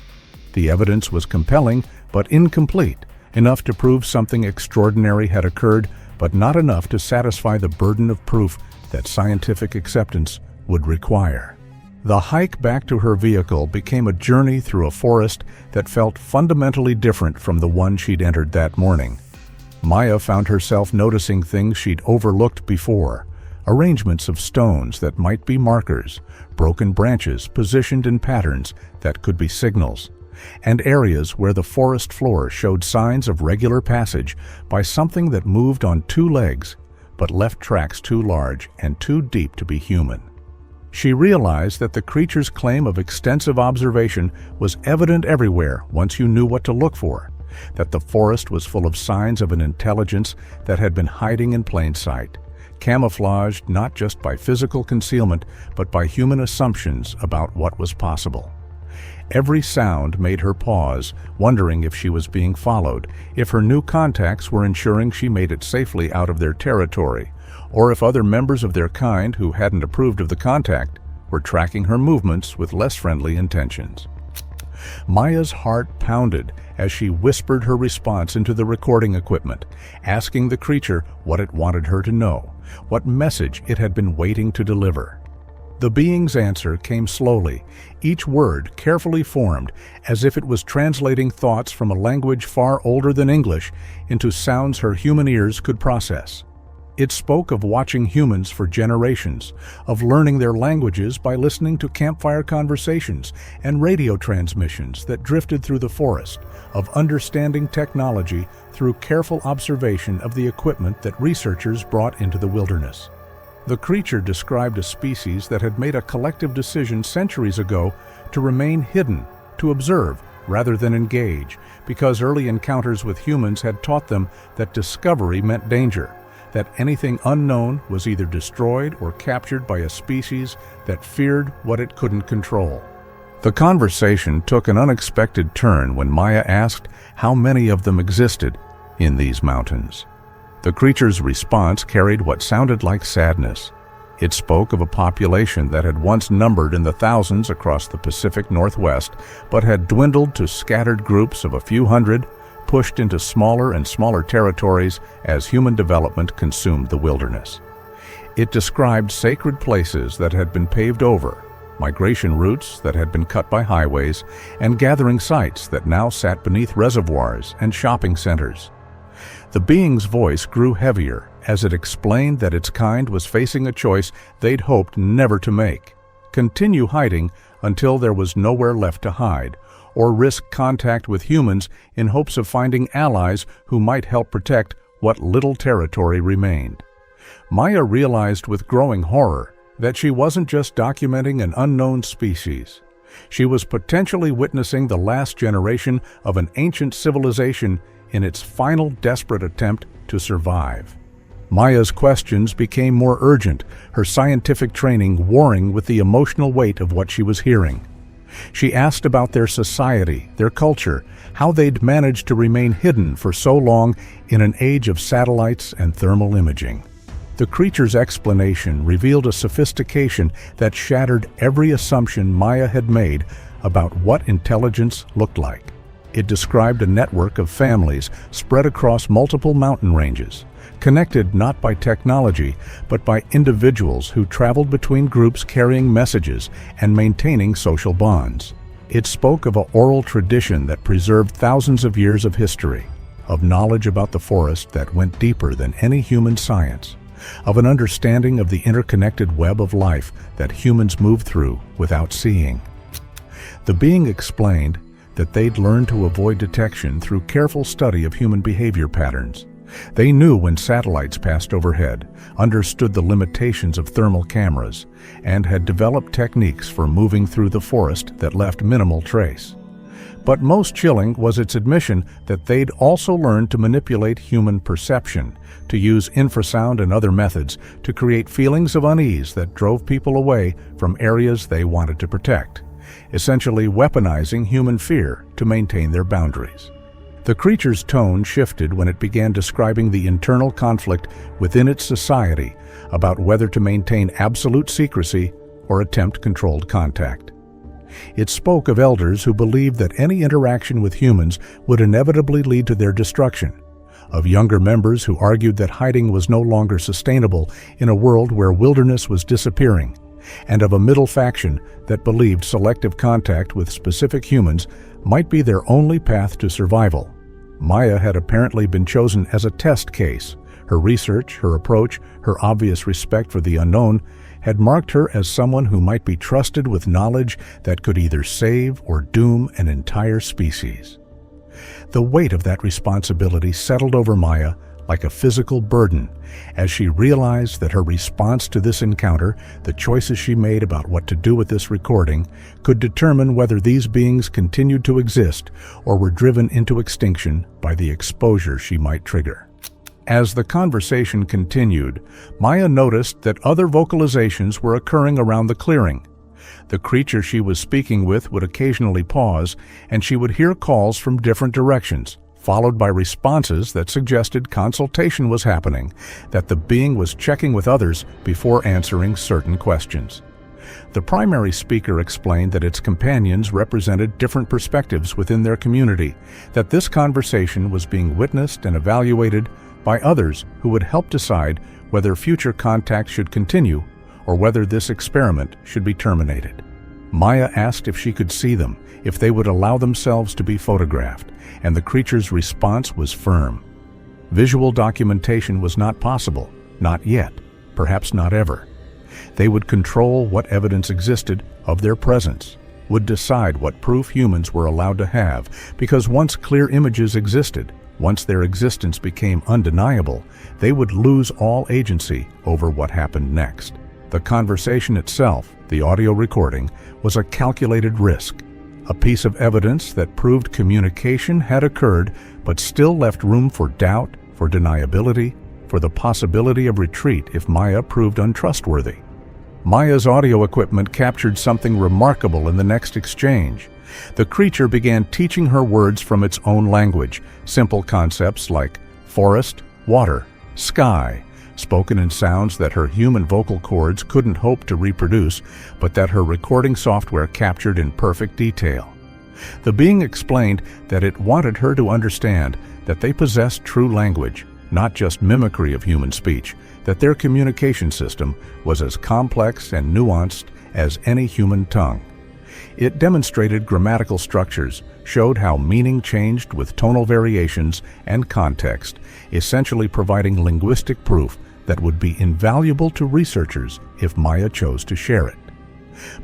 The evidence was compelling but incomplete, enough to prove something extraordinary had occurred, but not enough to satisfy the burden of proof that scientific acceptance would require. The hike back to her vehicle became a journey through a forest that felt fundamentally different from the one she'd entered that morning. Maya found herself noticing things she'd overlooked before, arrangements of stones that might be markers, broken branches positioned in patterns that could be signals, and areas where the forest floor showed signs of regular passage by something that moved on two legs but left tracks too large and too deep to be human. She realized that the creature's claim of extensive observation was evident everywhere once you knew what to look for, that the forest was full of signs of an intelligence that had been hiding in plain sight, camouflaged not just by physical concealment but by human assumptions about what was possible. Every sound made her pause, wondering if she was being followed, if her new contacts were ensuring she made it safely out of their territory, or if other members of their kind who hadn't approved of the contact were tracking her movements with less friendly intentions. Maya's heart pounded as she whispered her response into the recording equipment, asking the creature what it wanted her to know, what message it had been waiting to deliver. The being's answer came slowly, each word carefully formed, as if it was translating thoughts from a language far older than English into sounds her human ears could process. It spoke of watching humans for generations, of learning their languages by listening to campfire conversations and radio transmissions that drifted through the forest, of understanding technology through careful observation of the equipment that researchers brought into the wilderness. The creature described a species that had made a collective decision centuries ago to remain hidden, to observe rather than engage, because early encounters with humans had taught them that discovery meant danger, that anything unknown was either destroyed or captured by a species that feared what it couldn't control. The conversation took an unexpected turn when Maya asked how many of them existed in these mountains. The creature's response carried what sounded like sadness. It spoke of a population that had once numbered in the thousands across the Pacific Northwest, but had dwindled to scattered groups of a few hundred, pushed into smaller and smaller territories as human development consumed the wilderness. It described sacred places that had been paved over, migration routes that had been cut by highways, and gathering sites that now sat beneath reservoirs and shopping centers. The being's voice grew heavier as it explained that its kind was facing a choice they'd hoped never to make: continue hiding until there was nowhere left to hide, or risk contact with humans in hopes of finding allies who might help protect what little territory remained. Maya realized with growing horror that she wasn't just documenting an unknown species. She was potentially witnessing the last generation of an ancient civilization in its final desperate attempt to survive. Maya's questions became more urgent, her scientific training warring with the emotional weight of what she was hearing. She asked about their society, their culture, how they'd managed to remain hidden for so long in an age of satellites and thermal imaging. The creature's explanation revealed a sophistication that shattered every assumption Maya had made about what intelligence looked like. It described a network of families spread across multiple mountain ranges, connected not by technology, but by individuals who traveled between groups carrying messages and maintaining social bonds. It spoke of an oral tradition that preserved thousands of years of history, of knowledge about the forest that went deeper than any human science, of an understanding of the interconnected web of life that humans move through without seeing. The being explained that they'd learned to avoid detection through careful study of human behavior patterns. They knew when satellites passed overhead, understood the limitations of thermal cameras, and had developed techniques for moving through the forest that left minimal trace. But most chilling was its admission that they'd also learned to manipulate human perception, to use infrasound and other methods to create feelings of unease that drove people away from areas they wanted to protect, essentially weaponizing human fear to maintain their boundaries. The creature's tone shifted when it began describing the internal conflict within its society about whether to maintain absolute secrecy or attempt controlled contact. It spoke of elders who believed that any interaction with humans would inevitably lead to their destruction, of younger members who argued that hiding was no longer sustainable in a world where wilderness was disappearing, and of a middle faction that believed selective contact with specific humans might be their only path to survival. Maya had apparently been chosen as a test case. Her research, her approach, her obvious respect for the unknown had marked her as someone who might be trusted with knowledge that could either save or doom an entire species. The weight of that responsibility settled over Maya like a physical burden as she realized that her response to this encounter, the choices she made about what to do with this recording, could determine whether these beings continued to exist or were driven into extinction by the exposure she might trigger. As the conversation continued, Maya noticed that other vocalizations were occurring around the clearing. The creature she was speaking with would occasionally pause, and she would hear calls from different directions, followed by responses that suggested consultation was happening, that the being was checking with others before answering certain questions. The primary speaker explained that its companions represented different perspectives within their community, that this conversation was being witnessed and evaluated by others who would help decide whether future contact should continue or whether this experiment should be terminated. Maya asked if she could see them, if they would allow themselves to be photographed, and the creature's response was firm. Visual documentation was not possible, not yet, perhaps not ever. They would control what evidence existed of their presence, would decide what proof humans were allowed to have, because once clear images existed, once their existence became undeniable, they would lose all agency over what happened next. The conversation itself, the audio recording, was a calculated risk, a piece of evidence that proved communication had occurred but still left room for doubt, for deniability, for the possibility of retreat if Maya proved untrustworthy. Maya's audio equipment captured something remarkable in the next exchange. The creature began teaching her words from its own language, simple concepts like forest, water, sky, spoken in sounds that her human vocal cords couldn't hope to reproduce, but that her recording software captured in perfect detail. The being explained that it wanted her to understand that they possessed true language, not just mimicry of human speech, that their communication system was as complex and nuanced as any human tongue. It demonstrated grammatical structures, showed how meaning changed with tonal variations and context, essentially providing linguistic proof that would be invaluable to researchers if Maya chose to share it.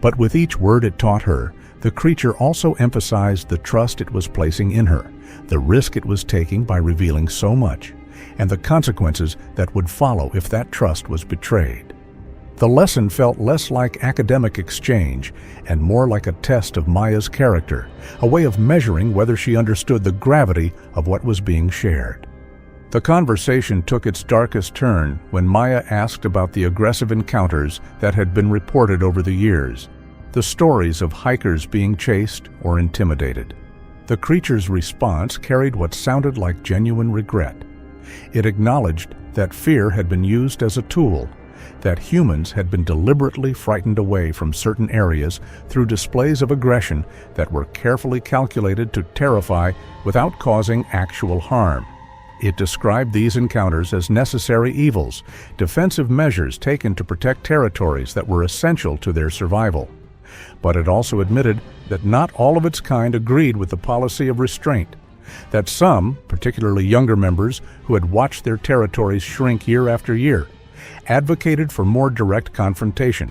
But with each word it taught her, the creature also emphasized the trust it was placing in her, the risk it was taking by revealing so much, and the consequences that would follow if that trust was betrayed. The lesson felt less like academic exchange and more like a test of Maya's character, a way of measuring whether she understood the gravity of what was being shared. The conversation took its darkest turn when Maya asked about the aggressive encounters that had been reported over the years, the stories of hikers being chased or intimidated. The creature's response carried what sounded like genuine regret. It acknowledged that fear had been used as a tool, that humans had been deliberately frightened away from certain areas through displays of aggression that were carefully calculated to terrify without causing actual harm. It described these encounters as necessary evils, defensive measures taken to protect territories that were essential to their survival. But it also admitted that not all of its kind agreed with the policy of restraint, that some, particularly younger members who had watched their territories shrink year after year, advocated for more direct confrontation,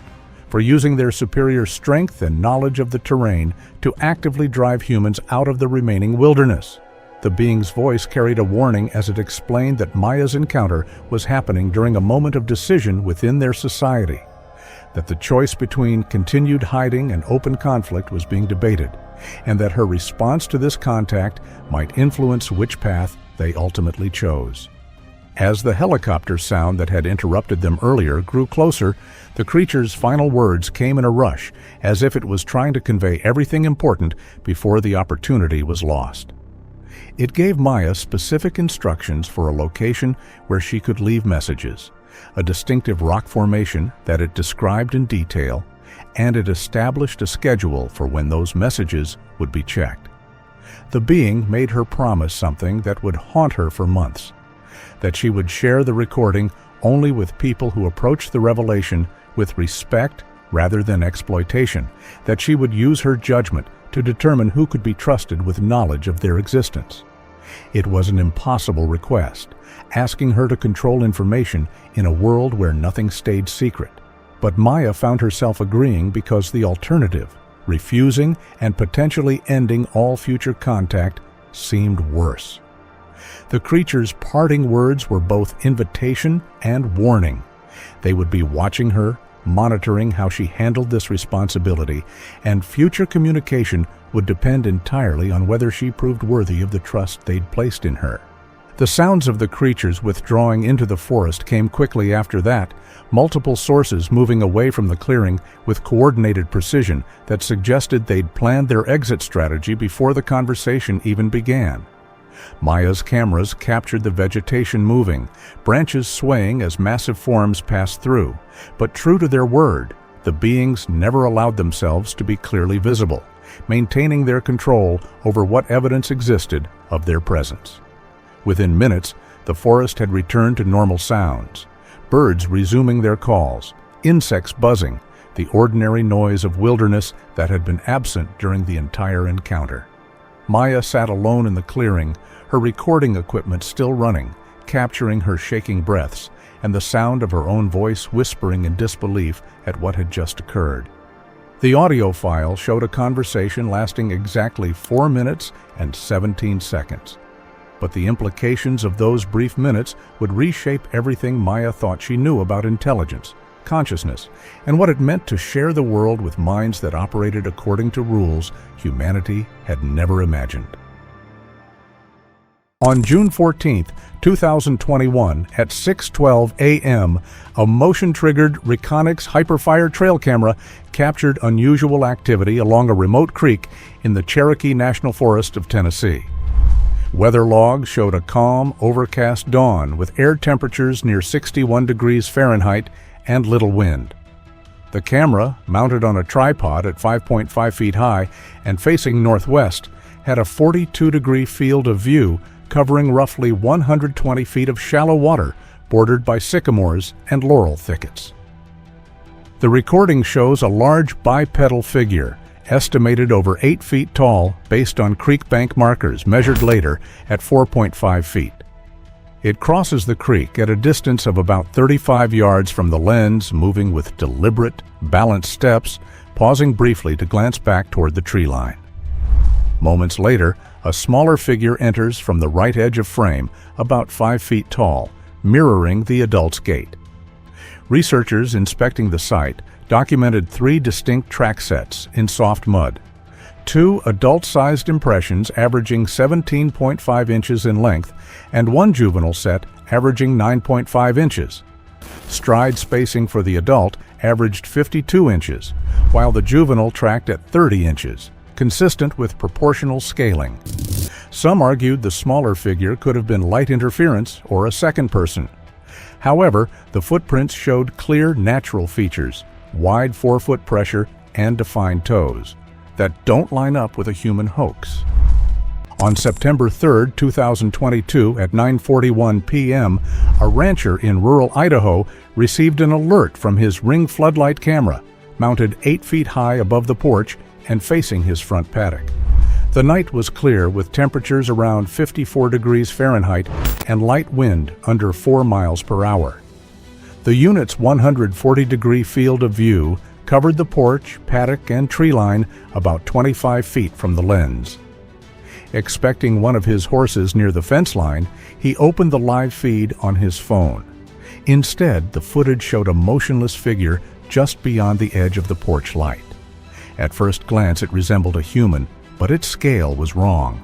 for using their superior strength and knowledge of the terrain to actively drive humans out of the remaining wilderness. The being's voice carried a warning as it explained that Maya's encounter was happening during a moment of decision within their society, that the choice between continued hiding and open conflict was being debated, and that her response to this contact might influence which path they ultimately chose. As the helicopter sound that had interrupted them earlier grew closer, the creature's final words came in a rush, as if it was trying to convey everything important before the opportunity was lost. It gave Maya specific instructions for a location where she could leave messages, a distinctive rock formation that it described in detail, and it established a schedule for when those messages would be checked. The being made her promise something that would haunt her for months, that she would share the recording only with people who approached the revelation with respect rather than exploitation, that she would use her judgment to determine who could be trusted with knowledge of their existence. It was an impossible request, asking her to control information in a world where nothing stayed secret. But Maya found herself agreeing because the alternative, refusing and potentially ending all future contact, seemed worse. The creature's parting words were both invitation and warning. They would be watching her, monitoring how she handled this responsibility, and future communication would depend entirely on whether she proved worthy of the trust they'd placed in her. The sounds of the creatures withdrawing into the forest came quickly after that, multiple sources moving away from the clearing with coordinated precision that suggested they'd planned their exit strategy before the conversation even began. Maya's cameras captured the vegetation moving, branches swaying as massive forms passed through, but true to their word, the beings never allowed themselves to be clearly visible, maintaining their control over what evidence existed of their presence. Within minutes, the forest had returned to normal sounds, birds resuming their calls, insects buzzing, the ordinary noise of wilderness that had been absent during the entire encounter. Maya sat alone in the clearing, her recording equipment still running, capturing her shaking breaths and the sound of her own voice whispering in disbelief at what had just occurred. The audio file showed a conversation lasting exactly 4 minutes and 17 seconds. But the implications of those brief minutes would reshape everything Maya thought she knew about intelligence, consciousness, and what it meant to share the world with minds that operated according to rules humanity had never imagined. On June 14, 2021, at 6:12 a.m., a motion-triggered Reconyx Hyperfire trail camera captured unusual activity along a remote creek in the Cherokee National Forest of Tennessee. Weather logs showed a calm, overcast dawn with air temperatures near 61 degrees Fahrenheit and little wind. The camera, mounted on a tripod at 5.5 feet high and facing northwest, had a 42-degree field of view covering roughly 120 feet of shallow water bordered by sycamores and laurel thickets. The recording shows a large bipedal figure, estimated over 8 feet tall based on creek bank markers measured later at 4.5 feet. It crosses the creek at a distance of about 35 yards from the lens, moving with deliberate, balanced steps, pausing briefly to glance back toward the tree line. Moments later, a smaller figure enters from the right edge of frame, about 5 feet tall, mirroring the adult's gait. Researchers inspecting the site documented 3 distinct track sets in soft mud. 2 adult-sized impressions averaging 17.5 inches in length, and 1 juvenile set averaging 9.5 inches. Stride spacing for the adult averaged 52 inches, while the juvenile tracked at 30 inches, consistent with proportional scaling. Some argued the smaller figure could have been light interference or a second person. However, the footprints showed clear natural features, wide forefoot pressure, and defined toes that don't line up with a human hoax. On September 3, 2022 at 9:41 p.m., a rancher in rural Idaho received an alert from his Ring floodlight camera, mounted 8 feet high above the porch and facing his front paddock. The night was clear with temperatures around 54 degrees Fahrenheit and light wind under 4 miles per hour. The unit's 140-degree field of view covered the porch, paddock, and tree line about 25 feet from the lens. Expecting one of his horses near the fence line, he opened the live feed on his phone. Instead, the footage showed a motionless figure just beyond the edge of the porch light. At first glance, it resembled a human, but its scale was wrong.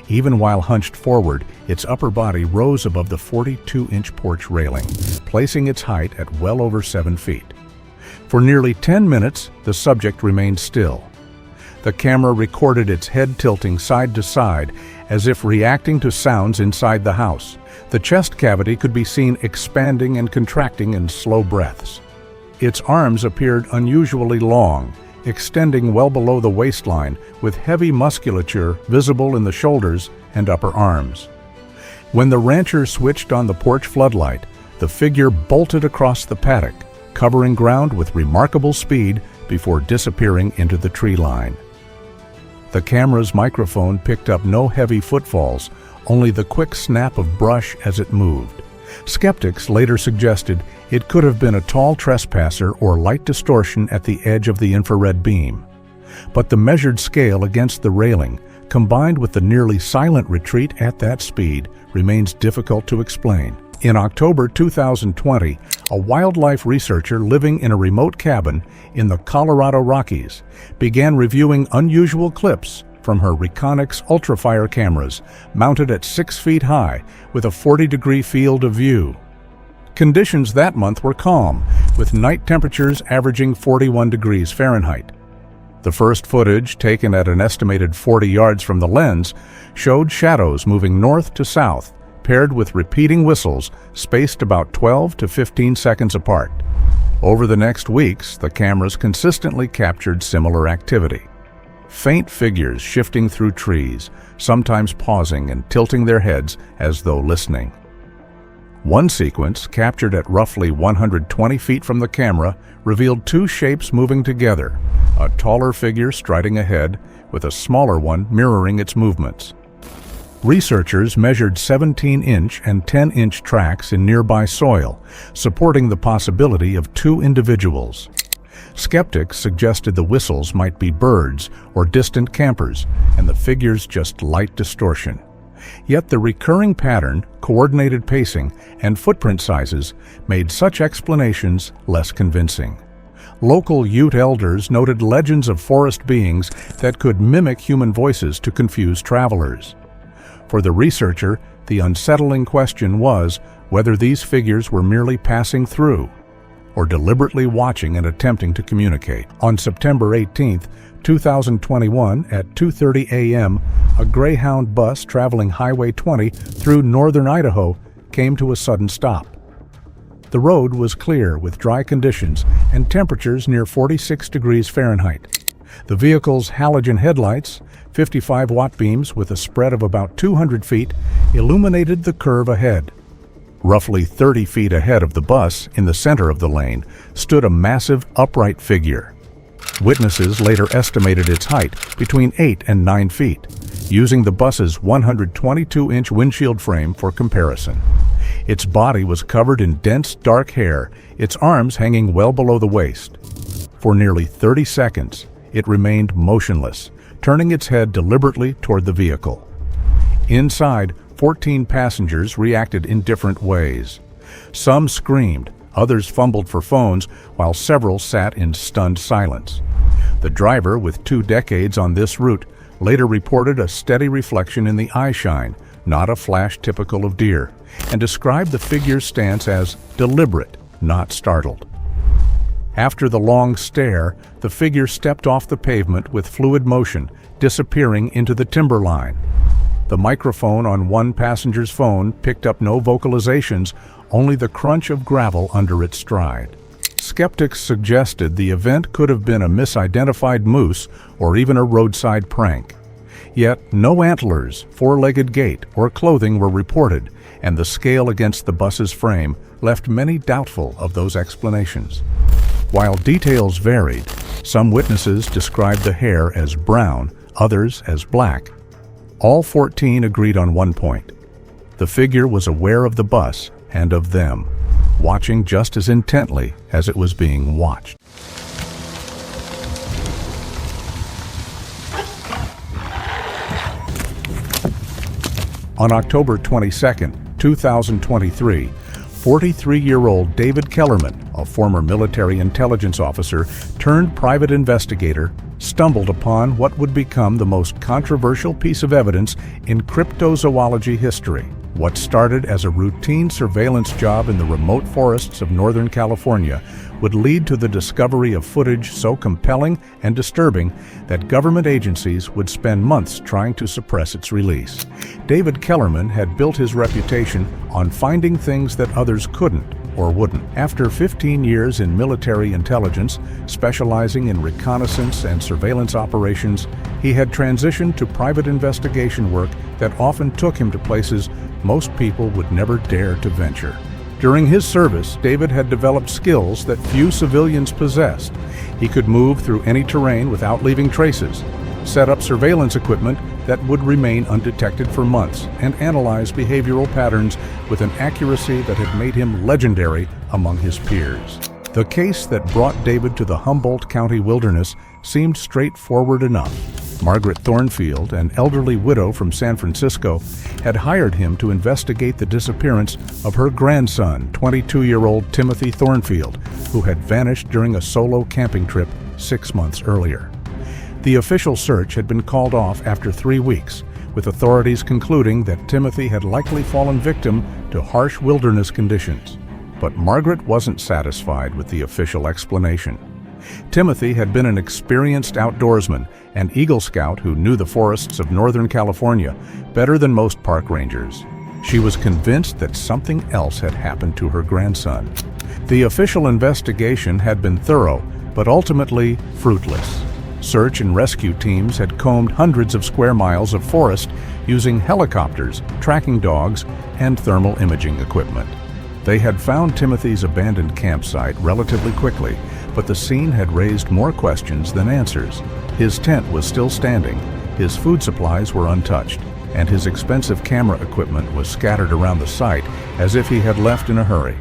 Even while hunched forward, its upper body rose above the 42-inch porch railing, placing its height at well over 7 feet. For nearly 10 minutes, the subject remained still. The camera recorded its head tilting side to side, as if reacting to sounds inside the house. The chest cavity could be seen expanding and contracting in slow breaths. Its arms appeared unusually long, extending well below the waistline, with heavy musculature visible in the shoulders and upper arms. When the rancher switched on the porch floodlight, the figure bolted across the paddock, covering ground with remarkable speed before disappearing into the tree line. The camera's microphone picked up no heavy footfalls, only the quick snap of brush as it moved. Skeptics later suggested it could have been a tall trespasser or light distortion at the edge of the infrared beam. But the measured scale against the railing, combined with the nearly silent retreat at that speed, remains difficult to explain. In October 2020, a wildlife researcher living in a remote cabin in the Colorado Rockies began reviewing unusual clips from her Reconyx ultrafire cameras mounted at 6 feet high with a 40-degree field of view. Conditions that month were calm, with night temperatures averaging 41 degrees Fahrenheit. The first footage, taken at an estimated 40 yards from the lens, showed shadows moving north to south, paired with repeating whistles spaced about 12 to 15 seconds apart. Over the next weeks, the cameras consistently captured similar activity. Faint figures shifting through trees, sometimes pausing and tilting their heads as though listening. One sequence, captured at roughly 120 feet from the camera, revealed 2 shapes moving together, a taller figure striding ahead, with a smaller one mirroring its movements. Researchers measured 17-inch and 10-inch tracks in nearby soil, supporting the possibility of 2 individuals. Skeptics suggested the whistles might be birds or distant campers, and the figures just light distortion. Yet the recurring pattern, coordinated pacing, and footprint sizes made such explanations less convincing. Local Ute elders noted legends of forest beings that could mimic human voices to confuse travelers. For the researcher, the unsettling question was whether these figures were merely passing through or deliberately watching and attempting to communicate. On September 18, 2021, at 2:30 a.m., a Greyhound bus traveling Highway 20 through northern Idaho came to a sudden stop. The road was clear with dry conditions and temperatures near 46 degrees Fahrenheit. The vehicle's halogen headlights, 55-watt beams with a spread of about 200 feet, illuminated the curve ahead. Roughly 30 feet ahead of the bus, in the center of the lane, stood a massive upright figure. Witnesses later estimated its height between 8 and 9 feet, using the bus's 122-inch windshield frame for comparison. Its body was covered in dense, dark hair, its arms hanging well below the waist. For nearly 30 seconds, it remained motionless, turning its head deliberately toward the vehicle. Inside, 14 passengers reacted in different ways. Some screamed, others fumbled for phones, while several sat in stunned silence. The driver, with 2 decades on this route, later reported a steady reflection in the eye shine, not a flash typical of deer, and described the figure's stance as deliberate, not startled. After the long stare, the figure stepped off the pavement with fluid motion, disappearing into the timberline. The microphone on one passenger's phone picked up no vocalizations, only the crunch of gravel under its stride. Skeptics suggested the event could have been a misidentified moose or even a roadside prank. Yet no antlers, 4-legged gait, or clothing were reported, and the scale against the bus's frame left many doubtful of those explanations. While details varied, some witnesses described the hair as brown, others as black. All 14 agreed on one point. The figure was aware of the bus and of them, watching just as intently as it was being watched. On October 22, 2023, 43-year-old David Kellerman, a former military intelligence officer turned private investigator, stumbled upon what would become the most controversial piece of evidence in cryptozoology history. What started as a routine surveillance job in the remote forests of Northern California would lead to the discovery of footage so compelling and disturbing that government agencies would spend months trying to suppress its release. David Kellerman had built his reputation on finding things that others couldn't or wouldn't. After 15 years in military intelligence, specializing in reconnaissance and surveillance operations, he had transitioned to private investigation work that often took him to places most people would never dare to venture. During his service, David had developed skills that few civilians possessed. He could move through any terrain without leaving traces, set up surveillance equipment that would remain undetected for months, and analyze behavioral patterns with an accuracy that had made him legendary among his peers. The case that brought David to the Humboldt County wilderness seemed straightforward enough. Margaret Thornfield, an elderly widow from San Francisco, had hired him to investigate the disappearance of her grandson, 22-year-old Timothy Thornfield, who had vanished during a solo camping trip 6 months earlier. The official search had been called off after 3 weeks, with authorities concluding that Timothy had likely fallen victim to harsh wilderness conditions. But Margaret wasn't satisfied with the official explanation. Timothy had been an experienced outdoorsman and Eagle Scout who knew the forests of Northern California better than most park rangers. She was convinced that something else had happened to her grandson. The official investigation had been thorough, but ultimately fruitless. Search and rescue teams had combed hundreds of square miles of forest using helicopters, tracking dogs, and thermal imaging equipment. They had found Timothy's abandoned campsite relatively quickly, but the scene had raised more questions than answers. His tent was still standing, his food supplies were untouched, and his expensive camera equipment was scattered around the site as if he had left in a hurry.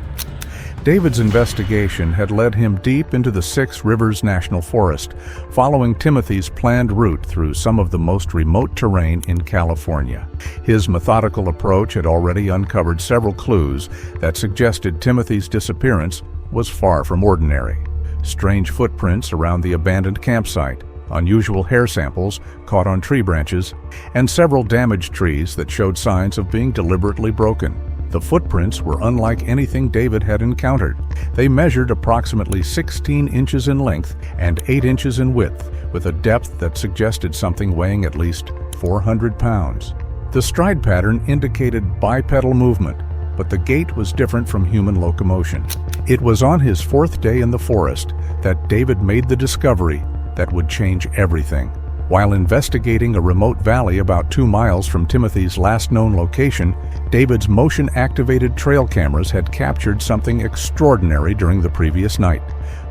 David's investigation had led him deep into the Six Rivers National Forest, following Timothy's planned route through some of the most remote terrain in California. His methodical approach had already uncovered several clues that suggested Timothy's disappearance was far from ordinary. Strange footprints around the abandoned campsite, unusual hair samples caught on tree branches, and several damaged trees that showed signs of being deliberately broken. The footprints were unlike anything David had encountered. They measured approximately 16 inches in length and 8 inches in width, with a depth that suggested something weighing at least 400 pounds. The stride pattern indicated bipedal movement, but the gait was different from human locomotion. It was on his 4th day in the forest that David made the discovery that would change everything. While investigating a remote valley about 2 miles from Timothy's last known location, David's motion-activated trail cameras had captured something extraordinary during the previous night.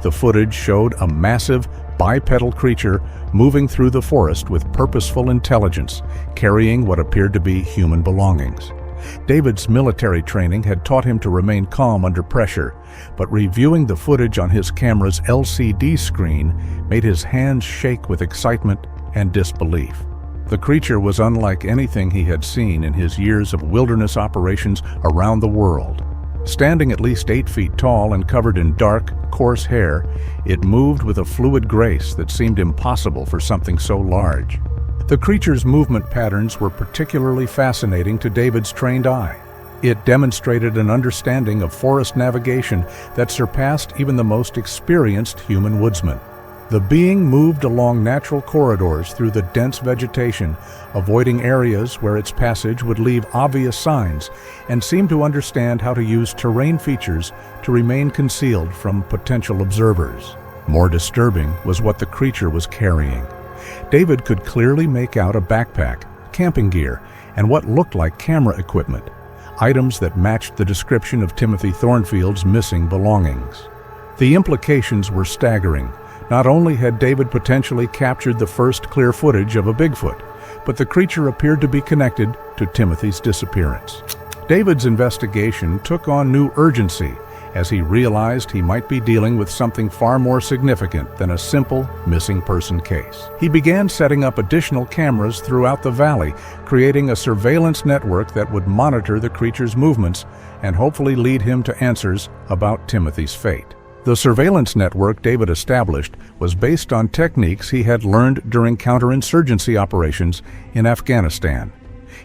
The footage showed a massive, bipedal creature moving through the forest with purposeful intelligence, carrying what appeared to be human belongings. David's military training had taught him to remain calm under pressure, but reviewing the footage on his camera's LCD screen made his hands shake with excitement and disbelief. The creature was unlike anything he had seen in his years of wilderness operations around the world. Standing at least 8 feet tall and covered in dark, coarse hair, it moved with a fluid grace that seemed impossible for something so large. The creature's movement patterns were particularly fascinating to David's trained eye. It demonstrated an understanding of forest navigation that surpassed even the most experienced human woodsman. The being moved along natural corridors through the dense vegetation, avoiding areas where its passage would leave obvious signs, and seemed to understand how to use terrain features to remain concealed from potential observers. More disturbing was what the creature was carrying. David could clearly make out a backpack, camping gear, and what looked like camera equipment, items that matched the description of Timothy Thornfield's missing belongings. The implications were staggering. Not only had David potentially captured the first clear footage of a Bigfoot, but the creature appeared to be connected to Timothy's disappearance. David's investigation took on new urgency as he realized he might be dealing with something far more significant than a simple missing person case. He began setting up additional cameras throughout the valley, creating a surveillance network that would monitor the creature's movements and hopefully lead him to answers about Timothy's fate. The surveillance network David established was based on techniques he had learned during counterinsurgency operations in Afghanistan.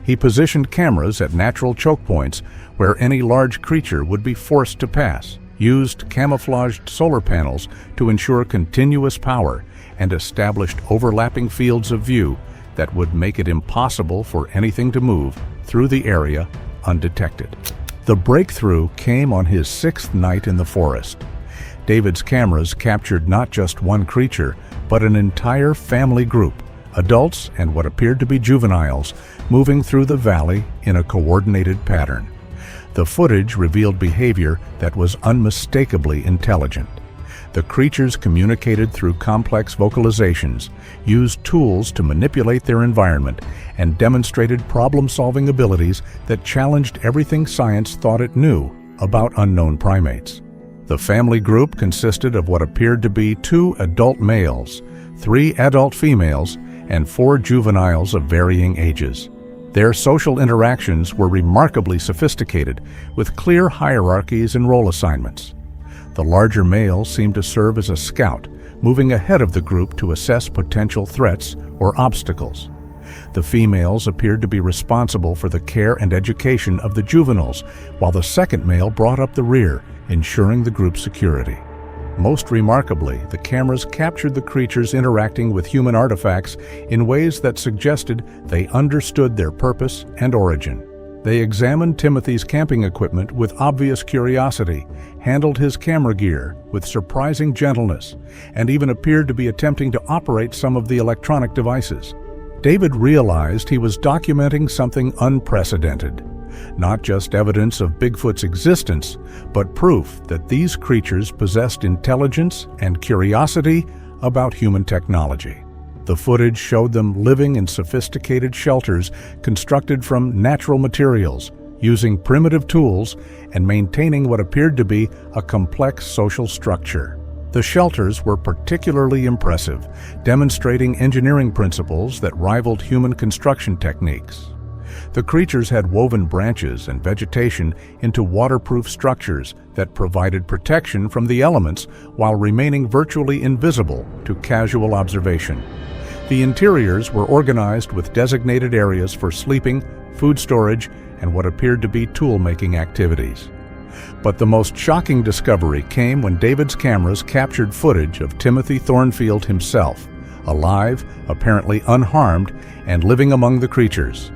He positioned cameras at natural choke points where any large creature would be forced to pass, used camouflaged solar panels to ensure continuous power, and established overlapping fields of view that would make it impossible for anything to move through the area undetected. The breakthrough came on his 6th night in the forest. David's cameras captured not just one creature, but an entire family group, adults and what appeared to be juveniles, moving through the valley in a coordinated pattern. The footage revealed behavior that was unmistakably intelligent. The creatures communicated through complex vocalizations, used tools to manipulate their environment, and demonstrated problem-solving abilities that challenged everything science thought it knew about unknown primates. The family group consisted of what appeared to be 2 adult males, 3 adult females, and 4 juveniles of varying ages. Their social interactions were remarkably sophisticated, with clear hierarchies and role assignments. The larger male seemed to serve as a scout, moving ahead of the group to assess potential threats or obstacles. The females appeared to be responsible for the care and education of the juveniles, while the second male brought up the rear, ensuring the group's security. Most remarkably, the cameras captured the creatures interacting with human artifacts in ways that suggested they understood their purpose and origin. They examined Timothy's camping equipment with obvious curiosity, handled his camera gear with surprising gentleness, and even appeared to be attempting to operate some of the electronic devices. David realized he was documenting something unprecedented. Not just evidence of Bigfoot's existence, but proof that these creatures possessed intelligence and curiosity about human technology. The footage showed them living in sophisticated shelters constructed from natural materials, using primitive tools, and maintaining what appeared to be a complex social structure. The shelters were particularly impressive, demonstrating engineering principles that rivaled human construction techniques. The creatures had woven branches and vegetation into waterproof structures that provided protection from the elements while remaining virtually invisible to casual observation. The interiors were organized with designated areas for sleeping, food storage, and what appeared to be tool-making activities. But the most shocking discovery came when David's cameras captured footage of Timothy Thornfield himself, alive, apparently unharmed, and living among the creatures.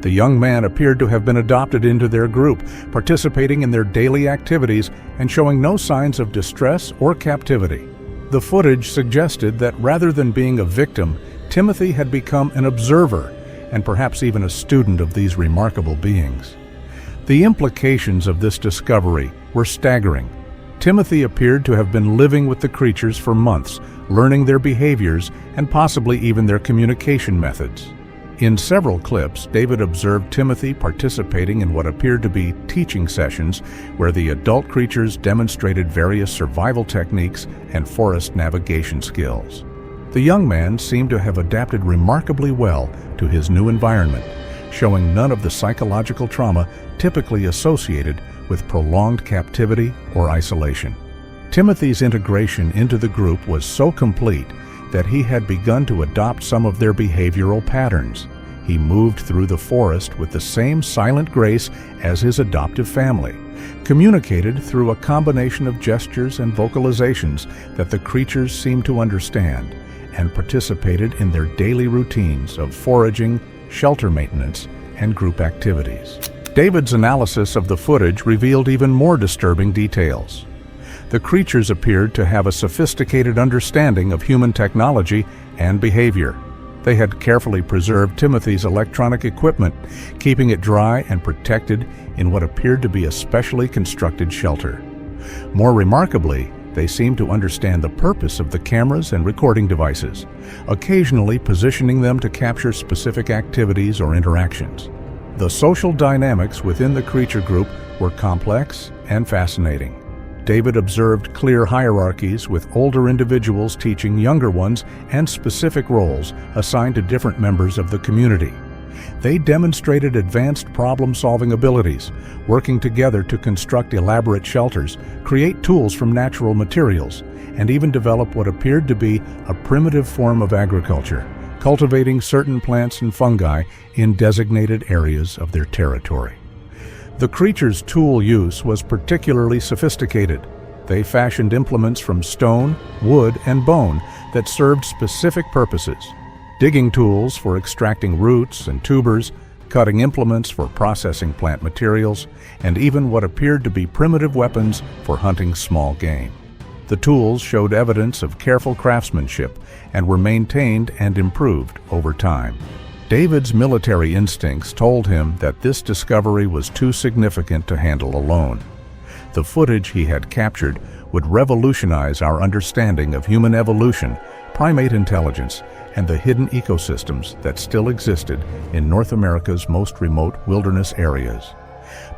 The young man appeared to have been adopted into their group, participating in their daily activities and showing no signs of distress or captivity. The footage suggested that rather than being a victim, Timothy had become an observer and perhaps even a student of these remarkable beings. The implications of this discovery were staggering. Timothy appeared to have been living with the creatures for months, learning their behaviors and possibly even their communication methods. In several clips, David observed Timothy participating in what appeared to be teaching sessions where the adult creatures demonstrated various survival techniques and forest navigation skills. The young man seemed to have adapted remarkably well to his new environment, showing none of the psychological trauma typically associated with prolonged captivity or isolation. Timothy's integration into the group was so complete that he had begun to adopt some of their behavioral patterns. He moved through the forest with the same silent grace as his adoptive family, communicated through a combination of gestures and vocalizations that the creatures seemed to understand, and participated in their daily routines of foraging, shelter maintenance, and group activities. David's analysis of the footage revealed even more disturbing details. The creatures appeared to have a sophisticated understanding of human technology and behavior. They had carefully preserved Timothy's electronic equipment, keeping it dry and protected in what appeared to be a specially constructed shelter. More remarkably, they seemed to understand the purpose of the cameras and recording devices, occasionally positioning them to capture specific activities or interactions. The social dynamics within the creature group were complex and fascinating. David observed clear hierarchies, with older individuals teaching younger ones and specific roles assigned to different members of the community. They demonstrated advanced problem-solving abilities, working together to construct elaborate shelters, create tools from natural materials, and even develop what appeared to be a primitive form of agriculture, cultivating certain plants and fungi in designated areas of their territory. The creatures' tool use was particularly sophisticated. They fashioned implements from stone, wood, and bone that served specific purposes: digging tools for extracting roots and tubers, cutting implements for processing plant materials, and even what appeared to be primitive weapons for hunting small game. The tools showed evidence of careful craftsmanship and were maintained and improved over time. David's military instincts told him that this discovery was too significant to handle alone. The footage he had captured would revolutionize our understanding of human evolution, primate intelligence, and the hidden ecosystems that still existed in North America's most remote wilderness areas.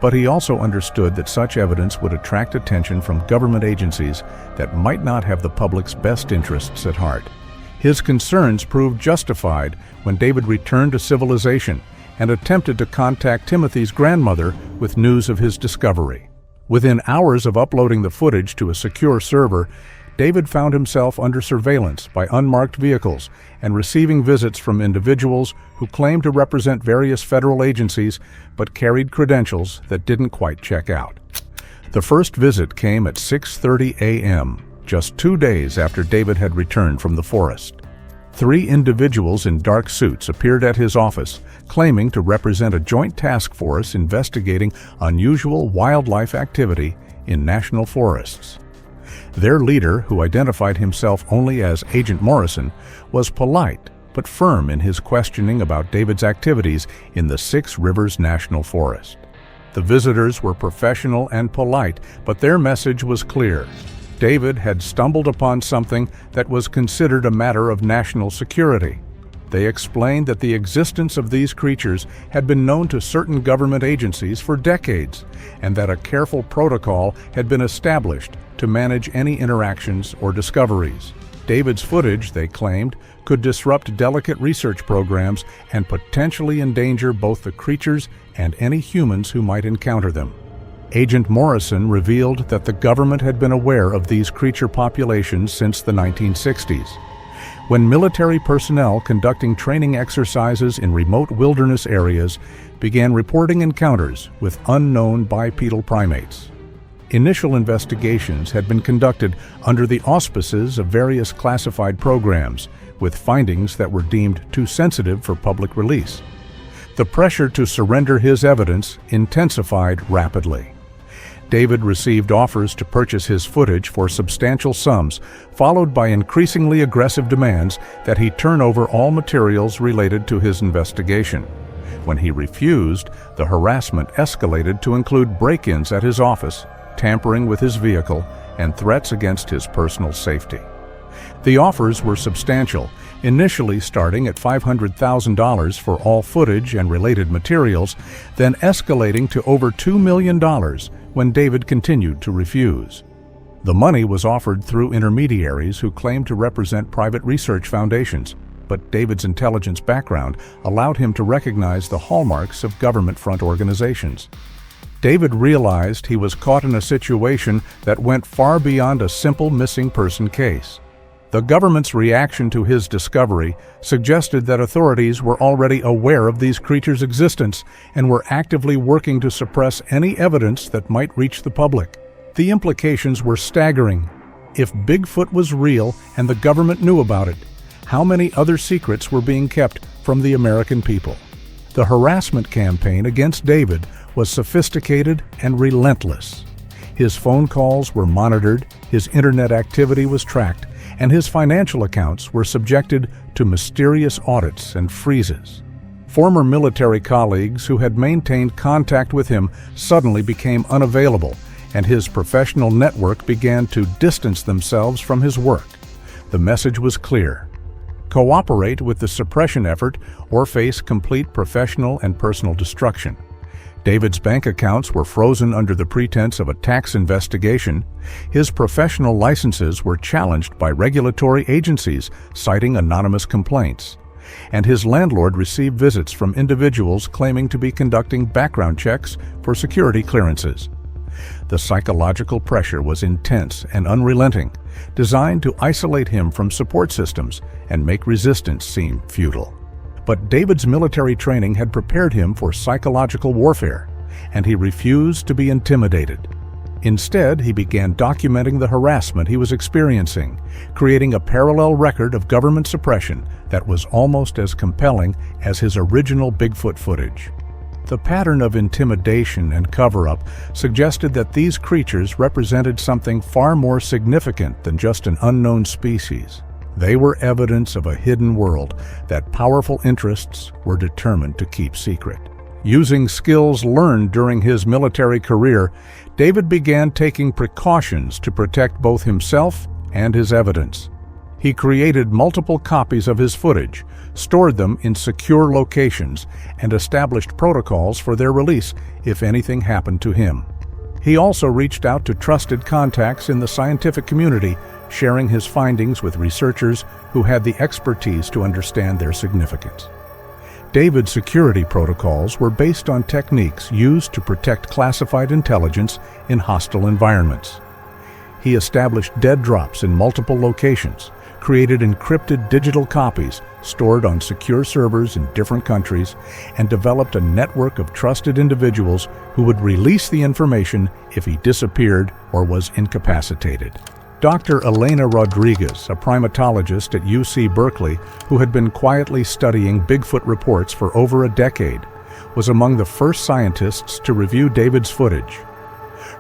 But he also understood that such evidence would attract attention from government agencies that might not have the public's best interests at heart. His concerns proved justified when David returned to civilization and attempted to contact Timothy's grandmother with news of his discovery. Within hours of uploading the footage to a secure server, David found himself under surveillance by unmarked vehicles and receiving visits from individuals who claimed to represent various federal agencies but carried credentials that didn't quite check out. The first visit came at 6:30 a.m., just 2 days after David had returned from the forest. 3 individuals in dark suits appeared at his office, claiming to represent a joint task force investigating unusual wildlife activity in national forests. Their leader, who identified himself only as Agent Morrison, was polite but firm in his questioning about David's activities in the Six Rivers National Forest. The visitors were professional and polite, but their message was clear. David had stumbled upon something that was considered a matter of national security. They explained that the existence of these creatures had been known to certain government agencies for decades, and that a careful protocol had been established to manage any interactions or discoveries. David's footage, they claimed, could disrupt delicate research programs and potentially endanger both the creatures and any humans who might encounter them. Agent Morrison revealed that the government had been aware of these creature populations since the 1960s. When military personnel conducting training exercises in remote wilderness areas began reporting encounters with unknown bipedal primates. Initial investigations had been conducted under the auspices of various classified programs, with findings that were deemed too sensitive for public release. The pressure to surrender his evidence intensified rapidly. David received offers to purchase his footage for substantial sums, followed by increasingly aggressive demands that he turn over all materials related to his investigation. When he refused, the harassment escalated to include break-ins at his office, tampering with his vehicle, and threats against his personal safety. The offers were substantial, initially starting at $500,000 for all footage and related materials, then escalating to over $2 million when David continued to refuse. The money was offered through intermediaries who claimed to represent private research foundations, but David's intelligence background allowed him to recognize the hallmarks of government-front organizations. David realized he was caught in a situation that went far beyond a simple missing person case. The government's reaction to his discovery suggested that authorities were already aware of these creatures' existence and were actively working to suppress any evidence that might reach the public. The implications were staggering. If Bigfoot was real and the government knew about it, how many other secrets were being kept from the American people? The harassment campaign against David was sophisticated and relentless. His phone calls were monitored, his internet activity was tracked, and his financial accounts were subjected to mysterious audits and freezes. Former military colleagues who had maintained contact with him suddenly became unavailable, and his professional network began to distance themselves from his work. The message was clear: cooperate with the suppression effort or face complete professional and personal destruction. David's bank accounts were frozen under the pretense of a tax investigation. His professional licenses were challenged by regulatory agencies, citing anonymous complaints. And his landlord received visits from individuals claiming to be conducting background checks for security clearances. The psychological pressure was intense and unrelenting, designed to isolate him from support systems and make resistance seem futile. But David's military training had prepared him for psychological warfare, and he refused to be intimidated. Instead, he began documenting the harassment he was experiencing, creating a parallel record of government suppression that was almost as compelling as his original Bigfoot footage. The pattern of intimidation and cover-up suggested that these creatures represented something far more significant than just an unknown species. They were evidence of a hidden world that powerful interests were determined to keep secret. Using skills learned during his military career, David began taking precautions to protect both himself and his evidence. He created multiple copies of his footage, stored them in secure locations, and established protocols for their release if anything happened to him. He also reached out to trusted contacts in the scientific community, sharing his findings with researchers who had the expertise to understand their significance. David's security protocols were based on techniques used to protect classified intelligence in hostile environments. He established dead drops in multiple locations, created encrypted digital copies stored on secure servers in different countries, and developed a network of trusted individuals who would release the information if he disappeared or was incapacitated. Dr. Elena Rodriguez, a primatologist at UC Berkeley who had been quietly studying Bigfoot reports for over a decade, was among the first scientists to review David's footage.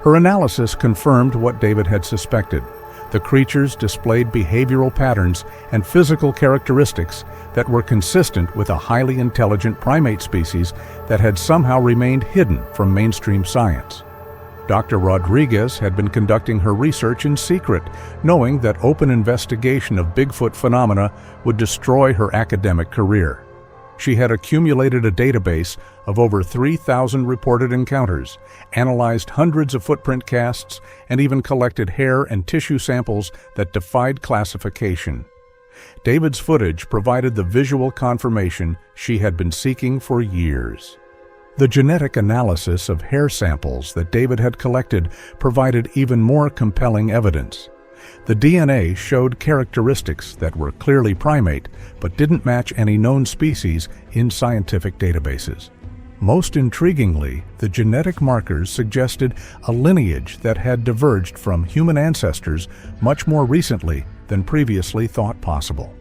Her analysis confirmed what David had suspected. The creatures displayed behavioral patterns and physical characteristics that were consistent with a highly intelligent primate species that had somehow remained hidden from mainstream science. Dr. Rodriguez had been conducting her research in secret, knowing that open investigation of Bigfoot phenomena would destroy her academic career. She had accumulated a database of over 3,000 reported encounters, analyzed hundreds of footprint casts, and even collected hair and tissue samples that defied classification. David's footage provided the visual confirmation she had been seeking for years. The genetic analysis of hair samples that David had collected provided even more compelling evidence. The DNA showed characteristics that were clearly primate, but didn't match any known species in scientific databases. Most intriguingly, the genetic markers suggested a lineage that had diverged from human ancestors much more recently than previously thought possible.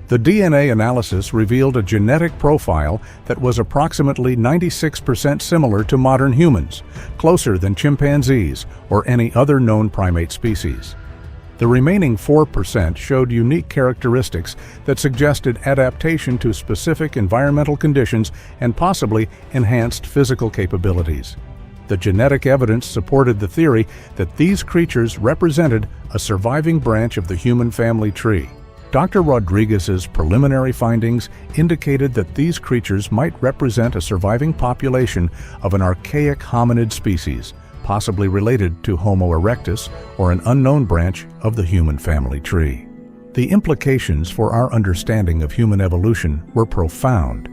The DNA analysis revealed a genetic profile that was approximately 96% similar to modern humans, closer than chimpanzees or any other known primate species. The remaining 4% showed unique characteristics that suggested adaptation to specific environmental conditions and possibly enhanced physical capabilities. The genetic evidence supported the theory that these creatures represented a surviving branch of the human family tree. Dr. Rodriguez's preliminary findings indicated that these creatures might represent a surviving population of an archaic hominid species, possibly related to Homo erectus or an unknown branch of the human family tree. The implications for our understanding of human evolution were profound.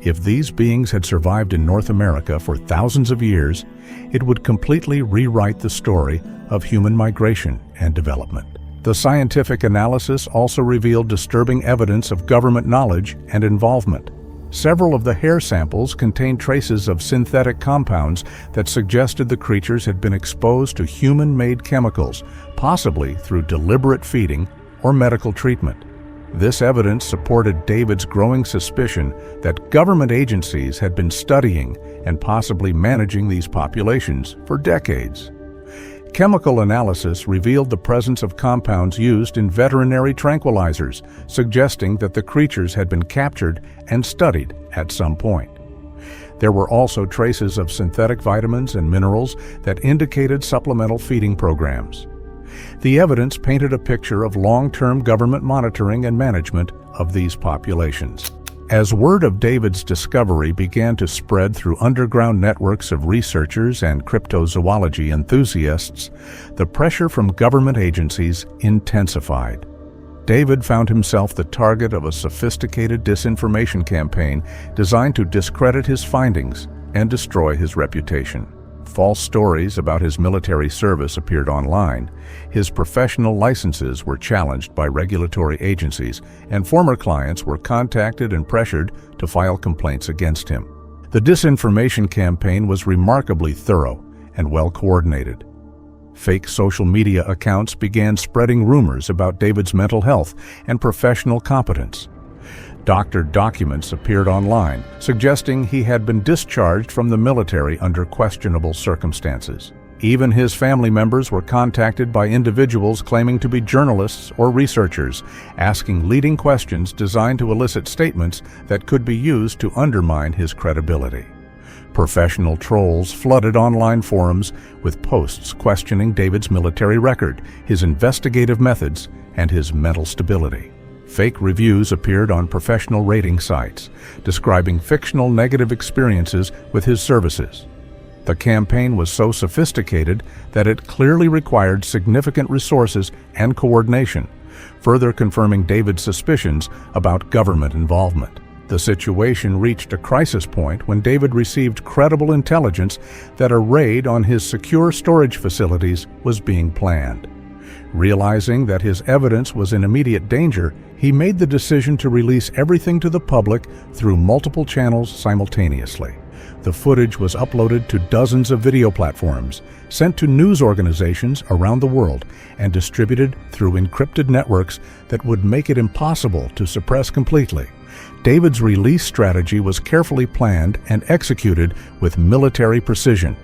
If these beings had survived in North America for thousands of years, it would completely rewrite the story of human migration and development. The scientific analysis also revealed disturbing evidence of government knowledge and involvement. Several of the hair samples contained traces of synthetic compounds that suggested the creatures had been exposed to human-made chemicals, possibly through deliberate feeding or medical treatment. This evidence supported David's growing suspicion that government agencies had been studying and possibly managing these populations for decades. Chemical analysis revealed the presence of compounds used in veterinary tranquilizers, suggesting that the creatures had been captured and studied at some point. There were also traces of synthetic vitamins and minerals that indicated supplemental feeding programs. The evidence painted a picture of long-term government monitoring and management of these populations. As word of David's discovery began to spread through underground networks of researchers and cryptozoology enthusiasts, the pressure from government agencies intensified. David found himself the target of a sophisticated disinformation campaign designed to discredit his findings and destroy his reputation. False stories about his military service appeared online, his professional licenses were challenged by regulatory agencies, and former clients were contacted and pressured to file complaints against him. The disinformation campaign was remarkably thorough and well coordinated. Fake social media accounts began spreading rumors about David's mental health and professional competence. Doctored documents appeared online, suggesting he had been discharged from the military under questionable circumstances. Even his family members were contacted by individuals claiming to be journalists or researchers, asking leading questions designed to elicit statements that could be used to undermine his credibility. Professional trolls flooded online forums with posts questioning David's military record, his investigative methods, and his mental stability. Fake reviews appeared on professional rating sites, describing fictional negative experiences with his services. The campaign was so sophisticated that it clearly required significant resources and coordination, further confirming David's suspicions about government involvement. The situation reached a crisis point when David received credible intelligence that a raid on his secure storage facilities was being planned. Realizing that his evidence was in immediate danger, he made the decision to release everything to the public through multiple channels simultaneously. The footage was uploaded to dozens of video platforms, sent to news organizations around the world, and distributed through encrypted networks that would make it impossible to suppress completely. David's release strategy was carefully planned and executed with military precision.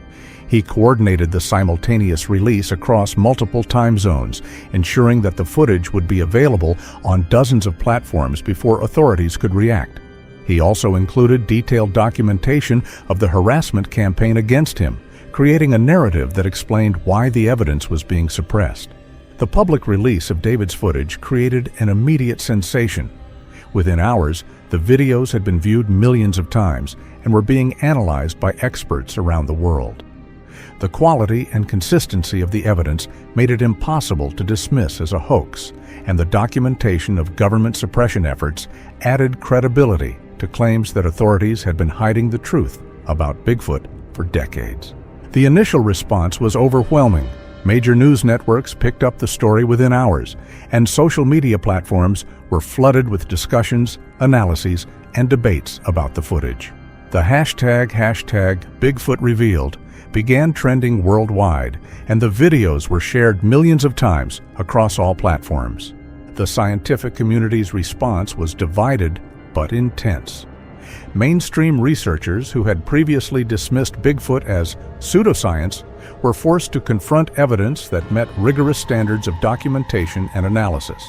He coordinated the simultaneous release across multiple time zones, ensuring that the footage would be available on dozens of platforms before authorities could react. He also included detailed documentation of the harassment campaign against him, creating a narrative that explained why the evidence was being suppressed. The public release of David's footage created an immediate sensation. Within hours, the videos had been viewed millions of times and were being analyzed by experts around the world. The quality and consistency of the evidence made it impossible to dismiss as a hoax, and the documentation of government suppression efforts added credibility to claims that authorities had been hiding the truth about Bigfoot for decades. The initial response was overwhelming. Major news networks picked up the story within hours, and social media platforms were flooded with discussions, analyses, and debates about the footage. The hashtag Bigfoot Revealed began trending worldwide, and the videos were shared millions of times across all platforms. The scientific community's response was divided but intense. Mainstream researchers who had previously dismissed Bigfoot as pseudoscience were forced to confront evidence that met rigorous standards of documentation and analysis.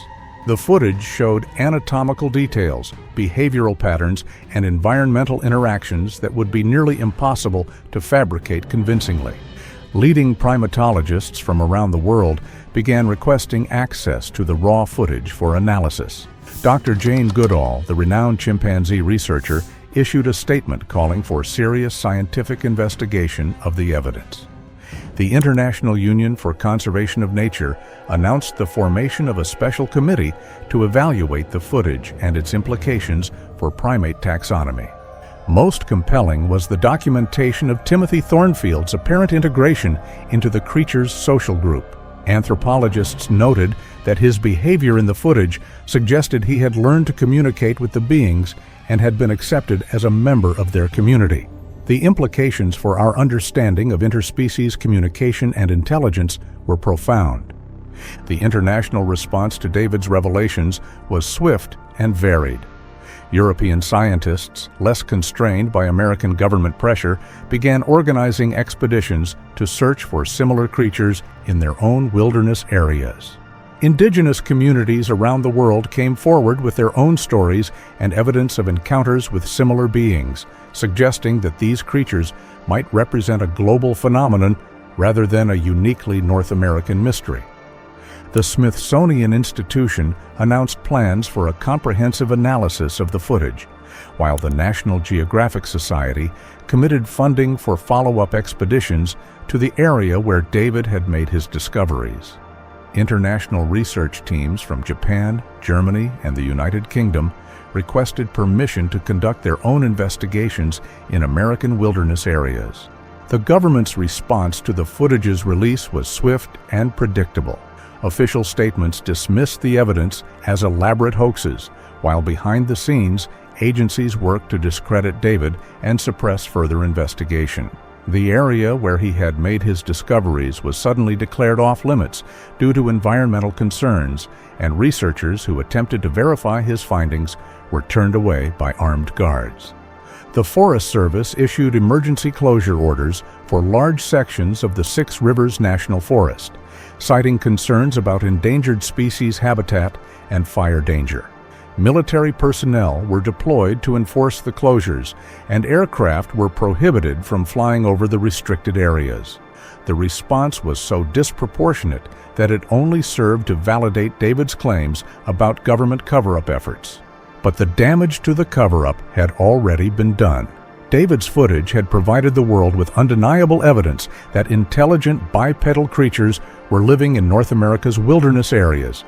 The footage showed anatomical details, behavioral patterns, and environmental interactions that would be nearly impossible to fabricate convincingly. Leading primatologists from around the world began requesting access to the raw footage for analysis. Dr. Jane Goodall, the renowned chimpanzee researcher, issued a statement calling for serious scientific investigation of the evidence. The International Union for Conservation of Nature announced the formation of a special committee to evaluate the footage and its implications for primate taxonomy. Most compelling was the documentation of Timothy Thornfield's apparent integration into the creature's social group. Anthropologists noted that his behavior in the footage suggested he had learned to communicate with the beings and had been accepted as a member of their community. The implications for our understanding of interspecies communication and intelligence were profound. The international response to David's revelations was swift and varied. European scientists, less constrained by American government pressure, began organizing expeditions to search for similar creatures in their own wilderness areas. Indigenous communities around the world came forward with their own stories and evidence of encounters with similar beings, suggesting that these creatures might represent a global phenomenon rather than a uniquely North American mystery. The Smithsonian Institution announced plans for a comprehensive analysis of the footage, while the National Geographic Society committed funding for follow-up expeditions to the area where David had made his discoveries. International research teams from Japan, Germany, and the United Kingdom requested permission to conduct their own investigations in American wilderness areas. The government's response to the footage's release was swift and predictable. Official statements dismissed the evidence as elaborate hoaxes, while behind the scenes, agencies worked to discredit David and suppress further investigation. The area where he had made his discoveries was suddenly declared off-limits due to environmental concerns, and researchers who attempted to verify his findings were turned away by armed guards. The Forest Service issued emergency closure orders for large sections of the Six Rivers National Forest, citing concerns about endangered species habitat and fire danger. Military personnel were deployed to enforce the closures, and aircraft were prohibited from flying over the restricted areas. The response was so disproportionate that it only served to validate David's claims about government cover-up efforts. But the damage to the cover-up had already been done. David's footage had provided the world with undeniable evidence that intelligent bipedal creatures were living in North America's wilderness areas,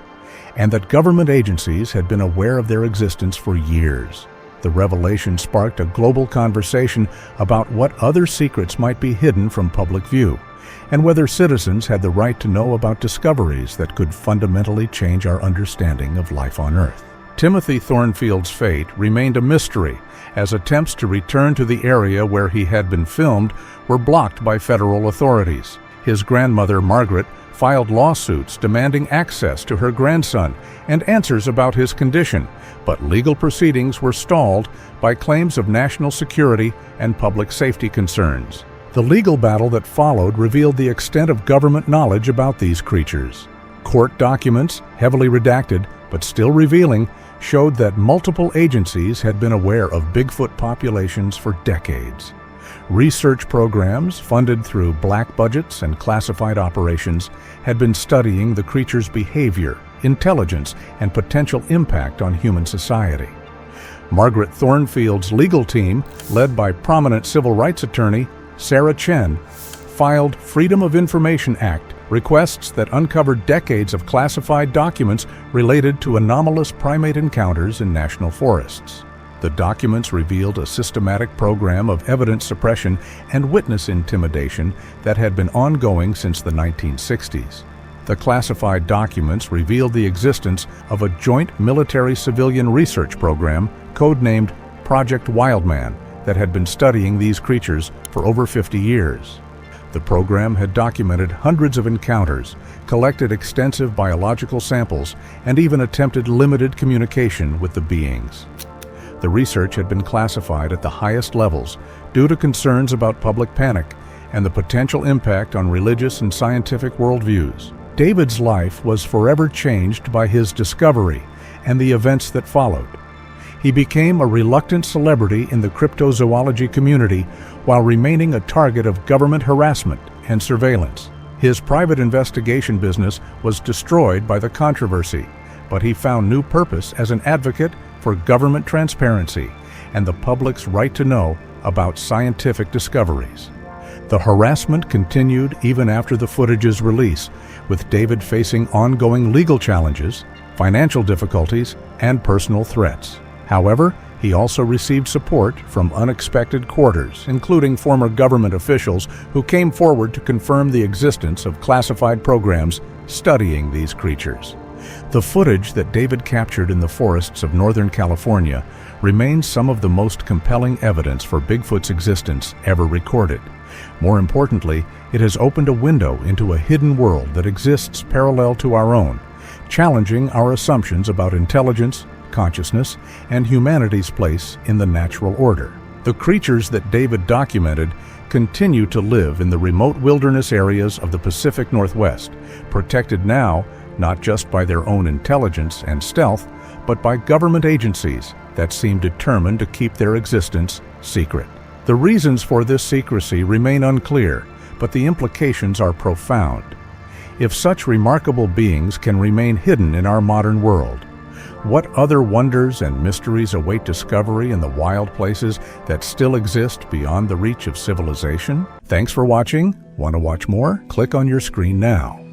and that government agencies had been aware of their existence for years. The revelation sparked a global conversation about what other secrets might be hidden from public view, and whether citizens had the right to know about discoveries that could fundamentally change our understanding of life on Earth. Timothy Thornfield's fate remained a mystery, as attempts to return to the area where he had been filmed were blocked by federal authorities. His grandmother, Margaret, filed lawsuits demanding access to her grandson and answers about his condition, but legal proceedings were stalled by claims of national security and public safety concerns. The legal battle that followed revealed the extent of government knowledge about these creatures. Court documents, heavily redacted but still revealing, showed that multiple agencies had been aware of Bigfoot populations for decades. Research programs, funded through black budgets and classified operations, had been studying the creature's behavior, intelligence, and potential impact on human society. Margaret Thornfield's legal team, led by prominent civil rights attorney Sarah Chen, filed Freedom of Information Act requests that uncovered decades of classified documents related to anomalous primate encounters in national forests. The documents revealed a systematic program of evidence suppression and witness intimidation that had been ongoing since the 1960s. The classified documents revealed the existence of a joint military-civilian research program codenamed Project Wildman that had been studying these creatures for over 50 years. The program had documented hundreds of encounters, collected extensive biological samples, and even attempted limited communication with the beings. The research had been classified at the highest levels due to concerns about public panic and the potential impact on religious and scientific worldviews. David's life was forever changed by his discovery and the events that followed. He became a reluctant celebrity in the cryptozoology community while remaining a target of government harassment and surveillance. His private investigation business was destroyed by the controversy, but he found new purpose as an advocate for government transparency and the public's right to know about scientific discoveries. The harassment continued even after the footage's release, with David facing ongoing legal challenges, financial difficulties, and personal threats. However, he also received support from unexpected quarters, including former government officials who came forward to confirm the existence of classified programs studying these creatures. The footage that David captured in the forests of Northern California remains some of the most compelling evidence for Bigfoot's existence ever recorded. More importantly, it has opened a window into a hidden world that exists parallel to our own, challenging our assumptions about intelligence, consciousness, and humanity's place in the natural order. The creatures that David documented continue to live in the remote wilderness areas of the Pacific Northwest, protected now not just by their own intelligence and stealth, but by government agencies that seem determined to keep their existence secret. The reasons for this secrecy remain unclear, but the implications are profound. If such remarkable beings can remain hidden in our modern world, what other wonders and mysteries await discovery in the wild places that still exist beyond the reach of civilization? Thanks for watching. Want to watch more? Click on your screen now.